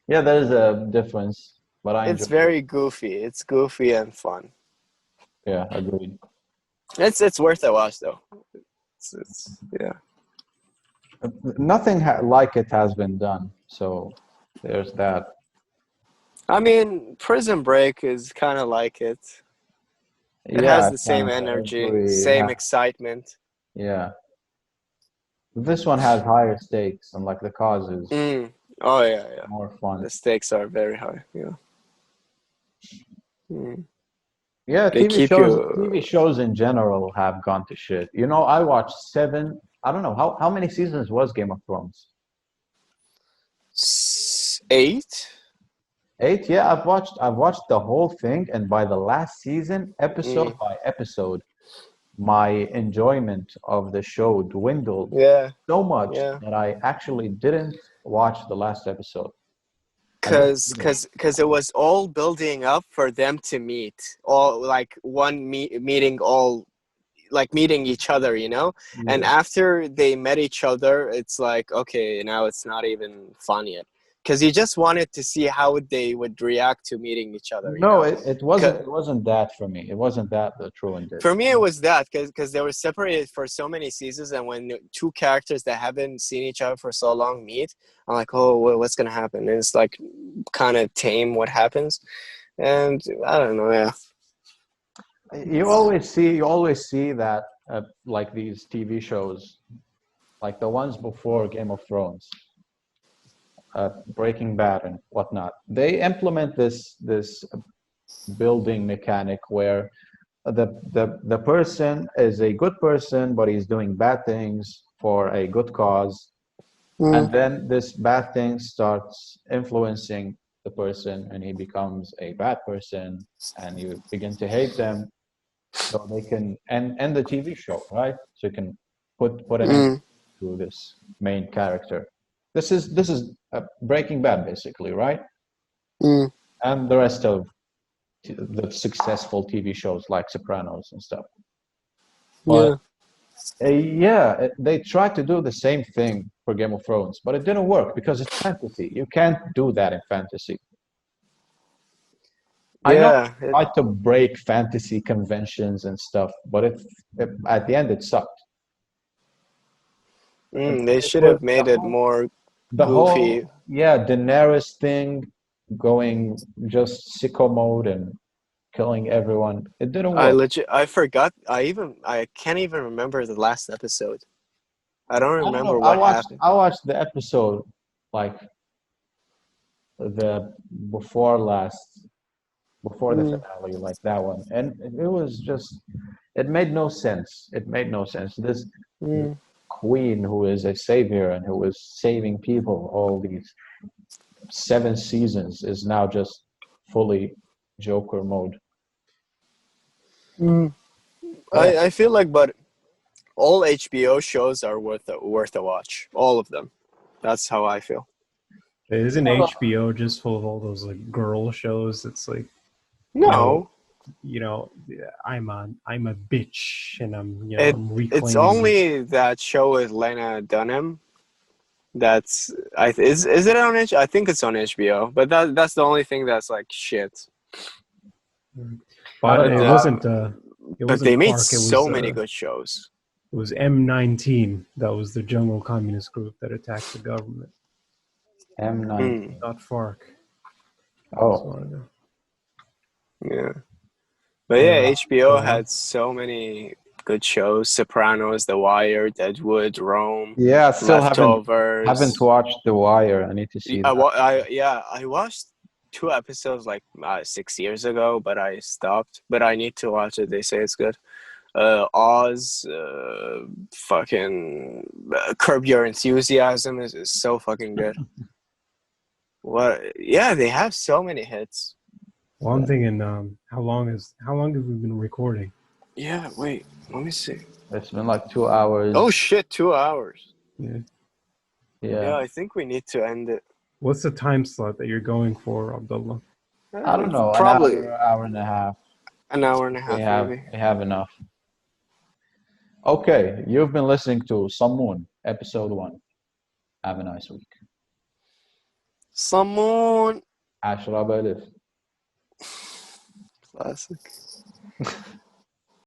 [SPEAKER 2] Yeah, there's a difference, but I
[SPEAKER 3] It's
[SPEAKER 2] enjoyed it.
[SPEAKER 3] very goofy. It's goofy and fun.
[SPEAKER 2] Yeah, agreed.
[SPEAKER 3] It's worth a watch though. It's yeah.
[SPEAKER 2] Nothing like it has been done. So there's that.
[SPEAKER 3] I mean, Prison Break is kind of like it. It
[SPEAKER 2] Yeah,
[SPEAKER 3] has
[SPEAKER 2] I
[SPEAKER 3] the same
[SPEAKER 2] kind of
[SPEAKER 3] energy,
[SPEAKER 2] agree.
[SPEAKER 3] same excitement.
[SPEAKER 2] Yeah. This one has higher stakes and like the causes
[SPEAKER 3] Mm. Oh yeah, yeah.
[SPEAKER 2] more fun.
[SPEAKER 3] The stakes are very high. Yeah. Mm.
[SPEAKER 2] Yeah,
[SPEAKER 3] They keep you
[SPEAKER 2] TV shows in general have gone to shit. You know, I watched seven. I don't know how many seasons was Game of Thrones?
[SPEAKER 3] 8.
[SPEAKER 2] Eight. Yeah, I've watched the whole thing, and by the last season, episode
[SPEAKER 3] Mm.
[SPEAKER 2] by episode, my enjoyment of the show dwindled
[SPEAKER 3] Yeah,
[SPEAKER 2] so much
[SPEAKER 3] yeah.
[SPEAKER 2] that I actually didn't watch the last episode. I just
[SPEAKER 3] Cause,
[SPEAKER 2] didn't.
[SPEAKER 3] cause, cause it was all building up for them to meet, all like meeting, all like meeting each other, and
[SPEAKER 2] Yeah.
[SPEAKER 3] after they met each other, it's like, okay, now it's not even fun yet, because you just wanted to see how they would react to meeting each other.
[SPEAKER 2] No, it wasn't.
[SPEAKER 3] 'Cause
[SPEAKER 2] It wasn't that for me. It wasn't that that ruined it.
[SPEAKER 3] for me it was that, because they were separated for so many seasons, and when two characters that haven't seen each other for so long meet, I'm like, oh, what's gonna happen? And it's like kind of tame what happens, and I don't know. Yeah.
[SPEAKER 2] You always see that like these TV shows, like the ones before Game of Thrones, Breaking Bad and whatnot. They implement this building mechanic where the person is a good person, but he's doing bad things for a good cause, and
[SPEAKER 3] Mm.
[SPEAKER 2] then this bad thing starts influencing the person, and he becomes a bad person, and you begin to hate them. so they can end the TV show, right? So you can put an end
[SPEAKER 3] Mm,
[SPEAKER 2] to this main character. This is Breaking Bad, basically, right?
[SPEAKER 3] mm,
[SPEAKER 2] And the rest of the successful TV shows like Sopranos and stuff. But
[SPEAKER 3] yeah.
[SPEAKER 2] yeah, they tried to do the same thing for Game of Thrones, but it didn't work because it's fantasy. You can't do that in fantasy. I know
[SPEAKER 3] Yeah.
[SPEAKER 2] they tried to break fantasy conventions and stuff, but at the end it sucked.
[SPEAKER 3] They
[SPEAKER 2] It
[SPEAKER 3] should
[SPEAKER 2] was
[SPEAKER 3] have made it more
[SPEAKER 2] the
[SPEAKER 3] goofy.
[SPEAKER 2] whole Daenerys thing going just sicko mode and killing everyone. It didn't work.
[SPEAKER 3] I forgot. I can't even remember the last episode. I don't
[SPEAKER 2] I don't know.
[SPEAKER 3] remember what happened.
[SPEAKER 2] I watched the episode like the before last before the
[SPEAKER 3] Mm,
[SPEAKER 2] finale, like that one, and it was just it made no sense. It made no sense. This
[SPEAKER 3] mm,
[SPEAKER 2] queen who is a savior and who is saving people all these 7 seasons is now just fully Joker mode.
[SPEAKER 3] mm.
[SPEAKER 2] Oh,
[SPEAKER 3] I feel like, but all HBO shows are worth a watch. All of them. That's how I feel.
[SPEAKER 1] Isn't HBO just full of all those like girl shows? It's like, you know,
[SPEAKER 3] No,
[SPEAKER 1] I'm a bitch, and
[SPEAKER 3] it
[SPEAKER 1] I'm
[SPEAKER 3] it's
[SPEAKER 1] reclaiming.
[SPEAKER 3] only that show with Lena Dunham. That's is it on H? I think it's on HBO. But that's the only thing that's like shit.
[SPEAKER 2] I
[SPEAKER 1] But
[SPEAKER 2] don't
[SPEAKER 3] But
[SPEAKER 2] know.
[SPEAKER 1] it
[SPEAKER 3] but they
[SPEAKER 1] wasn't
[SPEAKER 3] made
[SPEAKER 1] Park.
[SPEAKER 3] so many good shows.
[SPEAKER 1] It was M19. That was the jungle communist group that attacked the government.
[SPEAKER 3] Mm,
[SPEAKER 2] M19.
[SPEAKER 1] Not FARC.
[SPEAKER 2] Oh,
[SPEAKER 1] So,
[SPEAKER 3] yeah. But
[SPEAKER 1] but
[SPEAKER 3] yeah,
[SPEAKER 1] go
[SPEAKER 3] HBO
[SPEAKER 1] on.
[SPEAKER 3] had so many good shows: Sopranos, The Wire, Deadwood, Rome,
[SPEAKER 2] yeah. I still haven't
[SPEAKER 3] Leftovers.
[SPEAKER 2] watched The Wire. I need to see that.
[SPEAKER 3] I watched 2 episodes like 6 years ago, but I stopped. But I need to watch it. They say it's good. Oz, fucking Curb Your Enthusiasm is so fucking good. What? Yeah, they have so many hits.
[SPEAKER 1] Well, I'm thinking, how long have we been recording?
[SPEAKER 3] Yeah, wait, let me see.
[SPEAKER 2] It's been like 2 hours.
[SPEAKER 3] Oh shit, 2 hours.
[SPEAKER 1] Yeah.
[SPEAKER 3] Yeah,
[SPEAKER 2] Yeah.
[SPEAKER 3] I think we need to end it.
[SPEAKER 1] What's the time slot that you're going for, Abdullah?
[SPEAKER 2] I don't know. An
[SPEAKER 3] Probably
[SPEAKER 2] hour, hour and a half.
[SPEAKER 3] an hour and a
[SPEAKER 2] We
[SPEAKER 3] half,
[SPEAKER 2] have
[SPEAKER 3] maybe.
[SPEAKER 2] we have enough. Okay, you've been listening to Samoon, episode 1. Have a nice week.
[SPEAKER 3] Samoon.
[SPEAKER 2] Ashra Belif.
[SPEAKER 3] Classic.